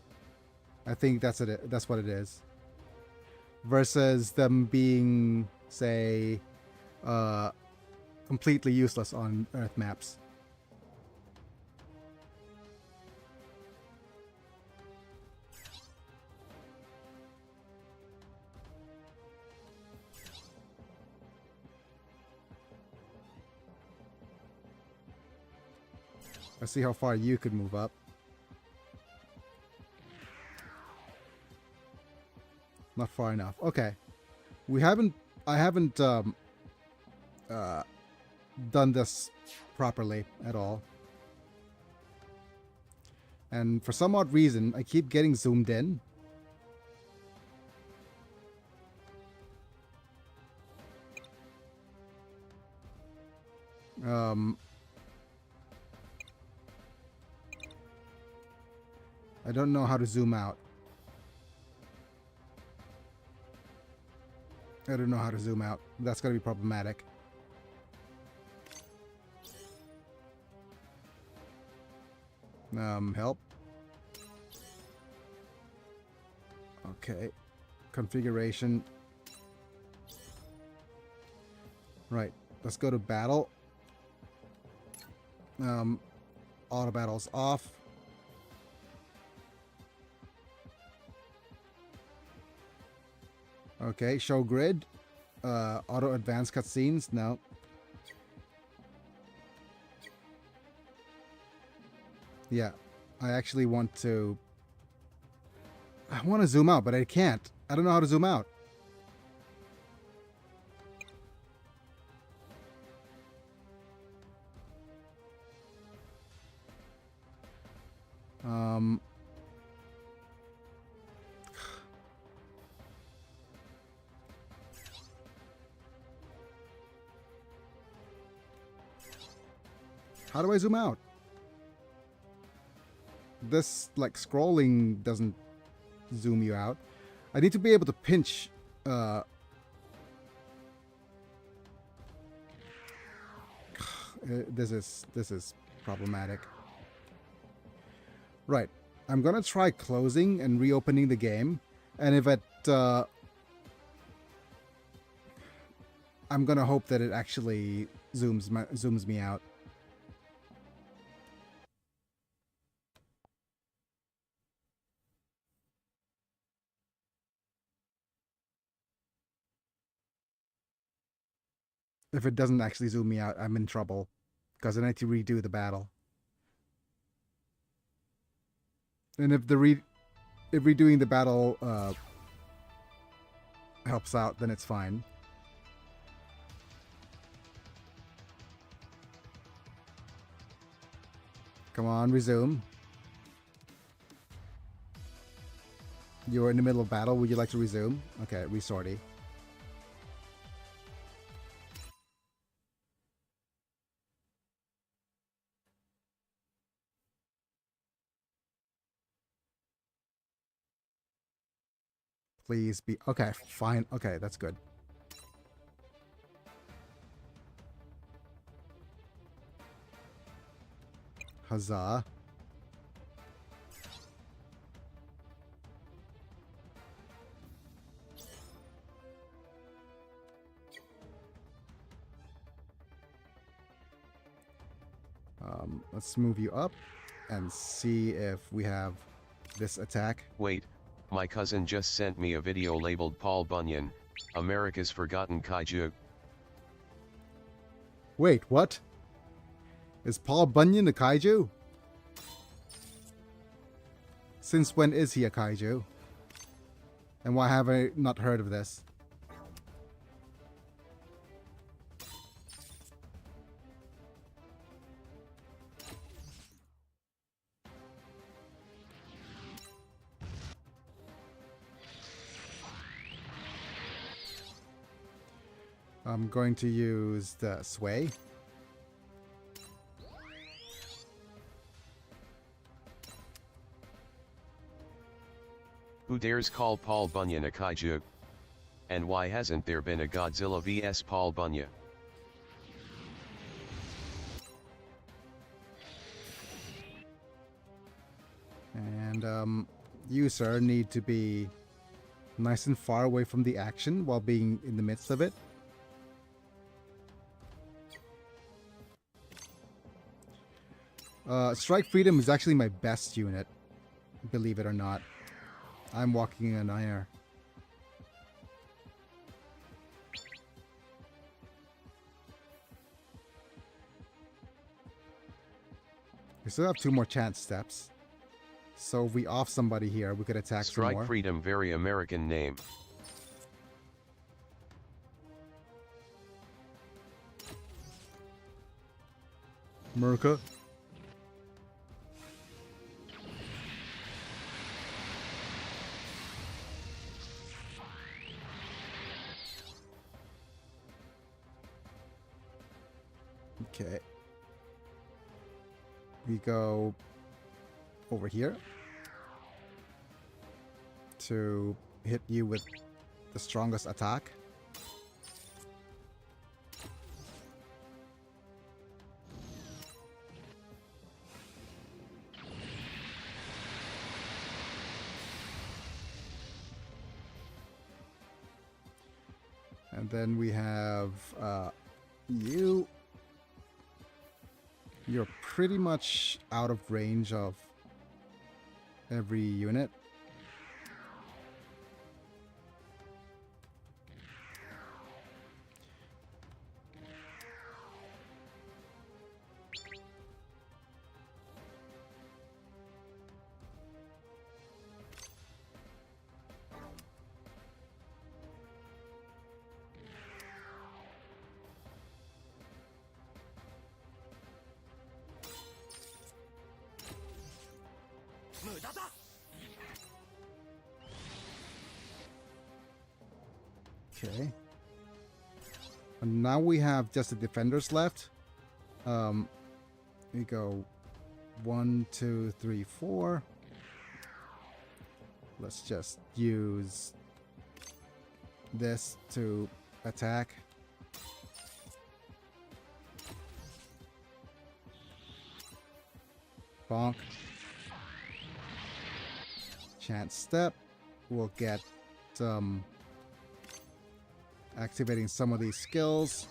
[SPEAKER 1] I think that's it. That's what it is. Versus them being, say, completely useless on Earth maps. Let's see how far you could move up. Not far enough. Okay. I haven't done this properly at all. And for some odd reason, I keep getting zoomed in. I don't know how to zoom out. I don't know how to zoom out. That's going to be problematic. Help. Okay. Configuration. Right. Let's go to battle. Auto battles off. Okay, show grid. Auto advanced cutscenes. No. Yeah, I actually want to. I want to zoom out, but I can't. I don't know how to zoom out. How do I zoom out? This, like, scrolling doesn't zoom you out. I need to be able to pinch. This is problematic. Right. I'm gonna try closing and reopening the game, and if it, I'm gonna hope that it actually zooms me out. If it doesn't actually zoom me out, I'm in trouble, because I need to redo the battle. And if redoing the battle helps out, then it's fine. Come on, resume. You're in the middle of battle. Would you like to resume? Okay, resortie. Please be... Okay, fine. Okay, that's good. Huzzah. Let's move you up and see if we have this attack.
[SPEAKER 2] Wait, my cousin just sent me a video labeled Paul Bunyan, America's Forgotten Kaiju.
[SPEAKER 1] Wait, what? Is Paul Bunyan a kaiju? Since when is he a kaiju? And why have I not heard of this? I'm going to use the sway.
[SPEAKER 2] Who dares call Paul Bunyan a kaiju? And why hasn't there been a Godzilla vs Paul Bunyan?
[SPEAKER 1] And you, sir, need to be nice and far away from the action while being in the midst of it. Strike Freedom is actually my best unit, believe it or not. I'm walking in air. We still have 2 more chance steps. So if we off somebody here, we could attack some more.
[SPEAKER 2] Strike Freedom, very American name.
[SPEAKER 1] Merca. Okay. We go over here to hit you with the strongest attack. And then we have you. You're pretty much out of range of every unit. Okay. And now we have just the defenders left. We go 1, 2, 3, 4. Let's just use this to attack. Bonk. Chance step. We'll get activating some of these skills.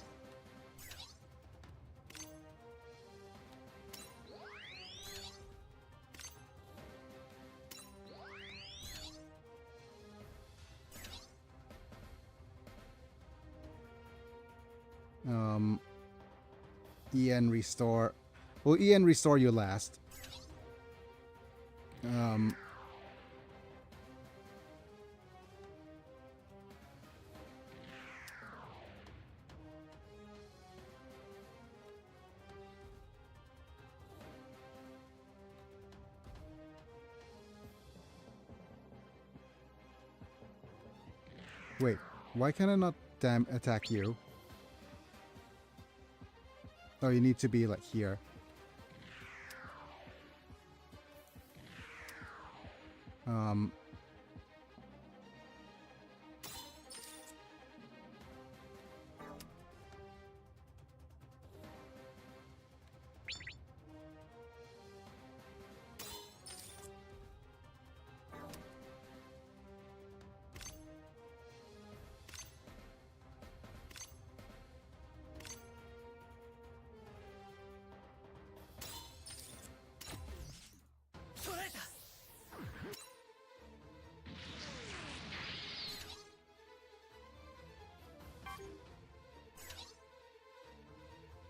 [SPEAKER 1] EN restore. Well, EN restore you last. Wait, why can I not attack you? Oh, you need to be like here.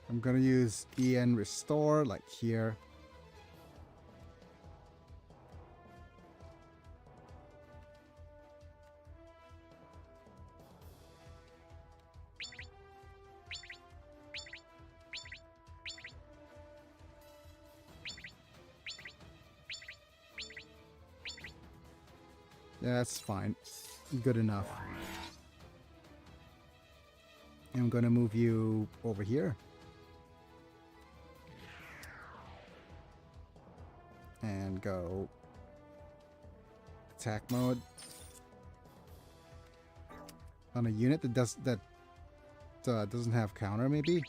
[SPEAKER 1] I'm gonna use EN restore like here. Yeah, that's fine. Good enough. I'm gonna move you over here. And go attack mode on a unit that doesn't have counter, maybe.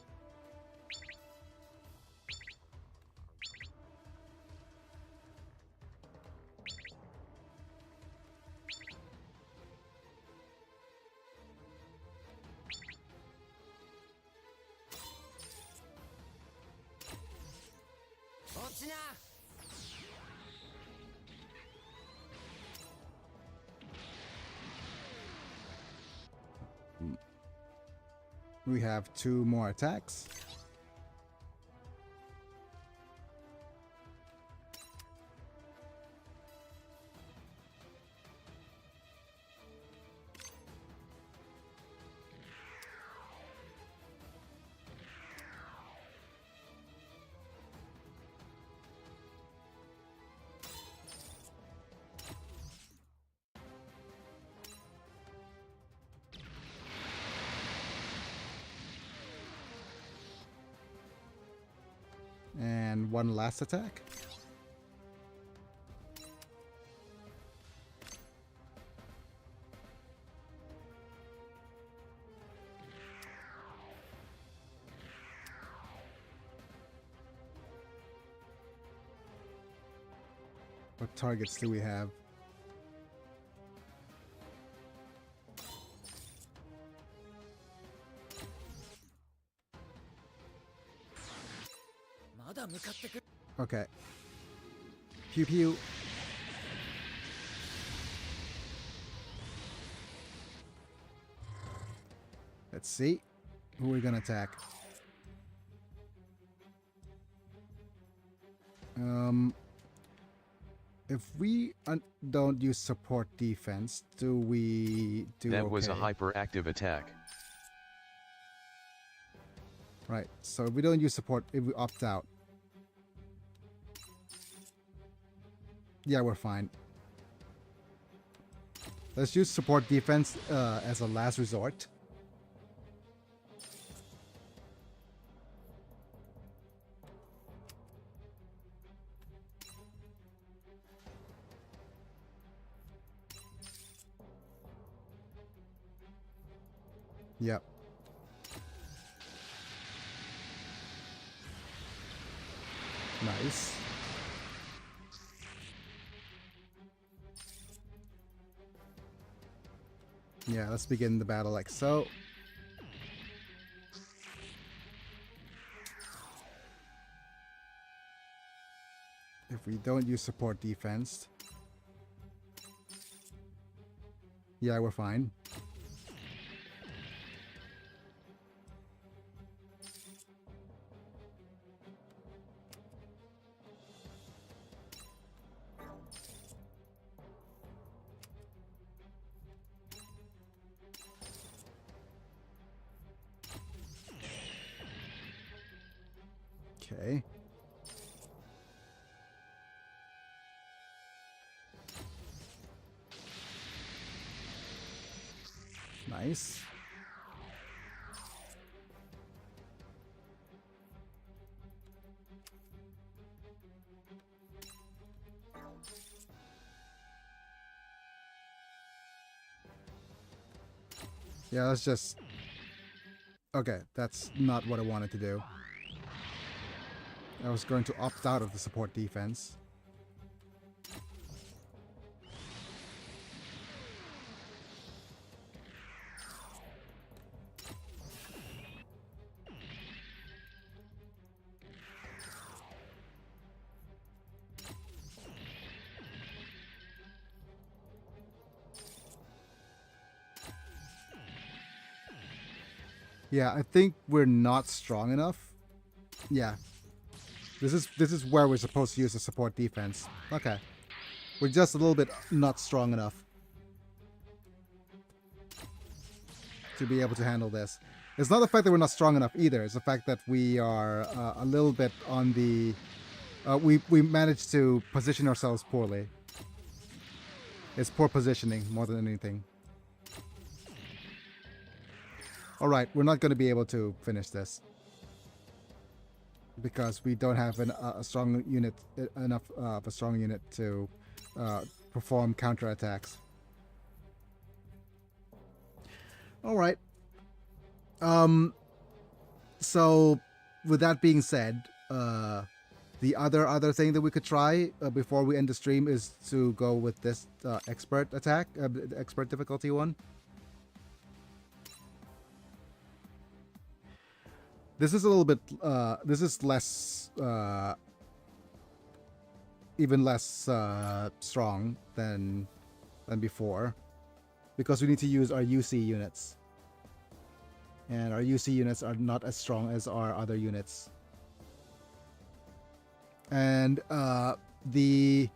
[SPEAKER 1] We have 2 more attacks. And 1 last attack. What targets do we have? Okay. Pew pew. Let's see. Who are we gonna attack? If we don't use support defense, do we do
[SPEAKER 2] That was a
[SPEAKER 1] okay?
[SPEAKER 2] hyperactive attack.
[SPEAKER 1] Right. So if we don't use support, if we opt out, yeah, we're fine. Let's use support defense as a last resort. Yep. Nice. Yeah, let's begin the battle like so. If we don't use support defense, yeah, we're fine. Okay. Nice. Yeah, let's just... Okay, that's not what I wanted to do. I was going to opt out of the support defense. Yeah, I think we're not strong enough. Yeah. This is where we're supposed to use the support defense. Okay. We're just a little bit not strong enough to be able to handle this. It's not the fact that we're not strong enough either. It's the fact that we are a little bit on the... we managed to position ourselves poorly. It's poor positioning more than anything. Alright, we're not going to be able to finish this. Because we don't have a strong unit, enough of a strong unit to perform counterattacks. Alright. So, with that being said, the other thing that we could try before we end the stream is to go with this expert attack, the expert difficulty one. This is a little bit, this is less, even less strong than before, because we need to use our UC units. And our UC units are not as strong as our other units. And the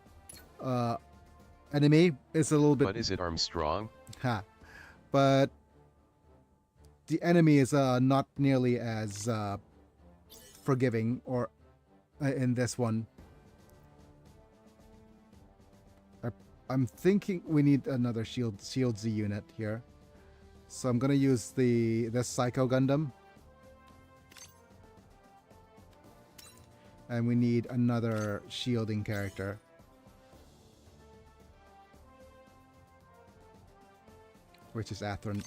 [SPEAKER 1] enemy is a little bit...
[SPEAKER 2] But is it Armstrong?
[SPEAKER 1] Ha. But the enemy is not nearly as forgiving or in this one. I'm thinking we need another Shield Z unit here. So I'm gonna use this Psycho Gundam. And we need another shielding character. Which is Atheron.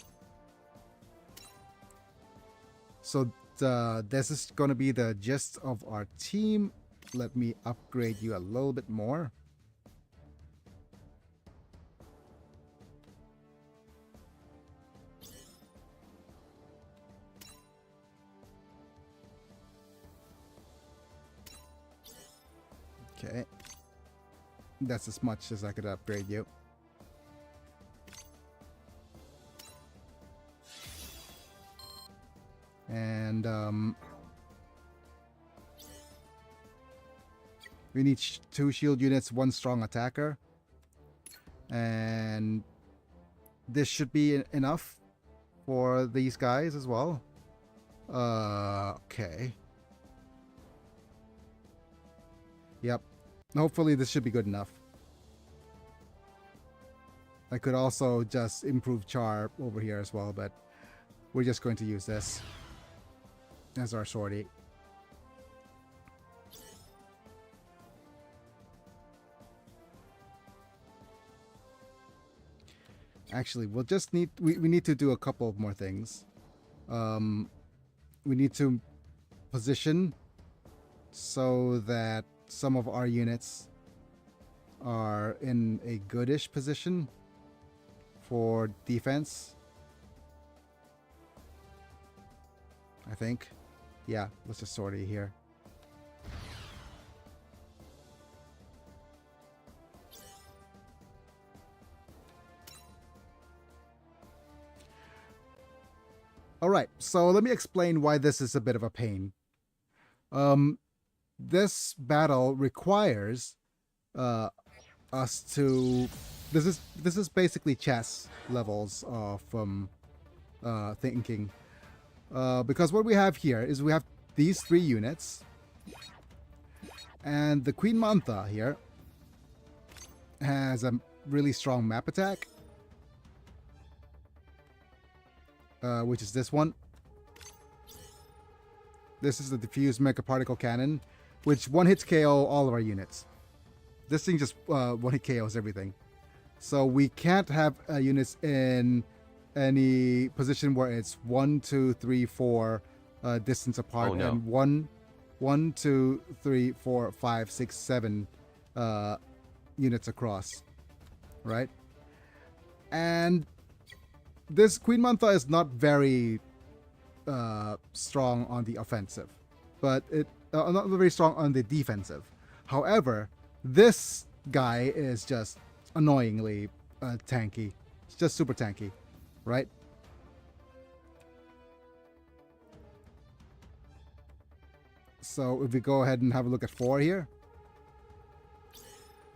[SPEAKER 1] So this is going to be the gist of our team. Let me upgrade you a little bit more. Okay. That's as much as I could upgrade you. And we need 2 shield units, 1 strong attacker. And this should be enough for these guys as well. Okay. Yep. Hopefully this should be good enough. I could also just improve Char over here as well, but we're just going to use this as our sortie. Actually, we'll just need... We need to do a couple of more things. We need to position so that some of our units are in a goodish position for defense. I think. Yeah, let's just sortie here. Alright, so let me explain why this is a bit of a pain. This battle requires us to... This is basically chess levels of thinking. Because what we have here is we have these 3 units. And the Queen Mantha here has a really strong map attack. Which is this one. This is the diffused megaparticle cannon, which one-hit KO all of our units. This thing just one-hit KOs everything. So we can't have units in any position where it's 1, 2, 3, 4 distance apart.
[SPEAKER 2] Oh, no.
[SPEAKER 1] And 1, 2, 3, 4, 5, 6, 7 units across. Right? And this Queen Mantha is not very strong on the offensive, but it not very strong on the defensive. However, this guy is just annoyingly tanky. It's just super tanky, right? So if we go ahead and have a look at 4 here.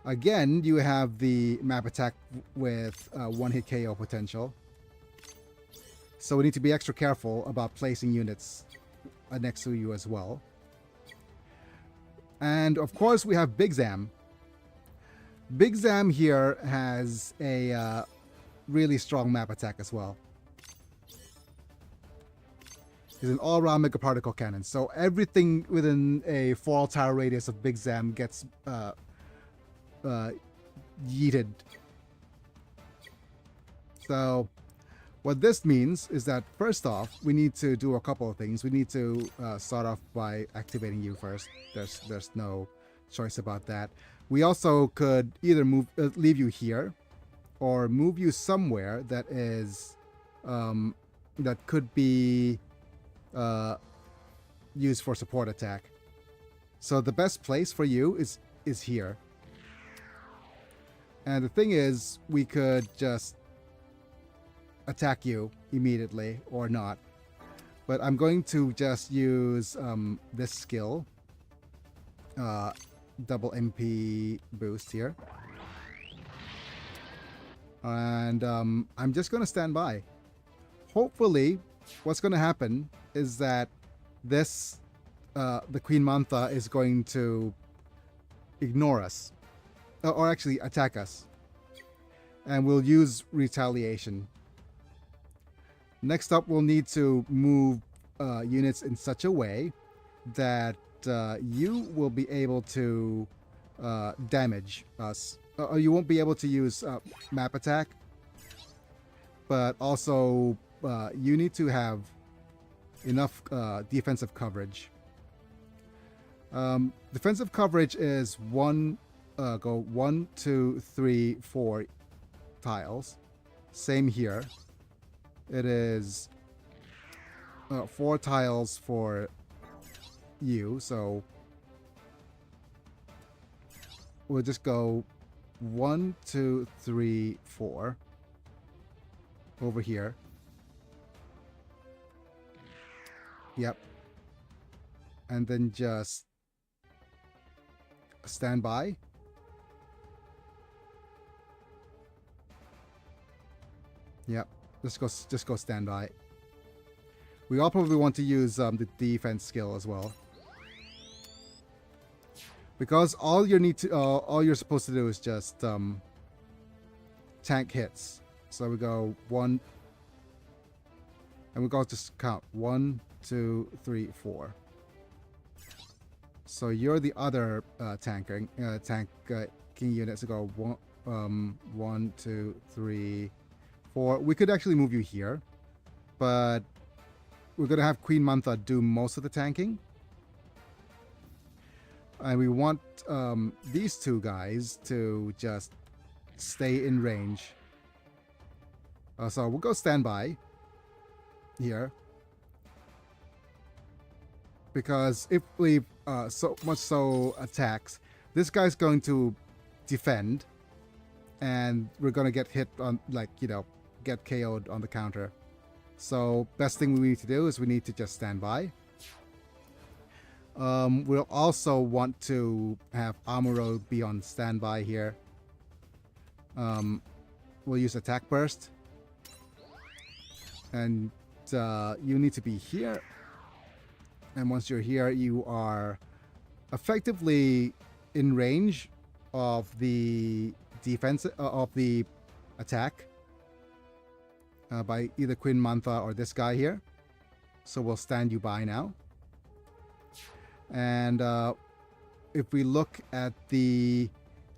[SPEAKER 1] Again, you have the map attack with one-hit KO potential. So we need to be extra careful about placing units next to you as well. And of course we have Big Zam. Big Zam here has a really strong map attack as well. is an all-round mega particle cannon. So everything within a 4 tile radius of Big Zam gets yeeted. So what this means is that first off, we need to do a couple of things. We need to start off by activating you first. There's no choice about that. We also could either leave you here, or move you somewhere that is that could be used for support attack. So the best place for you is here. And the thing is, we could just attack you immediately or not. But I'm going to just use this skill, double MP boost here. And I'm just going to stand by. Hopefully, what's going to happen is that this, the Queen Mantha is going to ignore us. Or actually attack us. And we'll use retaliation. Next up, we'll need to move units in such a way that you will be able to damage us. You won't be able to use map attack, but also you need to have enough defensive coverage. Defensive coverage is go 1, 2, 3, 4 tiles. Same here. It is 4 tiles for you, so we'll just go 1, 2, 3, 4 over here. Yep. And then just stand by. Yep. Just go stand by. We all probably want to use the defense skill as well, because all you're supposed to do is just tank hits. So we go 1, and we go just count 1, 2, 3, 4. So you're the other tanking unit. So go 1, 2, 3, 4. We could actually move you here, but we're going to have Queen Mantha do most of the tanking. And we want these two guys to just stay in range. So we'll go stand by here. Because if we so much so attacks, this guy's going to defend. And we're going to get hit on, like, you know, get KO'd on the counter. So best thing we need to do is we need to just stand by. We'll also want to have Amuro be on standby here. We'll use attack burst. And you need to be here. And once you're here, you are effectively in range of the defense of the attack by either Queen Mantha or this guy here. So we'll stand you by now. And if we look at the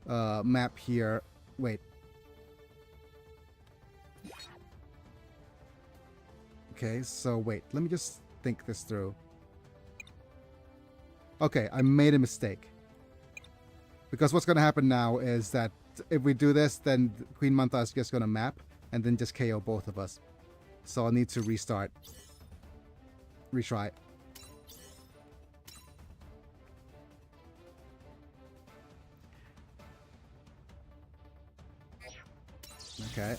[SPEAKER 1] map here, wait. Okay, so wait, let me just think this through. Okay, I made a mistake. Because what's going to happen now is that if we do this, then Queen Mantha is just going to map and then just KO both of us. So I'll need to restart. Retry. Okay.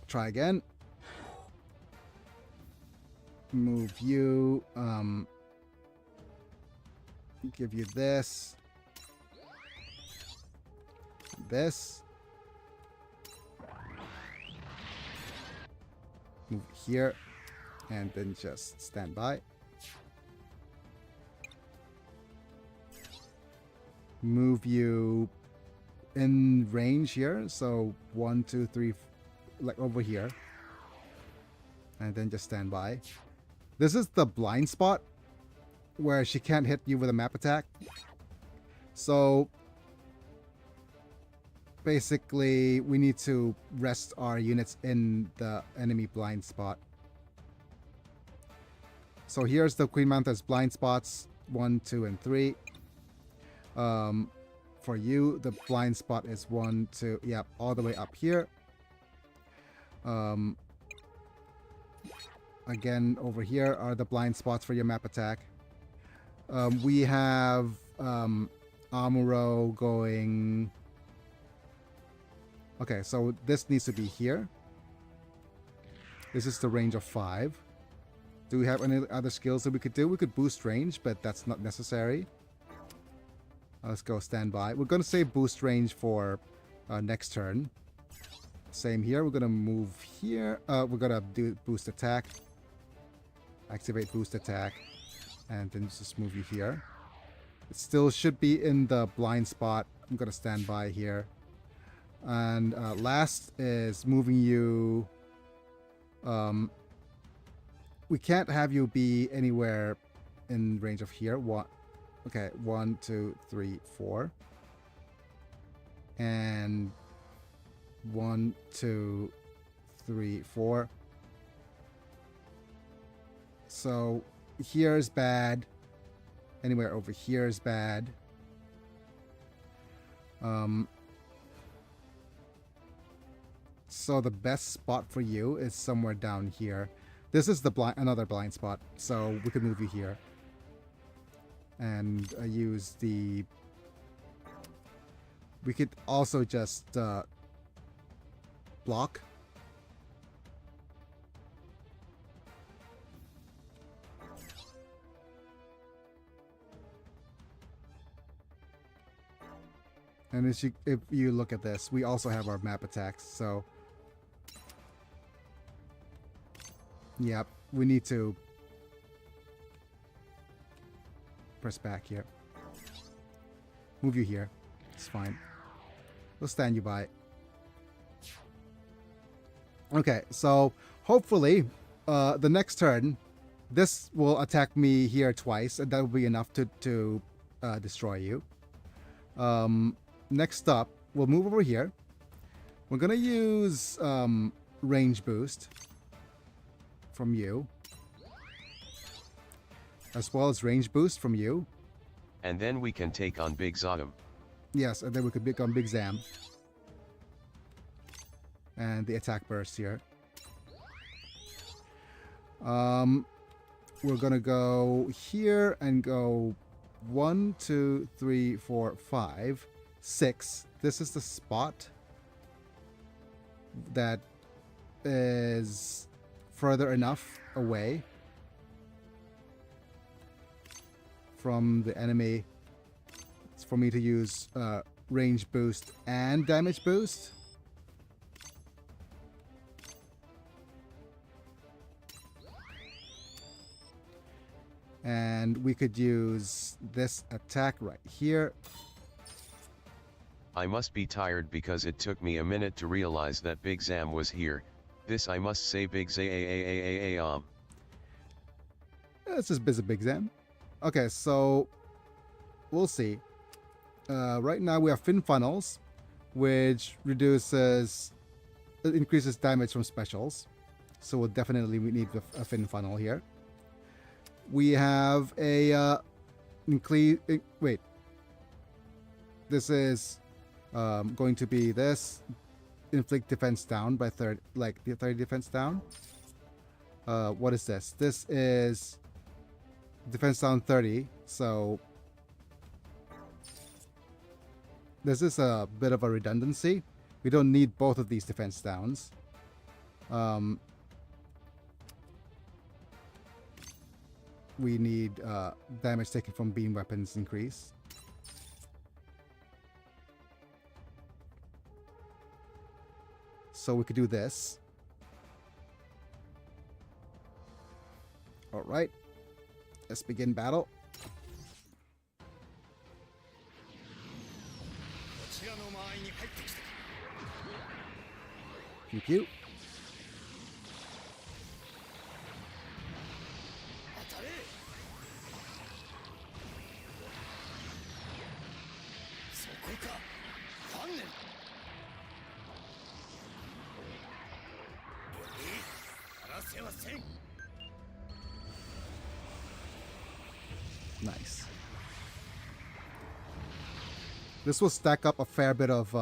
[SPEAKER 1] Try again. Move you. Give you this. This. Move here. And then just stand by. Move you in range here. So 1, 2, 3, like over here. And then just stand by. This is the blind spot where she can't hit you with a map attack. So basically we need to rest our units in the enemy blind spot. So here's the Queen Mantha's blind spots 1, 2, and 3. For you, the blind spot is 1, 2, yep, all the way up here. Again, over here are the blind spots for your map attack. We have Amuro going. Okay, so this needs to be here. This is the range of 5. Do we have any other skills that we could do? We could boost range, but that's not necessary. Let's go standby. We're going to save boost range for next turn. Same here. We're going to move here. We're going to do boost attack. Activate boost attack. And then just move you here. It still should be in the blind spot. I'm going to stand by here. And last is moving you. We can't have you be anywhere in range of here. Okay, 1, 2, 3, 4. And 1, 2, 3, 4. So here is bad. Anywhere over here is bad. So the best spot for you is somewhere down here. This is the another blind spot, so we could move you here. And use the... We could also just block. And if you look at this, we also have our map attacks, so... Yep, we need to press back here. Move you here. It's fine. We'll stand you by. Okay, so hopefully the next turn, this will attack me here twice, and that will be enough to destroy you. Next up, we'll move over here. We're gonna use range boost from you, as well as range boost from you.
[SPEAKER 2] And then we can take on Big Zodom.
[SPEAKER 1] Yes, and then we could become Big Zam. And the attack burst here. We're gonna go here and go 1, 2, 3, 4, 5, 6. This is the spot that is further enough away from the enemy for me to use range boost and damage boost. And we could use this attack right here.
[SPEAKER 2] I must be tired because it took me a minute to realize that Big Zam was here. This I must say Big Zam.
[SPEAKER 1] It's just Big Zam. Okay, so we'll see. Right now we have Fin Funnels, which increases damage from specials. So we need a Fin Funnel here. We have a wait. This is going to be this. Inflict defense down by 30 defense down. What is this? This is defense down 30. So this is a bit of a redundancy. We don't need both of these defense downs. We need damage taken from beam weapons increase. So we could do this. Alright. Let's begin battle. Pew pew. Nice. This will stack up a fair bit of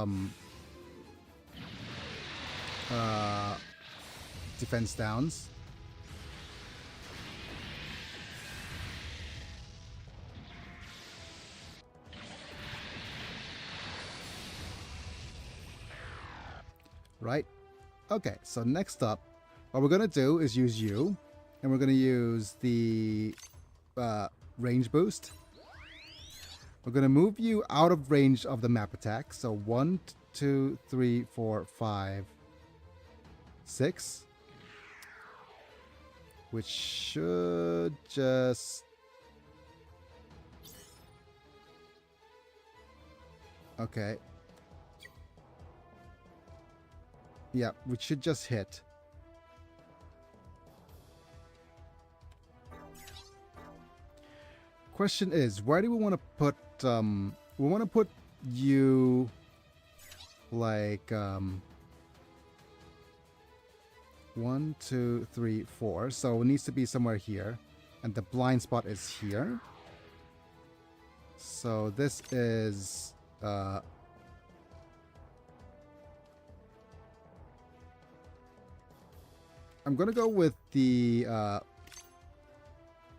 [SPEAKER 1] defense downs. Right? Okay, so next up, what we're going to do is use you, and we're going to use the range boost. We're going to move you out of range of the map attack. So 1, 2, 3, 4, 5, 6. Which should just... Okay. Yeah, which should just hit. Question is, where do we want to put we want to put you like 1, 2, 3, 4. So it needs to be somewhere here, and the blind spot is here. So this is I'm gonna go with the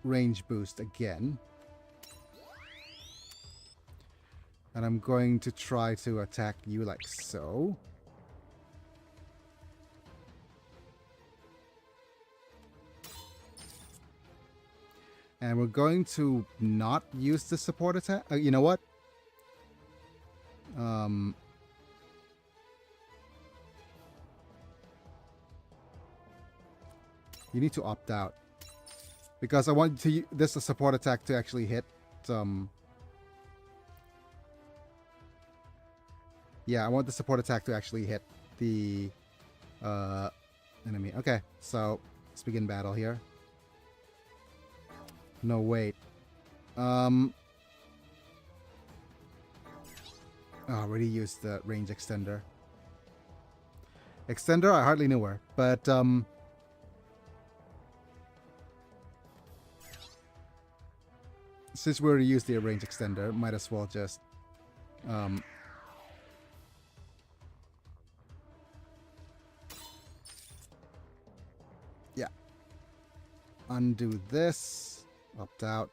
[SPEAKER 1] range boost again. And I'm going to try to attack you like so. And we're going to not use the support attack. You know what? You need to opt out. Because I want to this support attack to actually hit yeah, I want the support attack to actually hit the enemy. Okay, so let's begin battle here. No, wait. Oh, I already used the range extender. Extender, I hardly knew her, but since we already used the range extender, might as well just yeah. Undo this. Opt out.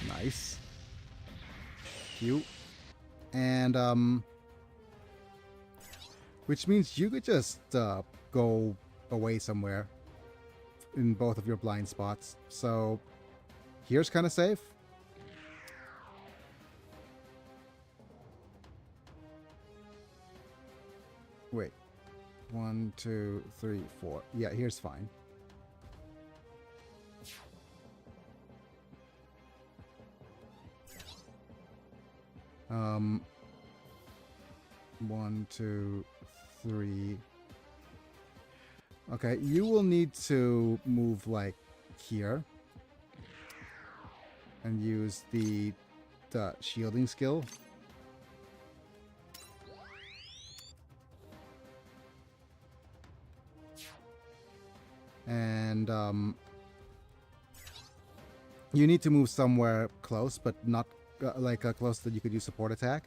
[SPEAKER 1] Nice. Cute. And which means you could just go away somewhere in both of your blind spots. So here's kind of safe. Wait. 1, 2, 3, 4. Yeah, here's fine. Um, 1, 2, 3. Okay, you will need to move like here and use the shielding skill. And you need to move somewhere close, but not like close that you could use support attack.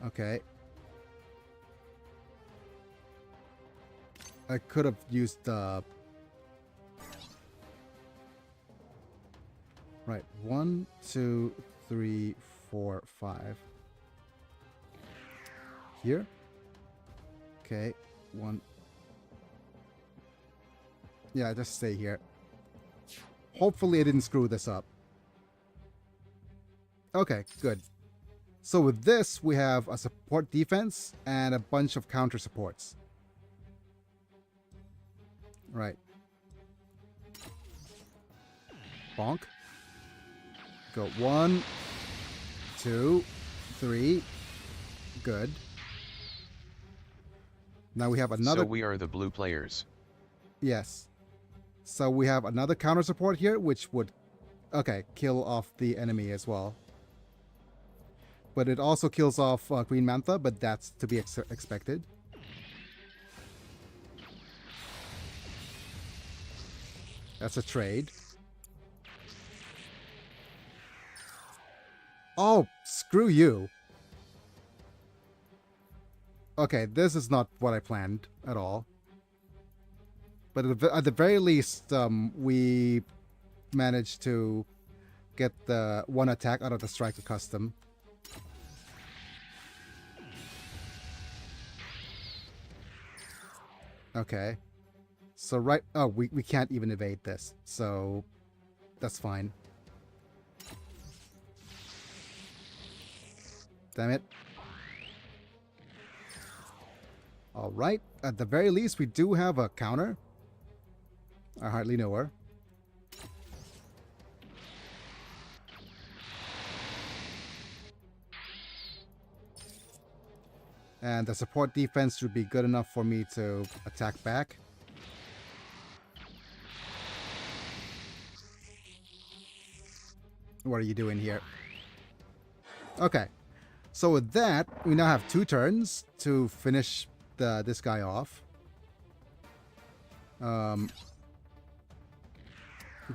[SPEAKER 1] Okay. I could have used the... Right. 1, 2, 3, 4, 5. Here. Okay. 1. Yeah, just stay here. Hopefully I didn't screw this up. Okay, good. So with this, we have a support defense and a bunch of counter supports. Right. Bonk. Go 1, 2, 3. Good. Now we have another...
[SPEAKER 2] So we are the blue players.
[SPEAKER 1] Yes. So we have another counter support here, which would, okay, kill off the enemy as well. But it also kills off Queen Mantha, but that's to be expected. That's a trade. Oh, screw you. Okay, this is not what I planned at all. But at the very least, we managed to get the one attack out of the Striker Custom. Okay. So right... Oh, we can't even evade this. So that's fine. Damn it. Alright. At the very least, we do have a counter. I hardly know her. And the support defense should be good enough for me to attack back. What are you doing here? Okay. So with that, we now have 2 turns to finish this guy off.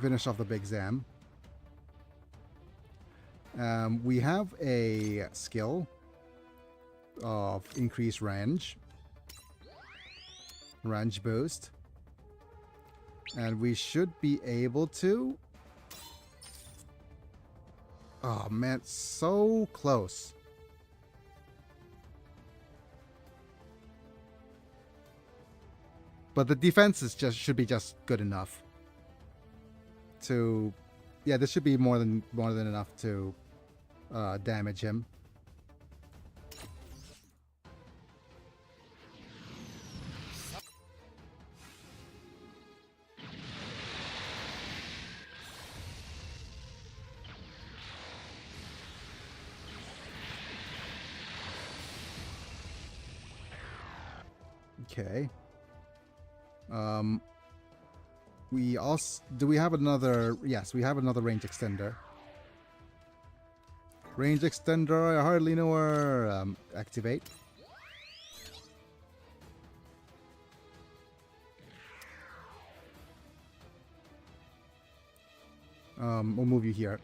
[SPEAKER 1] Finish off the Big Zam. We have a skill of increased range boost, and we should be able to... Oh man, so close. But the defense is should be just good enough to... Yeah, this should be more than enough to damage him. Okay. We also... Do we have another... Yes, we have another range extender. Range extender, I hardly know her. Activate. We'll move you here.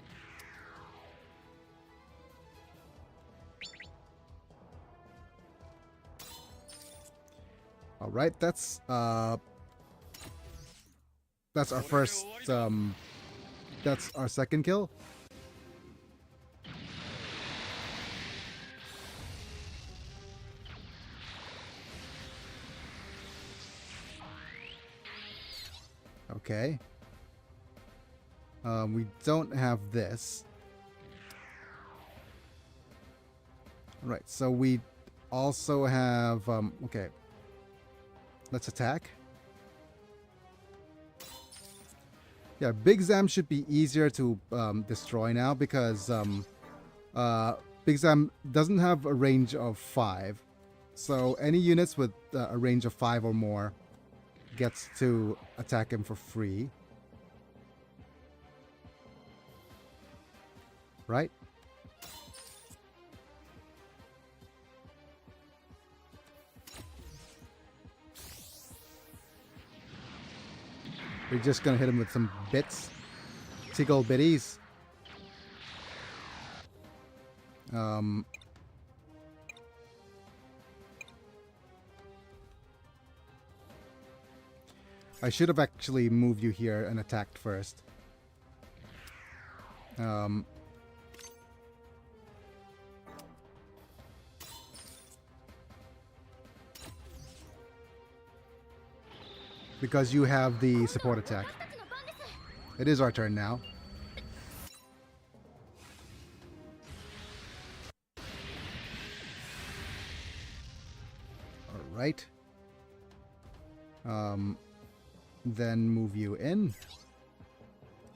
[SPEAKER 1] All right, that's our first, that's our second kill. Okay. We don't have this. Right, so we also have, okay. Let's attack. Yeah, Big Zam should be easier to destroy now because Big Zam doesn't have a range of 5. So any units with a range of 5 or more gets to attack him for free. Right? We're just gonna hit him with some bits. Tickle bitties. I should have actually moved you here and attacked first. Because you have the support attack. It is our turn now. All right. Then move you in.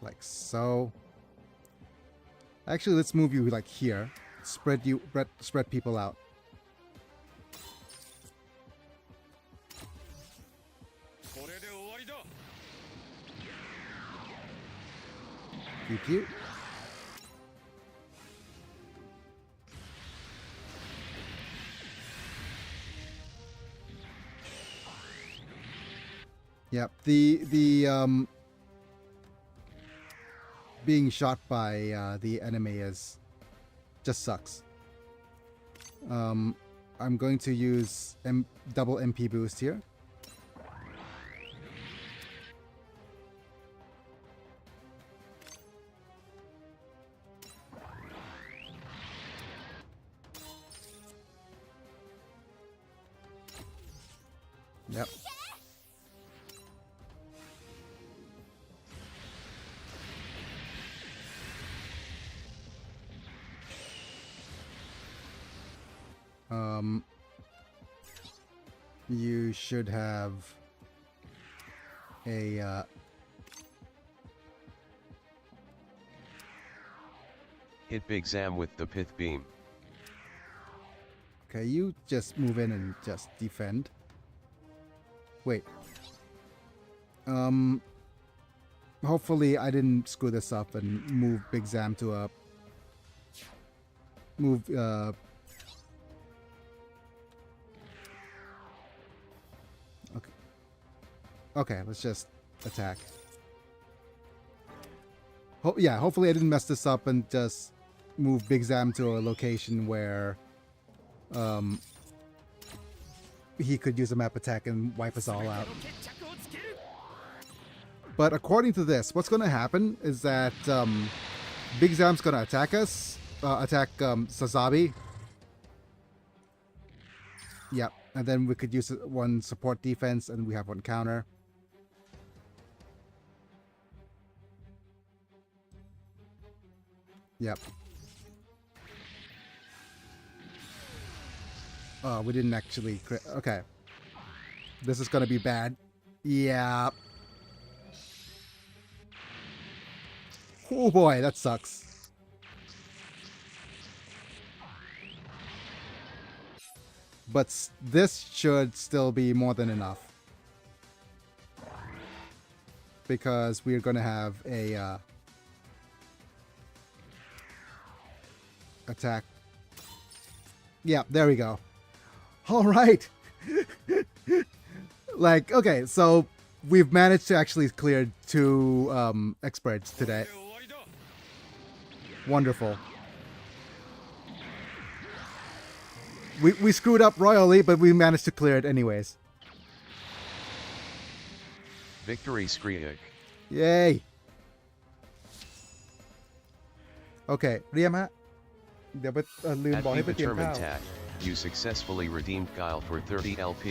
[SPEAKER 1] Like so. Actually, let's move you like here. Spread people out. Cute. Yep, the being shot by the enemy is just sucks. I'm going to use double MP boost here. Yep. You should have a
[SPEAKER 2] Hit Big Zam with the Pith Beam.
[SPEAKER 1] okay, you just move in and just defend. Wait. Hopefully I didn't screw this up and move Big Zam to a Okay, let's just attack. Yeah, hopefully I didn't mess this up and just move Big Zam to a location where he could use a map attack and wipe us all out. But according to this, what's going to happen is that Big Zam's going to attack us, Sazabi. Yep, and then we could use one support defense and we have one counter. Yep. Oh, we didn't actually crit. Okay. This is gonna be bad. Yeah. Oh boy, that sucks. But this should still be more than enough. Because we're gonna have a attack. Yeah, there we go. All right. Like, okay, so we've managed to actually clear 2 experts today. Wonderful. We screwed up royally, but we managed to clear it anyways.
[SPEAKER 2] Victory Skriak.
[SPEAKER 1] Yay. Okay, เรียมฮะ เดี๋ยวไปลืม
[SPEAKER 2] At
[SPEAKER 1] บอกให้ไป
[SPEAKER 2] Viva
[SPEAKER 1] เตรียมข้าว
[SPEAKER 2] Termin Tag, you successfully redeemed Guile for 30 LP.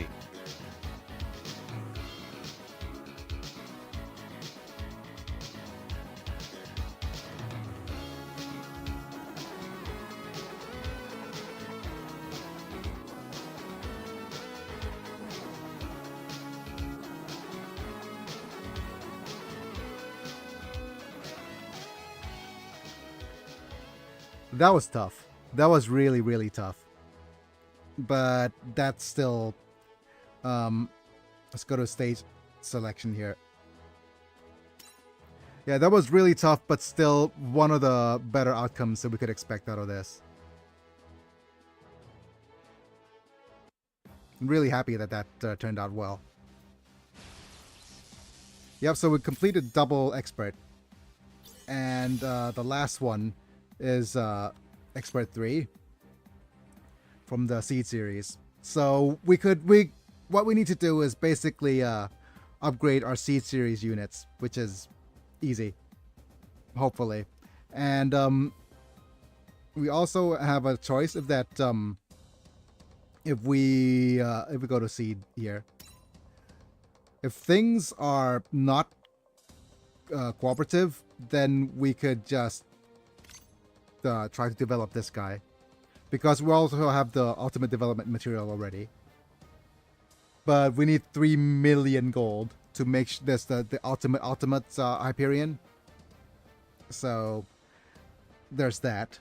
[SPEAKER 1] That was tough. That was really, really tough. But that's still... let's go to stage selection here. Yeah, that was really tough, but still one of the better outcomes that we could expect out of this. I'm really happy that that turned out well. Yep, so we completed double expert. And the last one is Expert 3 from the Seed series. So what we need to do is basically upgrade our Seed series units, which is easy, hopefully. And we also have a choice of that if we go to Seed here. If things are not cooperative, then we could just try to develop this guy, because we also have the ultimate development material already. but we need 3 million gold to make this the ultimate Hyperion. So there's that.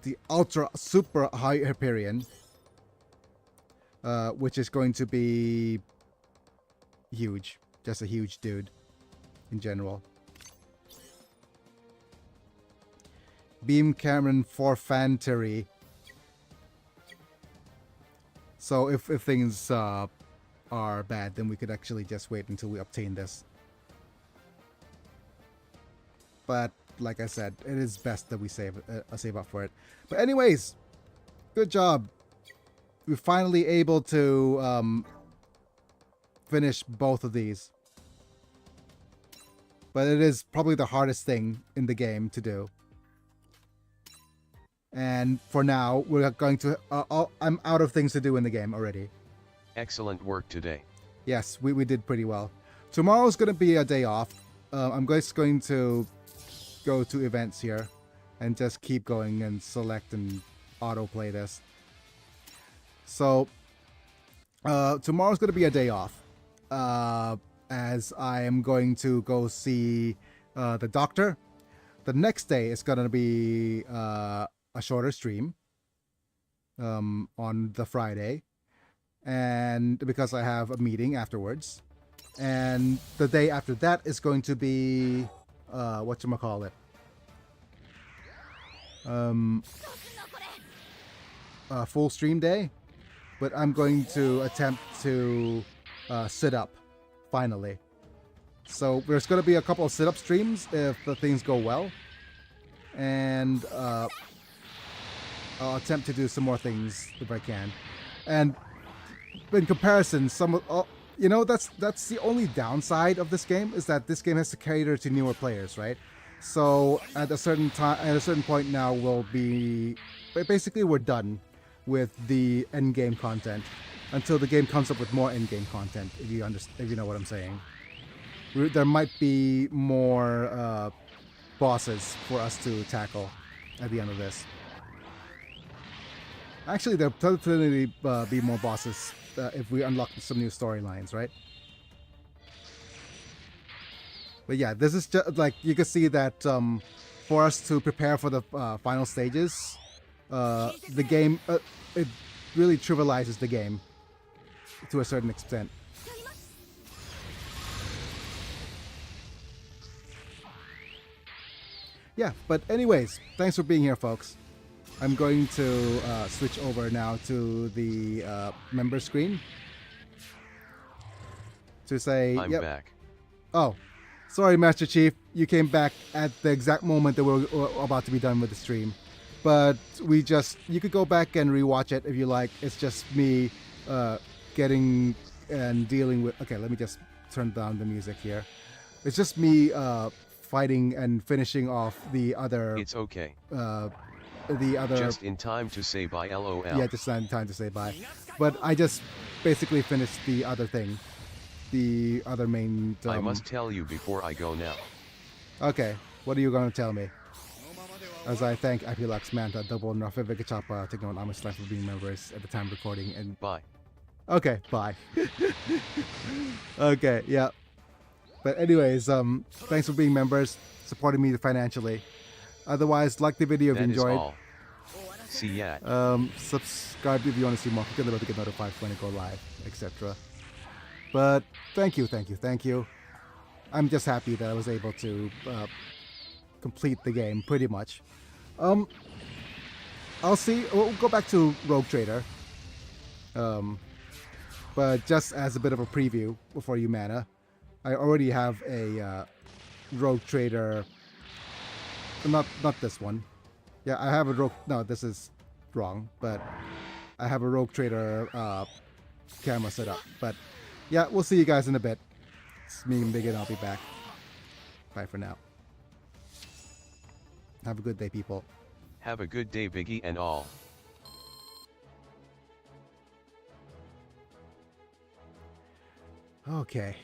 [SPEAKER 1] The ultra super high Hyperion, which is going to be huge, just a huge dude in general. Beam Cameron for Fantery. So if things are bad, then we could actually just wait until we obtain this. But like I said, it is best that we save up for it. But anyways, good job. We're finally able to finish both of these. But it is probably the hardest thing in the game to do. And for now, we're going to... I'm out of things to do in the game already.
[SPEAKER 2] Excellent work today.
[SPEAKER 1] Yes, we did pretty well. Tomorrow's going to be a day off. I'm just going to go to events here and just keep going and select and autoplay this. So tomorrow's going to be a day off, as I am going to go see the doctor. The next day is going to be a shorter stream on the Friday, and because I have a meeting afterwards. And the day after that is going to be whatchamacallit? A full stream day, but I'm going to attempt to sit up finally. So there's going to be a couple of sit-up streams if the things go well, and I'll attempt to do some more things if I can. And in comparison, you know, that's the only downside of this game, is that this game has to cater to newer players, right? So at a certain point now, we're done with the end game content until the game comes up with more end game content. If you know what I'm saying, there might be more bosses for us to tackle at the end of this. Actually, there'll totally be more bosses if we unlock some new storylines, right? But yeah, this is just like, you can see that for us to prepare for the final stages, the game, it really trivializes the game to a certain extent. Yeah, but anyways, thanks for being here, folks. I'm going to switch over now to the member screen to say,
[SPEAKER 2] I'm back.
[SPEAKER 1] Oh, sorry, Master Chief. You came back at the exact moment that we're about to be done with the stream. But you could go back and rewatch it if you like. It's just me getting and dealing with... Okay, let me just turn down the music here. It's just me fighting and finishing off the other...
[SPEAKER 2] It's okay.
[SPEAKER 1] The other...
[SPEAKER 2] Just in time to say bye, LOL.
[SPEAKER 1] Yeah, just in time to say bye. But I just basically finished the other thing. The other main...
[SPEAKER 2] I must tell you before I go now.
[SPEAKER 1] Okay, what are you going to tell me? As I thank Apilux, Manta, Double, Norfe, Vigachapa, taking on Amish Life for being members at the time recording, and...
[SPEAKER 2] Bye.
[SPEAKER 1] Okay, bye. Okay, yeah. But anyways, thanks for being members, supporting me financially. Otherwise, like the video if you enjoyed.
[SPEAKER 2] All. See ya.
[SPEAKER 1] Subscribe if you want to see more. Click on the bell to get notified when I go live, etc. But thank you. I'm just happy that I was able to complete the game pretty much. We'll go back to Rogue Trader. But just as a bit of a preview before you mana, I already have a Rogue Trader. Not this one. Yeah, I have a Rogue... No, this is wrong. But I have a Rogue Trader camera set up. But yeah, we'll see you guys in a bit. It's me and Big, and I'll be back. Bye for now. Have a good day, people.
[SPEAKER 2] Have a good day, Biggie and all.
[SPEAKER 1] Okay.